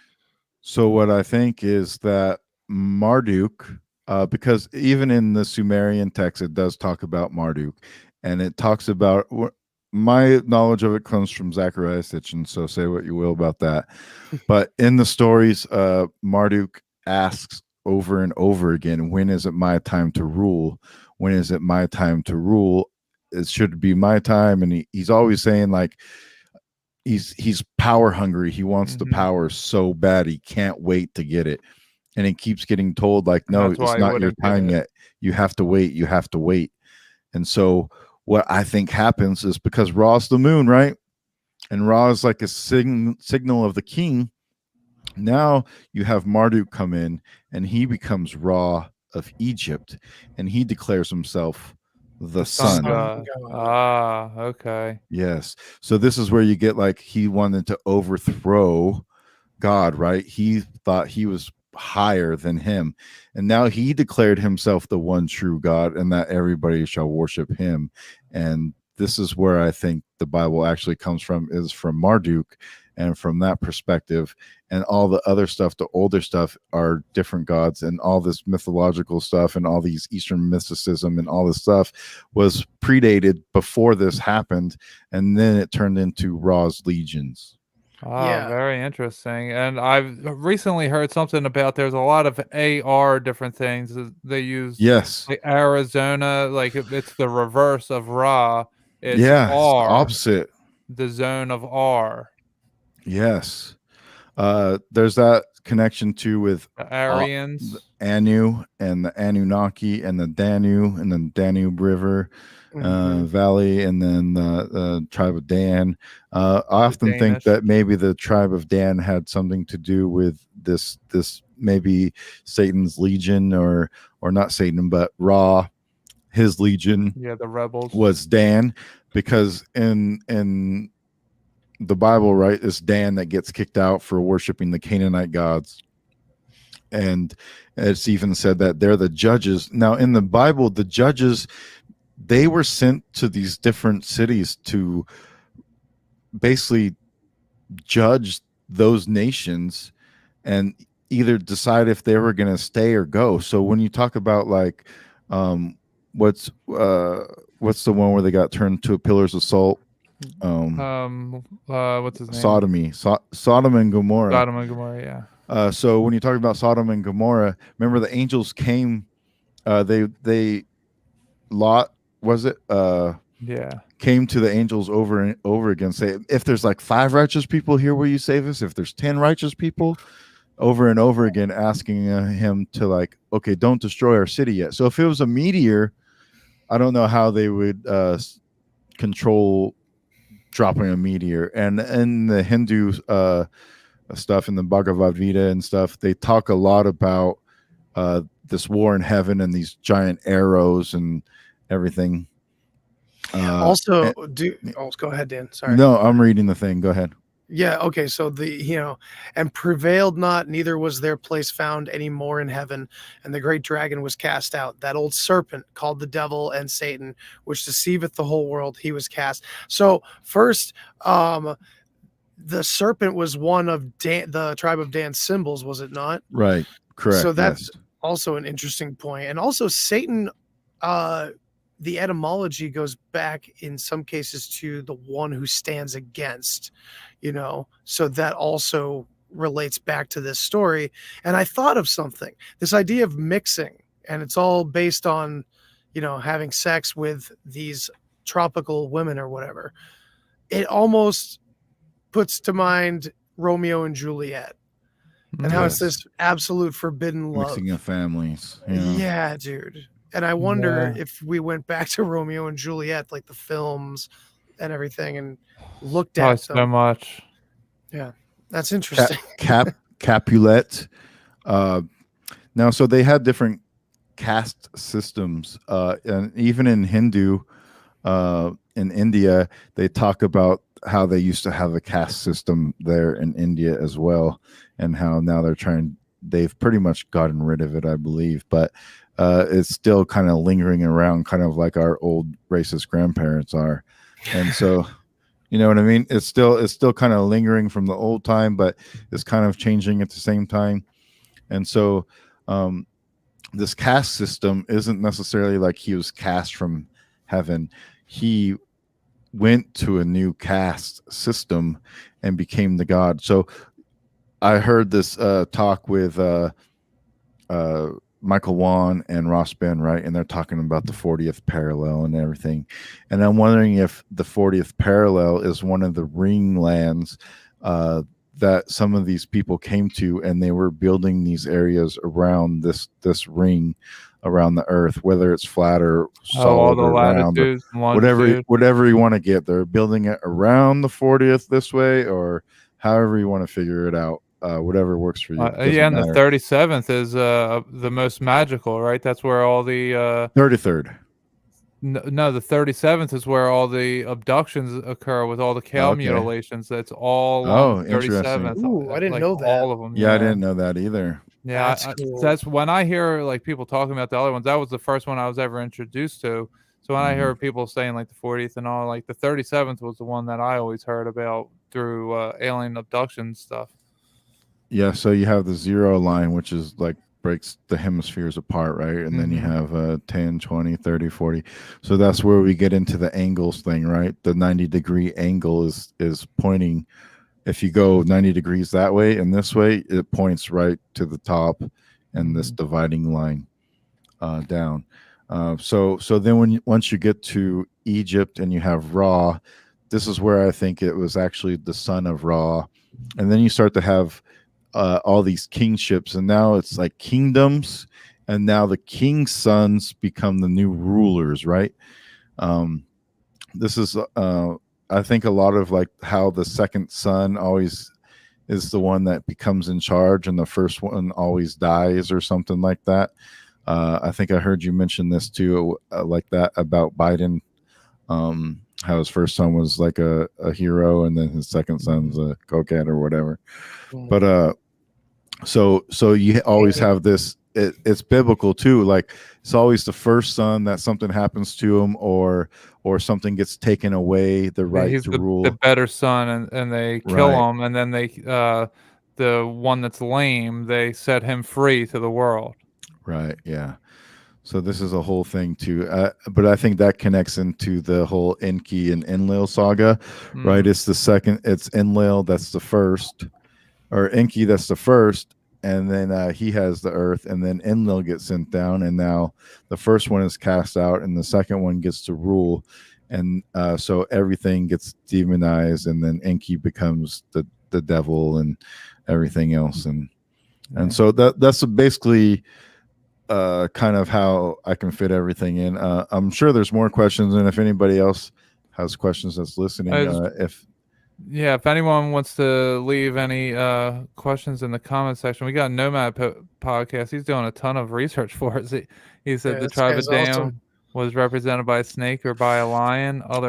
So what I think is that Marduk, because even in the Sumerian text, it does talk about Marduk, and it talks about, my knowledge of it comes from Zechariah Sitchin, so say what you will about that. But in the stories, Marduk asks over and over again, when is it my time to rule? When is it my time to rule? It should be my time. And he's always saying, like, he's power hungry. He wants the power so bad he can't wait to get it. And he keeps getting told, like, no, it's not your time yet. You have to wait. You have to wait. And so what I think happens is, because Ra's the moon, right? And Ra is like a signal of the king. Now you have Marduk come in, and he becomes Ra of Egypt, and he declares himself the sun. Okay. Yes. So this is where you get, like, he wanted to overthrow God, right? He thought he was higher than him, and now he declared himself the one true God, and that everybody shall worship him. And this is where I think the Bible actually comes from, is from Marduk. And from that perspective, and all the other stuff, the older stuff, are different gods, and all this mythological stuff and all these Eastern mysticism and all this stuff was predated before this happened, and then it turned into Ra's legions. Oh, very interesting. And I've recently heard something about, there's a lot of AR different things they use. Yes. Like Arizona, like it's the reverse of Ra. It's Yeah, R, it's opposite. the zone of R. Yes. There's that connection too with The Aryans, Anu and the Anunnaki and the Danu and the Danube River Valley, and then the tribe of Dan. I often think that maybe the tribe of Dan had something to do with this maybe Satan's legion, or not Satan, but Ra, his legion. Yeah, the rebels was Dan, because in the Bible, right, it's Dan that gets kicked out for worshiping the Canaanite gods. And it's even said that they're the judges. Now, in the Bible, the judges, they were sent to these different cities to basically judge those nations and either decide if they were going to stay or go. So when you talk about, like, what's the one where they got turned to pillars of salt? What's his name? Sodomy. Sodom and Gomorrah. Sodom and Gomorrah, yeah. So when you talk about Sodom and Gomorrah, remember the angels came, they Lot, was it? Yeah. Came to the angels over and over again, say, if there's like 5 righteous people here, will you save us? If there's 10 righteous people, over and over again, asking him to, like, okay, don't destroy our city yet. So if it was a meteor, I don't know how they would control dropping a meteor. And in the Hindu stuff, in the Bhagavad Gita and stuff, they talk a lot about this war in heaven and these giant arrows and everything. Also, go ahead, Dan. Sorry. No, I'm reading the thing. Go ahead. Yeah. Okay. So and prevailed not, neither was their place found any more in heaven. And the great dragon was cast out, that old serpent called the devil and Satan, which deceiveth the whole world. He was cast. So first, the serpent was one of the tribe of Dan's symbols, was it not? Right. Correct. So that's also an interesting point. And also Satan, the etymology goes back in some cases to the one who stands against, so that also relates back to this story. And I thought of something, this idea of mixing, and it's all based on, having sex with these tropical women or whatever. It almost puts to mind Romeo and Juliet and how it's this absolute forbidden love. Mixing of families. Yeah, dude. And I wonder if we went back to Romeo and Juliet, like the films and everything, and looked at them. So much. Yeah, that's interesting. Capulet Now, so they had different caste systems, and even in Hindu, in India, they talk about how they used to have a caste system there in India as well, and how now they've pretty much gotten rid of it, I believe, but it's still kind of lingering around, kind of like our old racist grandparents are. And so, you know what I mean? It's still kind of lingering from the old time, but it's kind of changing at the same time. And so this caste system isn't necessarily like he was cast from heaven. He went to a new caste system and became the god. So I heard this talk with Michael Wan and Ross Ben, right? And they're talking about the 40th parallel and everything. And I'm wondering if the 40th parallel is one of the ring lands that some of these people came to, and they were building these areas around this ring around the earth, whether it's flat or solid or round, or whatever you want to get. They're building it around the 40th this way, or however you want to figure it out. Whatever works for you. Yeah, and the 37th is the most magical, right? That's where all the 33rd. No, the 37th is where all the abductions occur with all the cow mutilations. That's all on the 37th. Ooh, I didn't know that. All of them. Yeah, I didn't know that either. Yeah, that's when I hear like people talking about the other ones. That was the first one I was ever introduced to. So when I hear people saying like the 40th and all, like the 37th was the one that I always heard about through alien abduction stuff. Yeah, so you have the 0 line, which is like breaks the hemispheres apart, right? And then you have 10, 20, 30, 40. So that's where we get into the angles thing, right? The 90-degree angle is pointing. If you go 90 degrees that way and this way, it points right to the top and this dividing line down. So then once you get to Egypt and you have Ra, this is where I think it was actually the son of Ra. And then you start to have all these kingships, and now it's like kingdoms, and now the king's sons become the new rulers, right? This is I think a lot of like how the second son always is the one that becomes in charge and the first one always dies or something like that. I think I heard you mention this too, like that about Biden, how his first son was like a hero and then his second son's a cokehead or whatever. But so you always have this, it's biblical too, like it's always the first son that something happens to him or something gets taken away, the right to rule, the better son, and they kill him, and then they the one that's lame, they set him free to the world. Right. Yeah. So this is a whole thing too, but I think that connects into the whole Enki and Enlil saga, right? It's the second, it's Enlil that's the first, or Enki that's the first, and then he has the earth, and then Enlil gets sent down, and now the first one is cast out, and the second one gets to rule, and so everything gets demonized, and then Enki becomes the devil and everything else, and so that's basically kind of how I can fit everything in. I'm sure there's more questions, and if anybody else has questions that's listening, if anyone wants to leave any questions in the comment section, we got Nomad Podcast. He's doing a ton of research for us. He said the tribe of Dan was represented by a snake or by a lion. I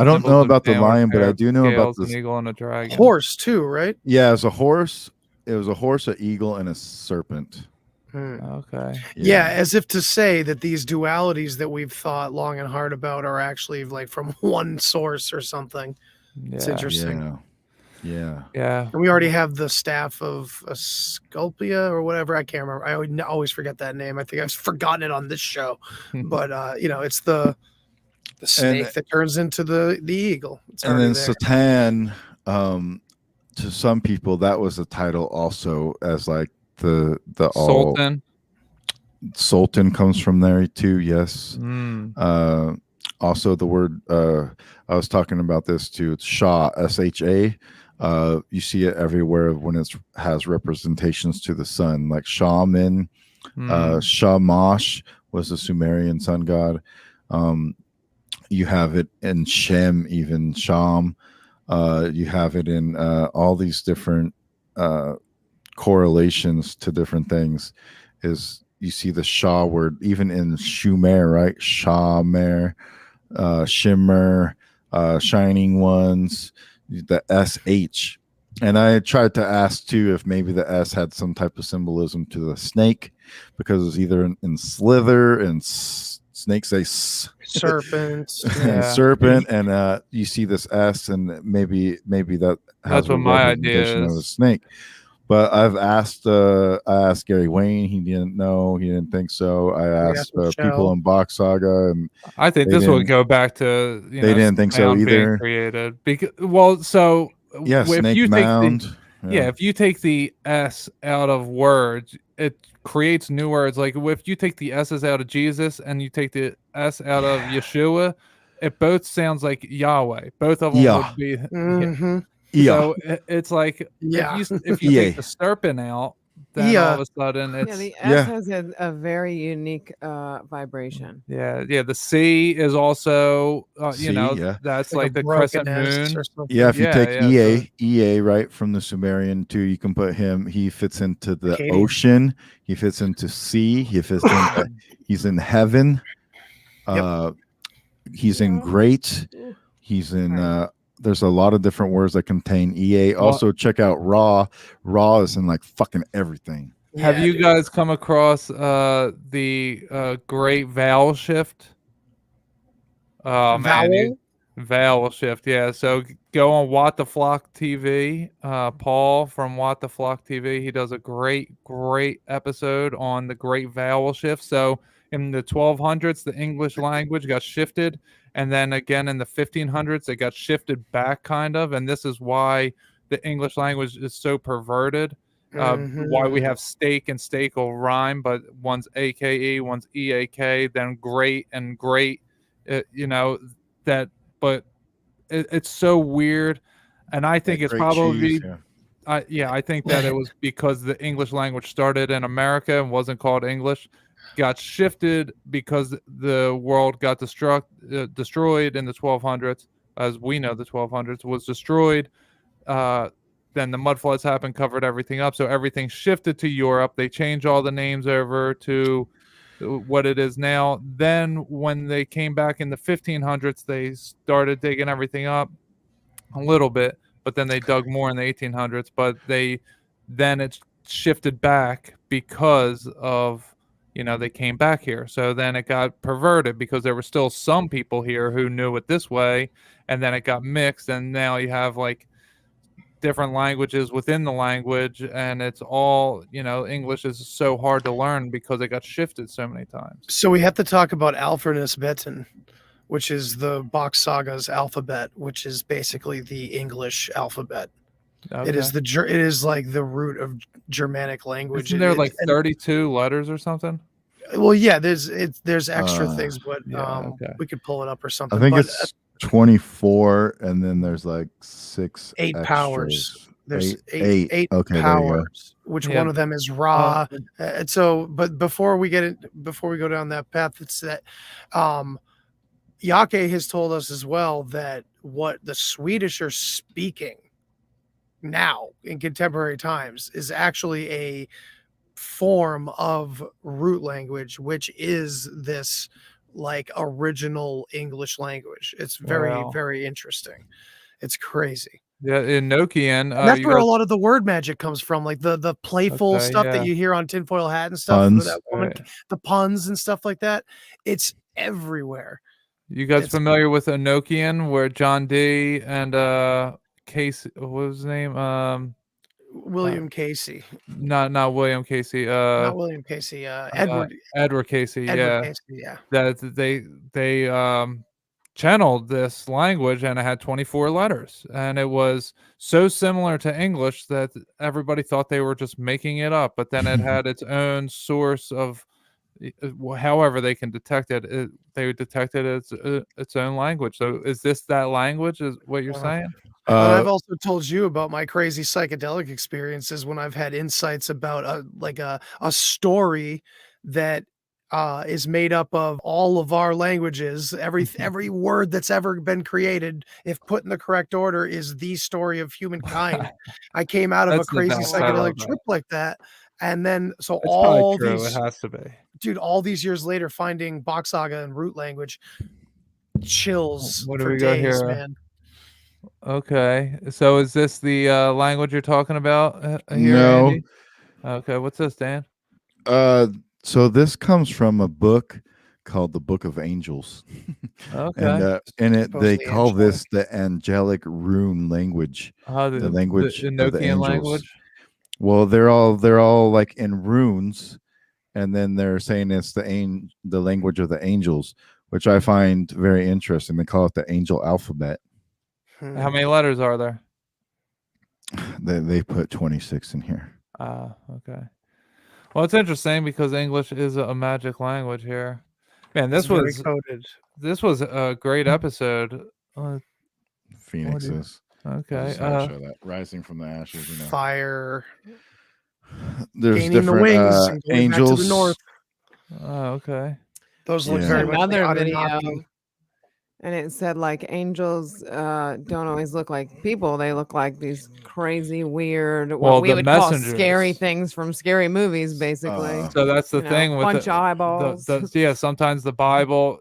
don't know about the lion, but I do know about the eagle and a dragon. Horse too, right? Yeah, it was a horse. It was a horse, an eagle, and a serpent. Okay. Yeah, as if to say that these dualities that we've thought long and hard about are actually like from one source or something. It's interesting. Yeah. And we already have the staff of Asclepia or whatever. I can't remember. I always forget that name. I think I've forgotten it on this show. But it's the snake that turns into the eagle. And then Satan, to some people, that was a title also, as like the Sultan. Sultan comes from there too. Yes. Also, the word I was talking about this too. It's Shah, S-H-A. You see it everywhere when it has representations to the sun, like Shaman. Shamash was the Sumerian sun god. You have it in Shem, even Sham. You have it in all these different correlations to different things is you see the Shah word even in Shumer, right? Shamer, shimmer, shining ones, the SH. And I tried to ask too if maybe the S had some type of symbolism to the snake, because it's either in slither and snakes say Serpent. and serpent, and you see this S, and maybe that has That's a what my idea representation of a is. snake. But I asked Gary Wayne, he didn't know, he didn't think so. I asked people Michelle. in Box Saga, and I think they this would didn't- go back to they didn't think so sound being either. created. Because so Yeah, if snake you take mound. if you take the S out of words, it creates new words. Like if you take the S's out of Jesus and you take the S out of Yeshua, it both sounds like Yahweh. Both of them Yeah. would be. Mhm. Yeah. So it's like Yeah. if you take the serpent out, then all of a sudden Yeah, it's the S has a very unique vibration. yeah. The C is also C, yeah. that's Like like a the crescent broken S moon. or something. Yeah, if you take so- EA right from the Sumerian too, you can put him. He fits into the Katie. ocean. He fits into sea. He fits in. He's in heaven. He's in great. He's in. There's a lot of different words that contain EA. Also, check out Ra. Ra is in like fucking everything. Have you guys come across the great vowel shift? Oh man, vowel shift, yeah. So go on What the Flock TV. Paul from What the Flock TV, he does a great episode on the great vowel shift. So in the 1200s, the English language got shifted, and then again in the 1500s, it got shifted back kind of, and this is why the English language is so perverted. Why we have steak and steak will rhyme, but one's AKE, one's EAK, then great and great, that, but it's so weird. And I think it's probably, I think that it was because the English language started in America and wasn't called English, got shifted because the world got destroyed in the 1200s, as we know the 1200s was destroyed. Then the mud floods happened, covered everything up. So everything shifted to Europe. They changed all the names over to what it is now. Then when they came back in the 1500s, they started digging everything up a little bit, but then they dug more in the 1800s. But then it shifted back because of, they came back here. So then it got perverted because there were still some people here who knew it this way, and then it got mixed, and now you have like different languages within the language, and it's all, English is so hard to learn because it got shifted so many times. So we have to talk about Alpharnisbeten, which is the Box Saga's alphabet, which is basically the English alphabet. Okay. It is like the root of Germanic language. Isn't there like 32 letters or something? Well, yeah, there's extra things, but okay. we could pull it up or something. I think but, it's 24, and then there's like 6 8 extras. powers. There's eight okay, powers, which one of them is Ra. And so, but before we go down that path, it's that Yake has told us as well that what the Swedish are speaking now in contemporary times is actually a form of root language, which is this like original English language. It's very, very interesting. It's crazy. Yeah, in Nokian. That's where a lot of the word magic comes from, like the playful stuff that you hear on Tinfoil Hat and stuff. Puns. That woman, the puns and stuff like that. It's everywhere. You guys familiar with Enochian, where John D. and Casey, what was his name? William Casey. Not William Casey. Not William Casey. Edward Casey. Edward Casey, yeah. That they channeled this language, and it had 24 letters, and it was so similar to English that everybody thought they were just making it up. But then it had its own source of, however they can detect it. They detected its own language. So is this that language? Is what you're saying? And I've also told you about my crazy psychedelic experiences when I've had insights about a story that is made up of all of our languages. Every word that's ever been created, if put in the correct order, is the story of humankind. I came out of a That's the crazy best. I love psychedelic that. trip like that, and then so It's probably all true. It these has to be. dude, all these years later, finding Bach Saga and root language, chills What do for we got days, here? man. Okay. So is this the language you're talking about here, No. Andy? Okay. What's this, Dan? So this comes from a book called the Book of Angels. Okay. And in it they Supposedly call angelic. this the Angelic Rune language. The language of the Enochian angels. language. Well, they're all like in runes, and then they're saying it's the language of the angels, which I find very interesting. They call it the angel alphabet. How many letters are there? They put 26 in here. Okay. Well, it's interesting because English is a magic language here. Man, It's this very was coded. this was a great episode. Phoenixes. Okay. Show that rising from the ashes. You know, Fire, there's gaining the different wings and going back to angels. the north. Oh, okay. Those look Yeah. very much like Another video, Anunnaki. and it said like angels don't always look like people. They look like these crazy, weird, what Well, we the would call scary messengers. things from scary movies, basically. So that's the You know, thing with bunch of eyeballs. yeah, sometimes the Bible,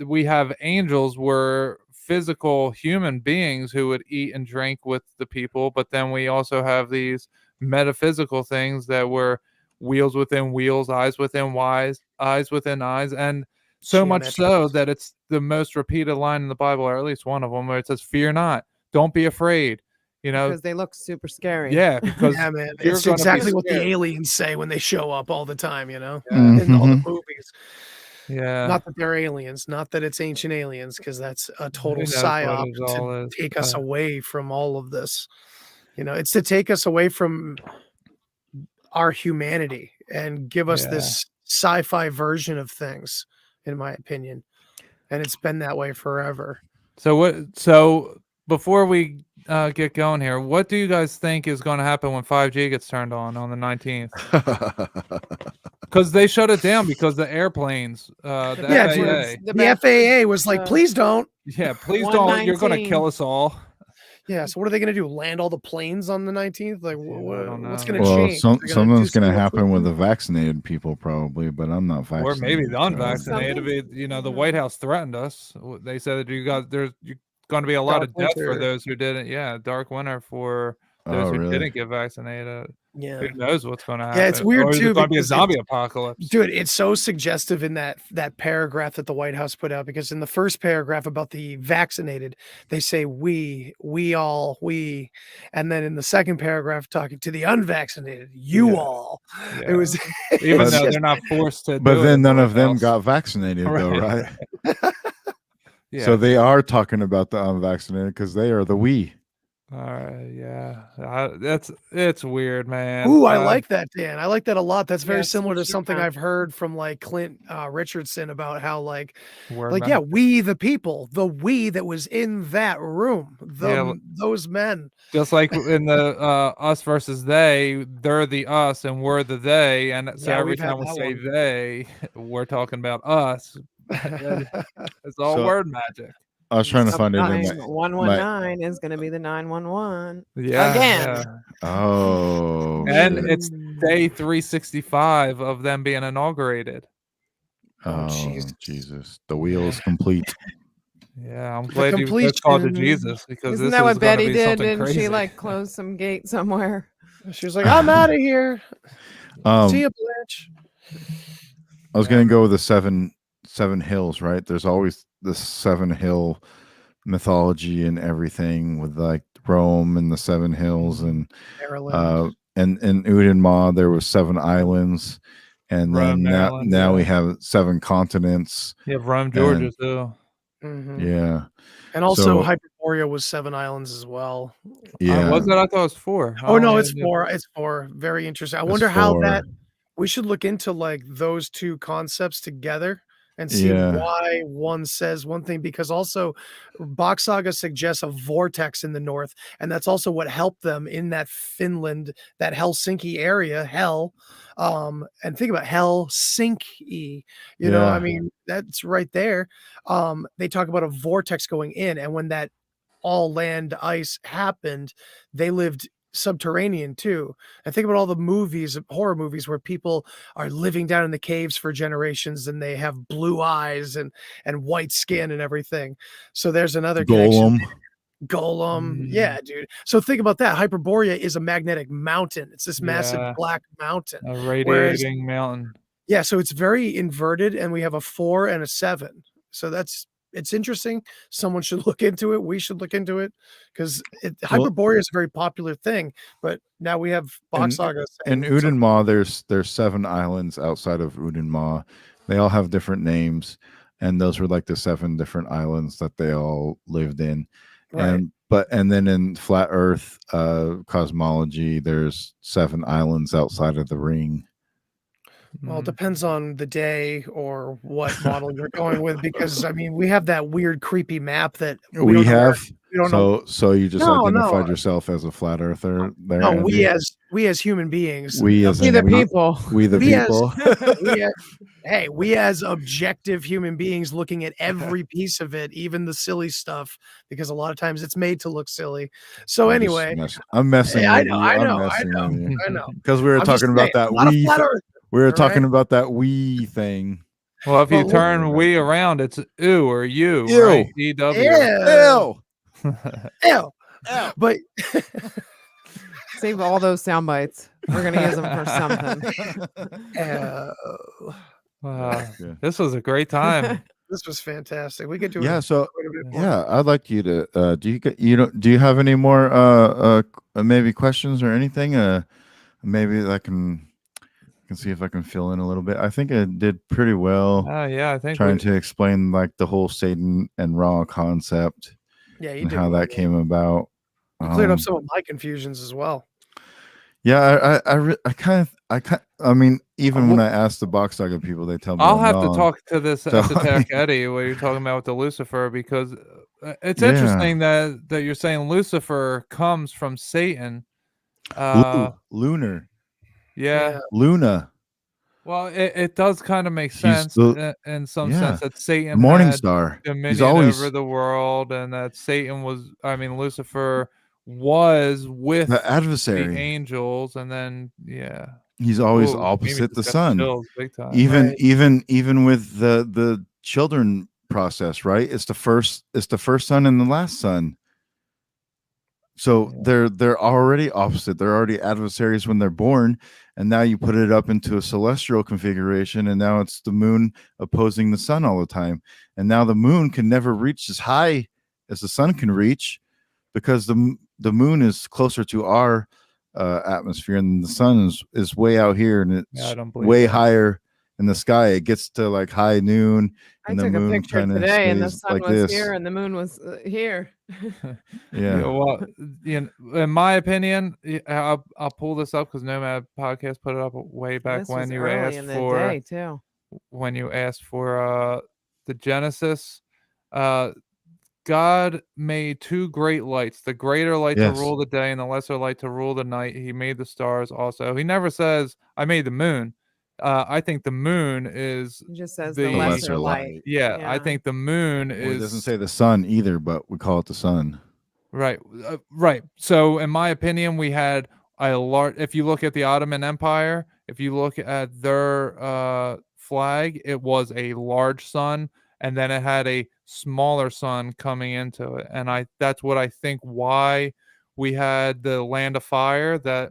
we have angels were physical human beings who would eat and drink with the people, but then we also have these metaphysical things that were wheels within wheels, eyes within eyes within eyes, and so much so that it's the most repeated line in the Bible, or at least one of them, where it says, "Fear not, don't be afraid." You know, because they look super scary. yeah, because Yeah, man. you're It's gonna be exactly what the scared. aliens say when they show up all the time, you know, Yeah. in all the Mhm. movies. Yeah. Not that they're aliens, not that it's ancient aliens, because that's a total Who knows what psyop it all to is. take us away from all of this. You know, it's to take us away from our humanity and give us Yeah. this sci-fi version of things, in my opinion. And it's been that way forever. So before we get going here, what do you guys think is going to happen when 5G gets turned on the 19th? Because they shut it down because the airplanes, the Yeah, FAA. dude, the FAA was like, please don't. Yeah, please don't. You're going to 119. kill us all. Yeah, so what are they going to do? Land all the planes on the 19th? Like, what's going to Well, change? They're gonna do something's going to some happen with the vaccinated people, probably, but I'm not vaccinated. Or maybe the so- unvaccinated. You know, the White House threatened us. They said that there's going to be a lot of Dark death for winter. those who didn't. Yeah, dark winter for those who really? didn't get vaccinated. Yeah. Who knows what's going to happen? Yeah, it's weird or is too. it going to be a because zombie apocalypse? Dude, it's so suggestive in that paragraph that the White House put out, because in the first paragraph about the vaccinated, they say we all, and then in the second paragraph talking to the unvaccinated, you all. It was Even it's though just- they're not forced to. But do then it, none the of them White House. got vaccinated, though, right? Yeah. So they are talking about the unvaccinated because they are the we. All right. Yeah. It's weird, man. Ooh, I like that, Dan. I like that a lot. That's very Yeah, similar to switch it something around. I've heard from like Clint Richardson about how word yeah, mouth. we the people, the we that was in that room, Yeah, those men. Just like in the us versus they, they're the us and we're the they, and so Yeah, every we've had time we that say one. they, we're talking about us. It's all So- word magic. I was trying to find it in my. 119 is going to be the 911. Yeah. Again. yeah. Oh. And shit. it's day 365 of them being inaugurated. Oh, Jesus. Jesus. The wheel is complete. Yeah, I'm glad you both called to Jesus because Isn't this that is what going to Betty be did? something Didn't crazy. she like close some gate somewhere? She was like, I'm out of here. See you, Blanche. I was going to go with the seven hills, right? There's always the 7 hill mythology and everything with like Rome and the 7 hills and Maryland. and in Udenma there was 7 islands, and Rome, then Maryland, now we yeah. have 7 continents. You have Rome, Georgia, And- too. Mhm. Yeah. And also So- Hyperborea was 7 islands as well. Yeah. Was it? I thought it was 4. Oh no, it's yeah. 4. It's 4. Very interesting. I It's wonder how 4. that we should look into like those two concepts together and see Yeah. why one says one thing, because also Bach Saga suggests a vortex in the north, and that's also what helped them in that Finland, that Helsinki area, hell. And think about Helsinki, you know, I Yeah. mean, that's right there. They talk about a vortex going in, and when that all land ice happened, they lived subterranean too. And think about all the movies, horror movies, where people are living down in the caves for generations and they have blue eyes and white skin and everything. So there's another connection. Golem. Golem. Yeah, dude. So think about that. Hyperborea is a magnetic mountain. It's this massive Yeah. black mountain. A Whereas, radiating mountain. yeah, so it's very inverted, and we have a 4 and a 7. So it's interesting. Someone should look into it. We should look into it, because Well- Hyperborea is a very popular thing. But now we have Bach And- Saga. In saying something. Udenma, there's 7 islands outside of Udenma. They all have different names, and those were like the 7 different islands that they all lived in. Right. And then in flat Earth cosmology, there's 7 islands outside of the ring. Well, it depends on the day or what model you're going with, because I mean, we have that weird, creepy map that We don't know where- have. we don't know. So you just No, identified no. yourself as a flat earther there. No, Andy? we as human beings. We as We in the we- people. We the We as- people. we as objective human beings looking at every piece of it, even the silly stuff, because a lot of times it's made to look silly. So I'm just anyway, I'm messing I with know, you. I I'm know, I messing know, with you. I know. Because we were I'm just talking about saying, that I'm not a we. flat earther, We were all talking right? about that we thing. Well, if you Well, turn we around, it's ooh or you, Ew. right? EW. Ew. Ew. Ew. But Save all those sound bites. We're gonna use them for something. This was a great time. This was fantastic. We could do Yeah. it So quite a bit more. yeah, I'd like you to. Do you have any more maybe questions or anything? Maybe I can see if I can fill in a little bit. I think I did pretty well. Yeah, I think trying to explain like the whole Satan and Ra concept. Yeah, you and did how well, that man. came about. You cleared up some of my confusions as well. Yeah, I mean, even when I ask the Bach Saga people, they tell me I'll I'm have wrong. to talk to this So, I esoteric mean- Eddie what you're talking about with the Lucifer, because it's Yeah. interesting that you're saying Lucifer comes from Satan. Lunar. Yeah. Luna. Well, it does kind of make He's sense the- in some yeah, sense that Satan morning had star. He's dominion always- over the world, and that Satan was, I mean, Lucifer was with The adversary. the angels, and then He's always Ooh, maybe opposite the just got sun. chills big time. Even with the children process, right? It's the first son and the last son. So they're already opposite. They're already adversaries when they're born, and now you put it up into a celestial configuration, and now it's the moon opposing the sun all the time. And now the moon can never reach as high as the sun can reach, because the moon is closer to our atmosphere, and the sun is way out here, and Yeah, I it's don't believe way that. higher in the sky. It gets to like high noon, I and the took a moon picture kind of today, and the stays sun like was this. here, and the moon was here. Yeah. Well, in my opinion, I'll pull this up because Nomad Podcast put it up way back This when was you early asked in the for day, too. when you asked for the Genesis. God made two great lights, the greater light Yes. to rule the day and the lesser light to rule the night. He made the stars also. He never says, I made the moon. I think the moon is It just says the lesser light. Yeah, I think the moon Well, is it doesn't say the sun either, but we call it the sun. right. Right. So, in my opinion, we had a large. If you look at the Ottoman Empire, if you look at their flag, it was a large sun, and then it had a smaller sun coming into it, and that's what I think why we had the Land of Fire, that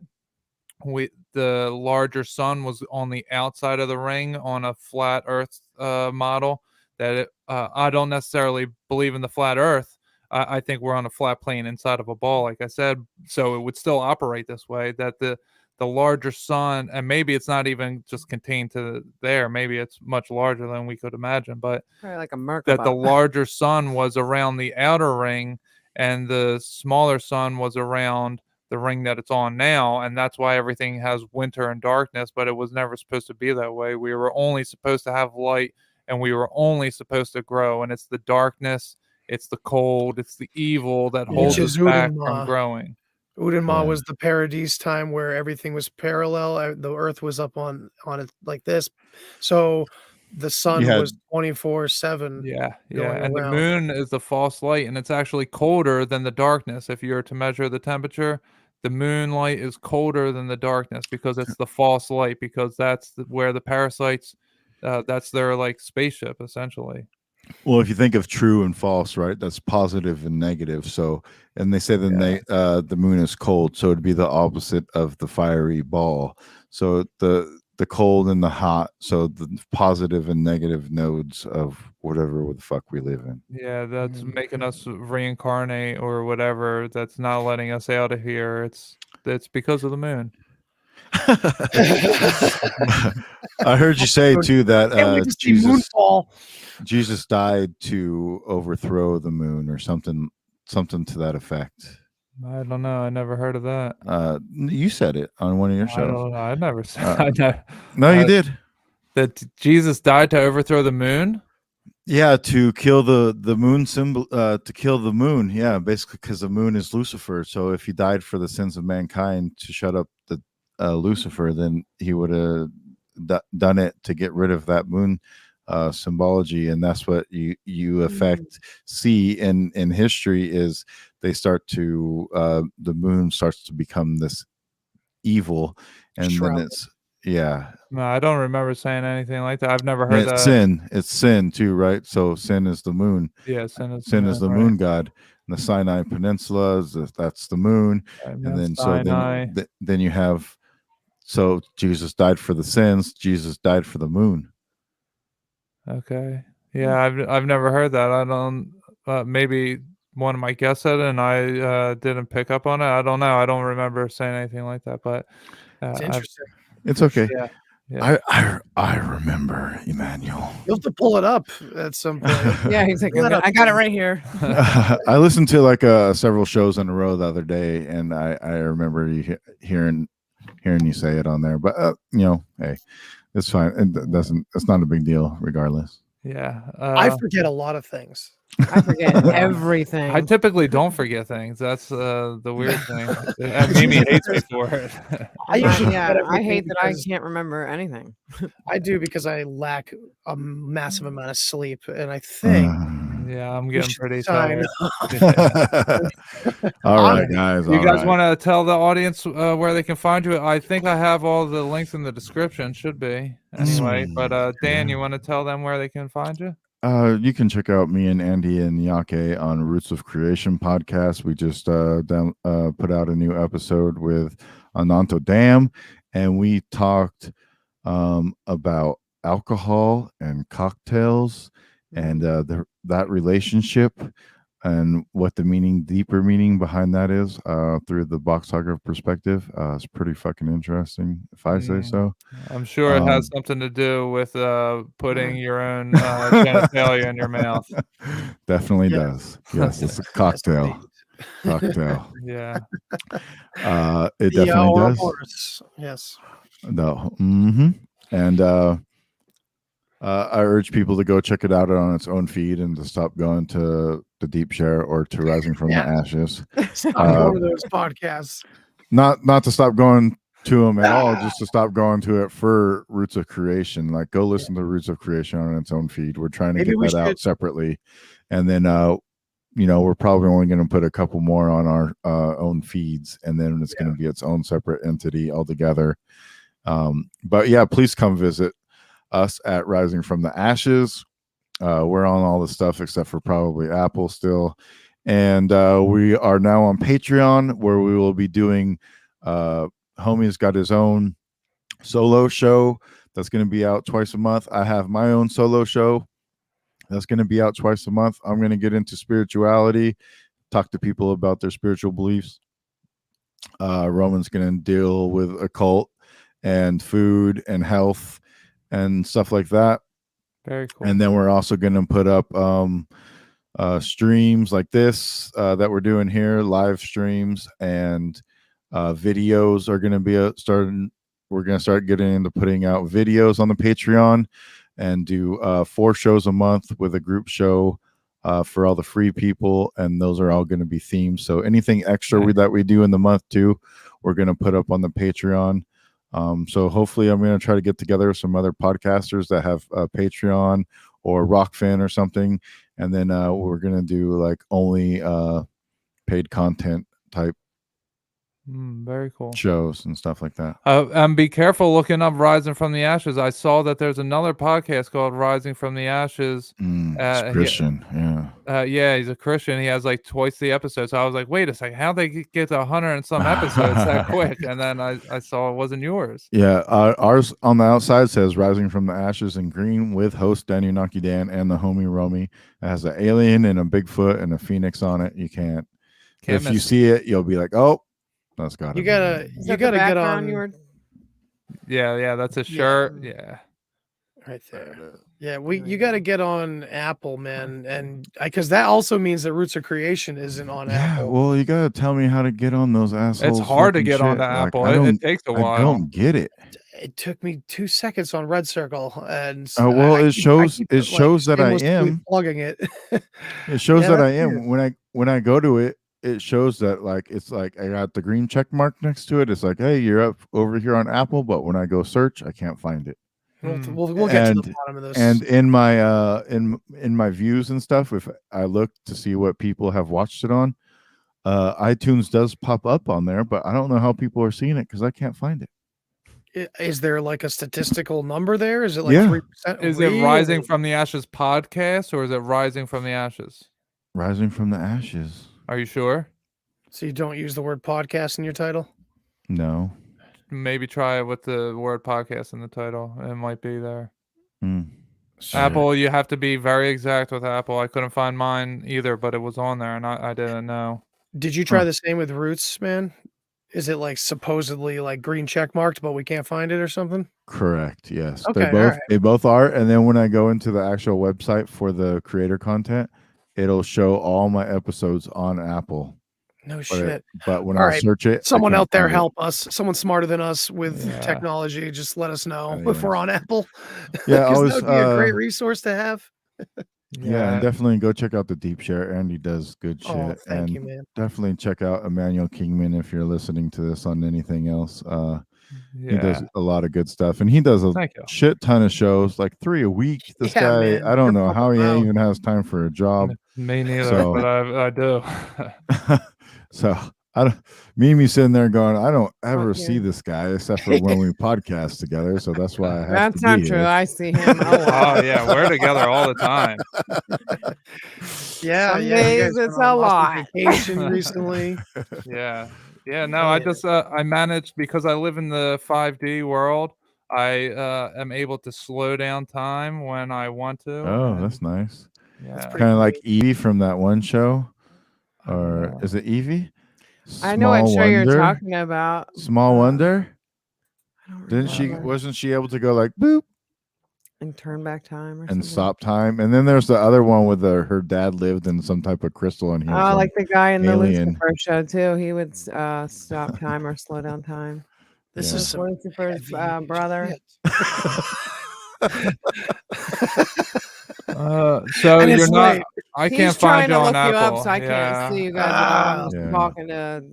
the larger sun was on the outside of the ring on a flat Earth model. That I don't necessarily believe in the flat Earth. I think we're on a flat plane inside of a ball, like I said. So it would still operate this way. That the larger sun, and maybe it's not even just contained to there. Maybe it's much larger than we could imagine. But Probably like a Merkaba. that the larger sun was around the outer ring, and the smaller sun was around the ring that it's on now, and that's why everything has winter and darkness. But it was never supposed to be that way. We were only supposed to have light and we were only supposed to grow. And it's the darkness, it's the cold, it's the evil that holds Which us is back from Udenma. growing. Udenma Yeah. was the paradise time where everything was parallel. The earth was up on it like this. So the sun had- was 24/7. Yeah, going and the around. moon is the false light, and it's actually colder than the darkness. If you were to measure the temperature, the moonlight is colder than the darkness because it's the false light, because that's where the parasites, that's their like spaceship essentially. Well, if you think of true and false, right, that's positive and negative. So, and they say the moon is cold, so it'd be the opposite of the fiery ball. So the cold and the hot, so the positive and negative nodes of whatever the fuck we live in. Yeah, that's making us reincarnate or whatever. That's not letting us out of here. It's because of the moon. I heard you say too that Can't wait to see Moonfall. Jesus died to overthrow the moon or something to that effect. I don't know. I never heard of that. You said it on one of your I shows. don't know. I never said. No, you did. That Jesus died to overthrow the moon. Yeah, to kill the moon symbol, to kill the moon. Yeah, basically because the moon is Lucifer. So if he died for the sins of mankind to shut up the Lucifer, then he would have done it to get rid of that moon symbology. And that's what you see in history is they start to the moon starts to become this evil, and then it's No, I don't remember saying anything like that. I've never heard that. It's sin too, right? So sin is the moon. Yeah, sin is the right. moon god. And the Sinai Peninsula that's the moon. Right, And then Sinai. then you have, so Jesus died for the sins, Jesus died for the moon. Okay. Yeah, I've never heard that. I don't. Maybe one of my guests said it, and I didn't pick up on it. I don't know. I don't remember saying anything like that. But It's interesting. It's okay. Yeah. I remember, Immanuel. You'll have to pull it up at some point. Yeah, he's like, I got it right here. I listened to like several shows in a row the other day, and I remember hearing you say it on there. But hey, it's fine. It's not a big deal, regardless. Yeah. I forget a lot of things. I forget everything. I typically don't forget things. That's the weird thing. And Mimi hates me for it. I usually I hate that I can't remember anything. I do because I lack a massive amount of sleep, and I think yeah, I'm getting pretty sign tired. All right, guys. You guys want to tell the audience where they can find you? I think I have all the links in the description. Should be anyway. But Dan, you want to tell them where they can find you? You can check out me and Andy and Yake on Roots of Creation podcast. We just put out a new episode with Untitled Dan, and we talked about alcohol and cocktails and that relationship and what the deeper meaning behind that is through the box talker perspective. It's pretty fucking interesting, if I say so. I'm sure it has something to do with putting your own genitalia in your mouth. Definitely does. Yes, it's a cocktail. Yeah. It definitely does. Ouroboros. Yes. No. And I urge people to go check it out on its own feed and to stop going to the Deep Share or to Rising from the Ashes. Stop going to those podcasts. Not to stop going to them at all, just to stop going to it for Roots of Creation. Like, go listen to Roots of Creation on its own feed. We're trying to get that out separately, and then we're probably only going to put a couple more on our own feeds, and then it's going to be its own separate entity altogether. But yeah, please come visit us at Rising from the Ashes. We're on all the stuff except for probably Apple still, and we are now on Patreon, where we will be doing Homie's got his own solo show that's going to be out twice a month. I have my own solo show that's going to be out twice a month. I'm going to get into spirituality, talk to people about their spiritual beliefs. Roman's going to deal with occult and food and health and stuff like that. Very cool. And then we're also going to put up streams like this that we're doing here, live streams, and videos are going to be starting. We're going to start getting into putting out videos on the Patreon, and do 4 shows a month with a group show for all the free people, and those are all going to be themed. So anything extra that we do in the month too, we're going to put up on the Patreon. So hopefully I'm going to try to get together with some other podcasters that have Patreon or Rockfin or something, and then we're going to do like only paid content type Very cool shows and stuff like that. And be careful looking up Rising from the Ashes. I saw that there's another podcast called Rising from the Ashes. It's Christian. Yeah, he's a Christian. He has like twice the episodes. So I was like, wait a second, how they get to 100 and some episodes that quick? And then I saw it wasn't yours. Yeah, ours on the outside says Rising from the Ashes in green with host Danunaki Dan and the homie Romy. It has an alien and a Bigfoot and a phoenix on it. You can't if you see it, you'll be like, oh, that's got you gotta get on. Yeah, that's a shirt. Yeah. Right there. Yeah, you got to get on Apple, man, and because that also means that Roots of Creation isn't on Apple. Well, you got to tell me how to get on those assholes. It's hard to fucking get shit. onto Like, Apple. It takes a while. I don't get it. It took me 2 seconds on Red Circle, and well, it shows that I am plugging it. It shows that I am when I go to it. It shows that like it's like I got the green check mark next to it. It's like, hey, you're up over here on Apple, but when I go search, I can't find it. We'll get to the bottom of this. And in my in my views and stuff, if I look to see what people have watched it on, iTunes does pop up on there, but I don't know how people are seeing it because I can't find it. Is there like a statistical number there? Is it like 3%? Is it Rising from the Ashes podcast or is it Rising from the Ashes? Rising from the Ashes. Are you sure? So you don't use the word podcast in your title? No. Maybe try it with the word podcast in the title. It might be there. Sure. Apple, you have to be very exact with Apple. I couldn't find mine either, but it was on there and I didn't know. Did you try the same with Roots, man? Is it like supposedly like green check marked, but we can't find it or something? Correct. Yes. Okay, they both are. And then when I go into the actual website for the creator content, it'll show all my episodes on Apple. No shit. But when I search it, someone out there help us. Someone smarter than us with technology. Just let us know if we're on Apple. Yeah, that would be a great resource to have. Yeah, and definitely go check out the Deep Share. Andy does good shit. Oh, thank and you, man. Definitely check out Immanuel Kingman if you're listening to this on anything else. He does a lot of good stuff, and he does a shit ton of shows, like 3 a week. This guy, man, I don't know how he even has time for a job. Me neither, but I do. So I don't. Me sitting there going, I don't ever see this guy except for when we podcast together. So that's why I have That's to not be true. here. I see him a lot. Oh yeah, we're together all the time. Some days it's a lot. Vacation recently. Yeah. No, I just I managed because I live in the 5D world. I am able to slow down time when I want to. Oh, that's nice. Yeah, kind of like Evie from that one show, or is it Evie? I know what show you're talking about. Small Wonder. Wasn't she able to go like boop and turn back time and stop time? And then there's the other one with her dad lived in some type of crystal and he was like the guy in alien. the Lucifer show too. He would stop time or slow down time. This is Lucifer's brother. So you're not. I can't find you on Apple. Apple. So I can't see you guys. I'm talking to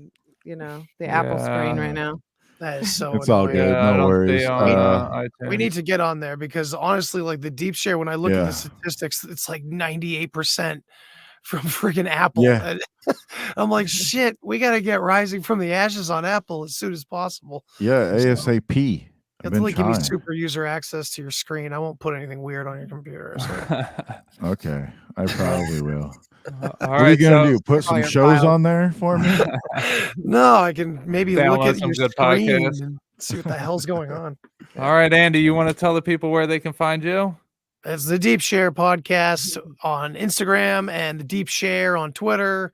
the Apple screen right now. That is so. It's all good. No worries. We need to get on there because honestly, like the Deep Share, when I look at the statistics, it's like 98% from freaking Apple. Yeah. I'm like, shit, we got to get Rising from the Ashes on Apple as soon as possible. Yeah, ASAP. You have to give me super user access to your screen. I won't put anything weird on your computer. So. Okay, I probably will. All what are you gonna do? Put some shows on there for me? No, I can maybe look at your good screen podcasts. and see what the hell's going on. All right, Andy, you want to tell the people where they can find you? It's the Deep Share podcast on Instagram and the Deep Share on Twitter,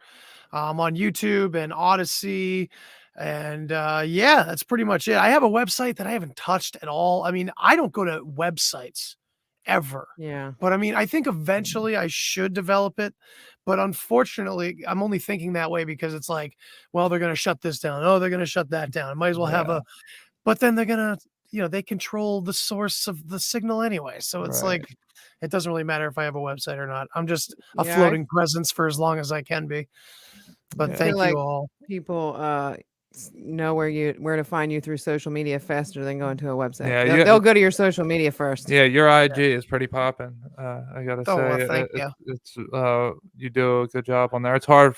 on YouTube and Odyssey. And that's pretty much it. I have a website that I haven't touched at all. I mean, I don't go to websites ever. Yeah. But I mean, I think eventually I should develop it. But unfortunately, I'm only thinking that way because it's like, well, they're going to shut this down. Oh, they're going to shut that down. I might as well have but then they're going to, they control the source of the signal anyway. So it's Right. like, it doesn't really matter if I have a website or not. I'm just a Yeah, I floating presence for as long as I can be. But Yeah. feel thank like you all. people know where to find you through social media faster than going to a website. Yeah, They'll go to your social media first. Yeah, your IG is pretty popping. I gotta Oh, well, say, thank you. it's you do a good job on there. It's hard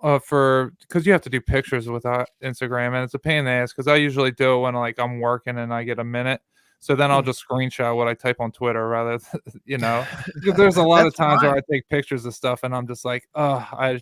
because you have to do pictures with Instagram, and it's a pain in the ass. Because I usually do it when like I'm working and I get a minute, so then I'll just screenshot what I type on Twitter rather than. Because there's a lot of That's times where fine. I take pictures of stuff and I'm just like, oh, I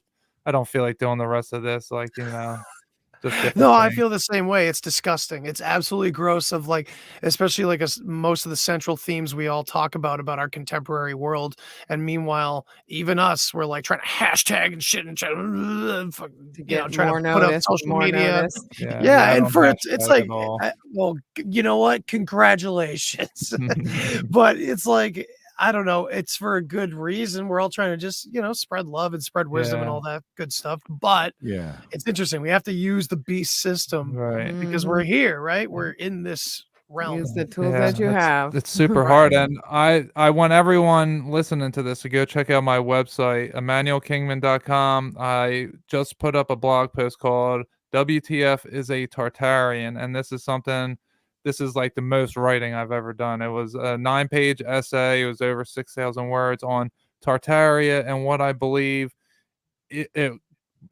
don't feel like doing the rest of this. Like just different No, I things. feel the same way. It's disgusting. It's absolutely gross. Of like, especially like most of the central themes we all talk about our contemporary world, and meanwhile, even us, we're like trying to hashtag and shit and trying To get trying more to put up notice, social more media. notice. Yeah, I And don't for it's hashtag like, at all. well, you know what? Congratulations. But it's like, I don't know. It's for a good reason. We're all trying to just, spread love and spread wisdom and Yeah. all that good stuff. But Yeah. it's interesting. We have to use the beast system Right. because we're here, right? We're in this realm. Use the tools Yeah, that you have. it's super Right. hard, and I want everyone listening to this to go check out my website, emmanuelkingman.com. I just put up a blog post called "WTF is a Tartarian," and this is like the most writing I've ever done. It was a 9-page essay. It was over 6,000 words on Tartaria and what I believe.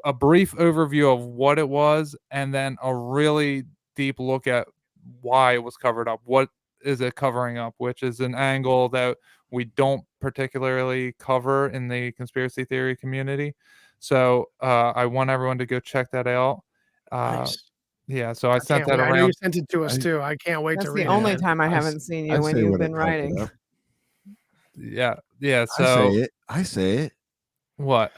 A brief overview of what it was, and then a really deep look at why it was covered up. What is it covering up? Which is an angle that we don't particularly cover in the conspiracy theory community. So I want everyone to go check that out. Nice. Yeah, so I sent Can't that wait. I know you around. sent it to us too. I can't wait That's to the read only it. time I I haven't s- seen I you when say you've what it been covered writing. up. Yeah. I So say it. I say it. what?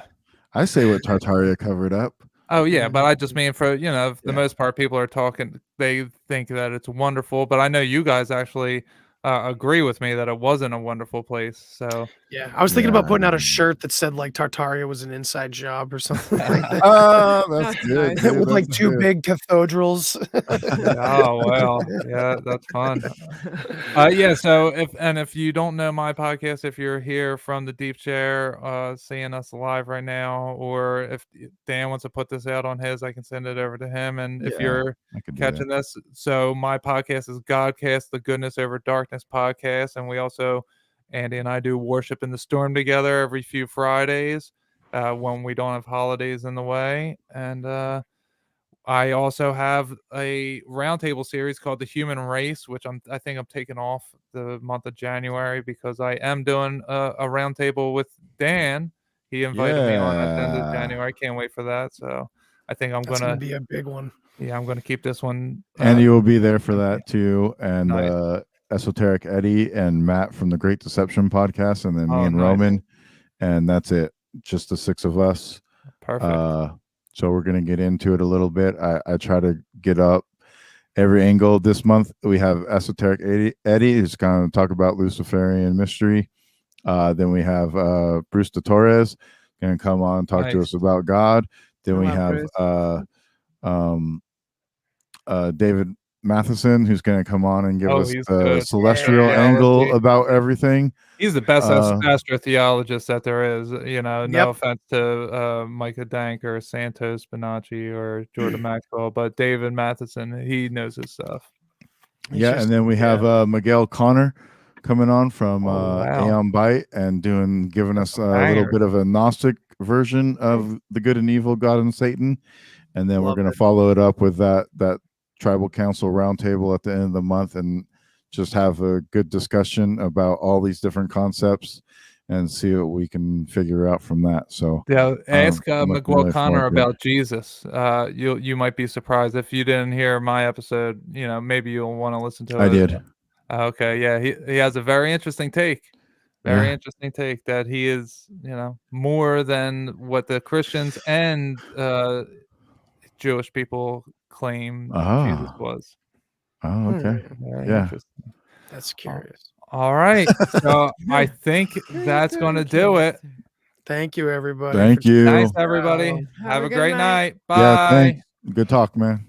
I say what Tartaria covered up. Oh yeah, but I just mean for the Yeah. most part, people are talking. They think that it's wonderful, but I know you guys actually agree with me that it wasn't a wonderful place. So Yeah, I was thinking about Yeah. putting out a shirt that said like Tartaria was an inside job or something like that. Oh, that's That's good. nice. Dude, With like that's 2 good. big cathedrals. oh well, yeah, that's fun. Yeah. So if you don't know my podcast, if you're here from the deep chair, seeing us live right now, or if Dan wants to put this out on his, I can send it over to him. And if Yeah, you're I could do catching this, so my podcast is Godcast, the Goodness Over Darkness podcast, and we also, Andy and I, do Worship in the Storm together every few Fridays when we don't have holidays in the way. And I also have a roundtable series called The Human Race, which I think I'm taking off the month of January because I am doing a roundtable with Dan. He invited me on at the end of Yeah. January. I can't wait for that. So I think I'm That's gonna gonna be a big one. I'm gonna keep this one. Andy will be there for that too, and Nice. Esoteric Eddie and Matt from the Great Deception podcast, and then me Oh, and nice. Roman, and that's it. Just the 6 of us. Perfect. So we're gonna get into it a little bit. I try to get up every angle. This month we have Esoteric Eddie who's going to talk about Luciferian mystery. Then we have Bruce de Torres going to come on and talk to Nice. us about God. Then I we love have David Matheson, who's going to come on and give Oh, us he's the good. celestial Yeah. angle Theology. about everything. He's the best astrotheologist that there is. Yep. No offense to Micah Dank or Santos Bonacci or Jordan Maxwell, but David Matheson, he knows his stuff. Yeah, and then we have Miguel Connor coming on from wow. Aeon Byte and giving us a little banger. bit of a Gnostic version of the good and evil, God and Satan. And then we're Love going to it. follow it up with that tribal council roundtable at the end of the month and just have a good discussion about all these different concepts and see what we can figure out from that. So Yeah, ask I'm looking Miguel really Connor forward to it. about Jesus. You might be surprised if you didn't hear my episode. Maybe you'll want to listen to it. I did. Okay, yeah, he has a very interesting take. Very Yeah. interesting take that he is, more than what the Christians and Jewish people claim Jesus was. Oh, okay. Very Yeah. interesting. That's curious. All right, so I think that's going to do it. Thank you, everybody. Thank for you. Nice, everybody. Have Have a a good great night. night. Bye. Yeah, thanks. Good talk, man.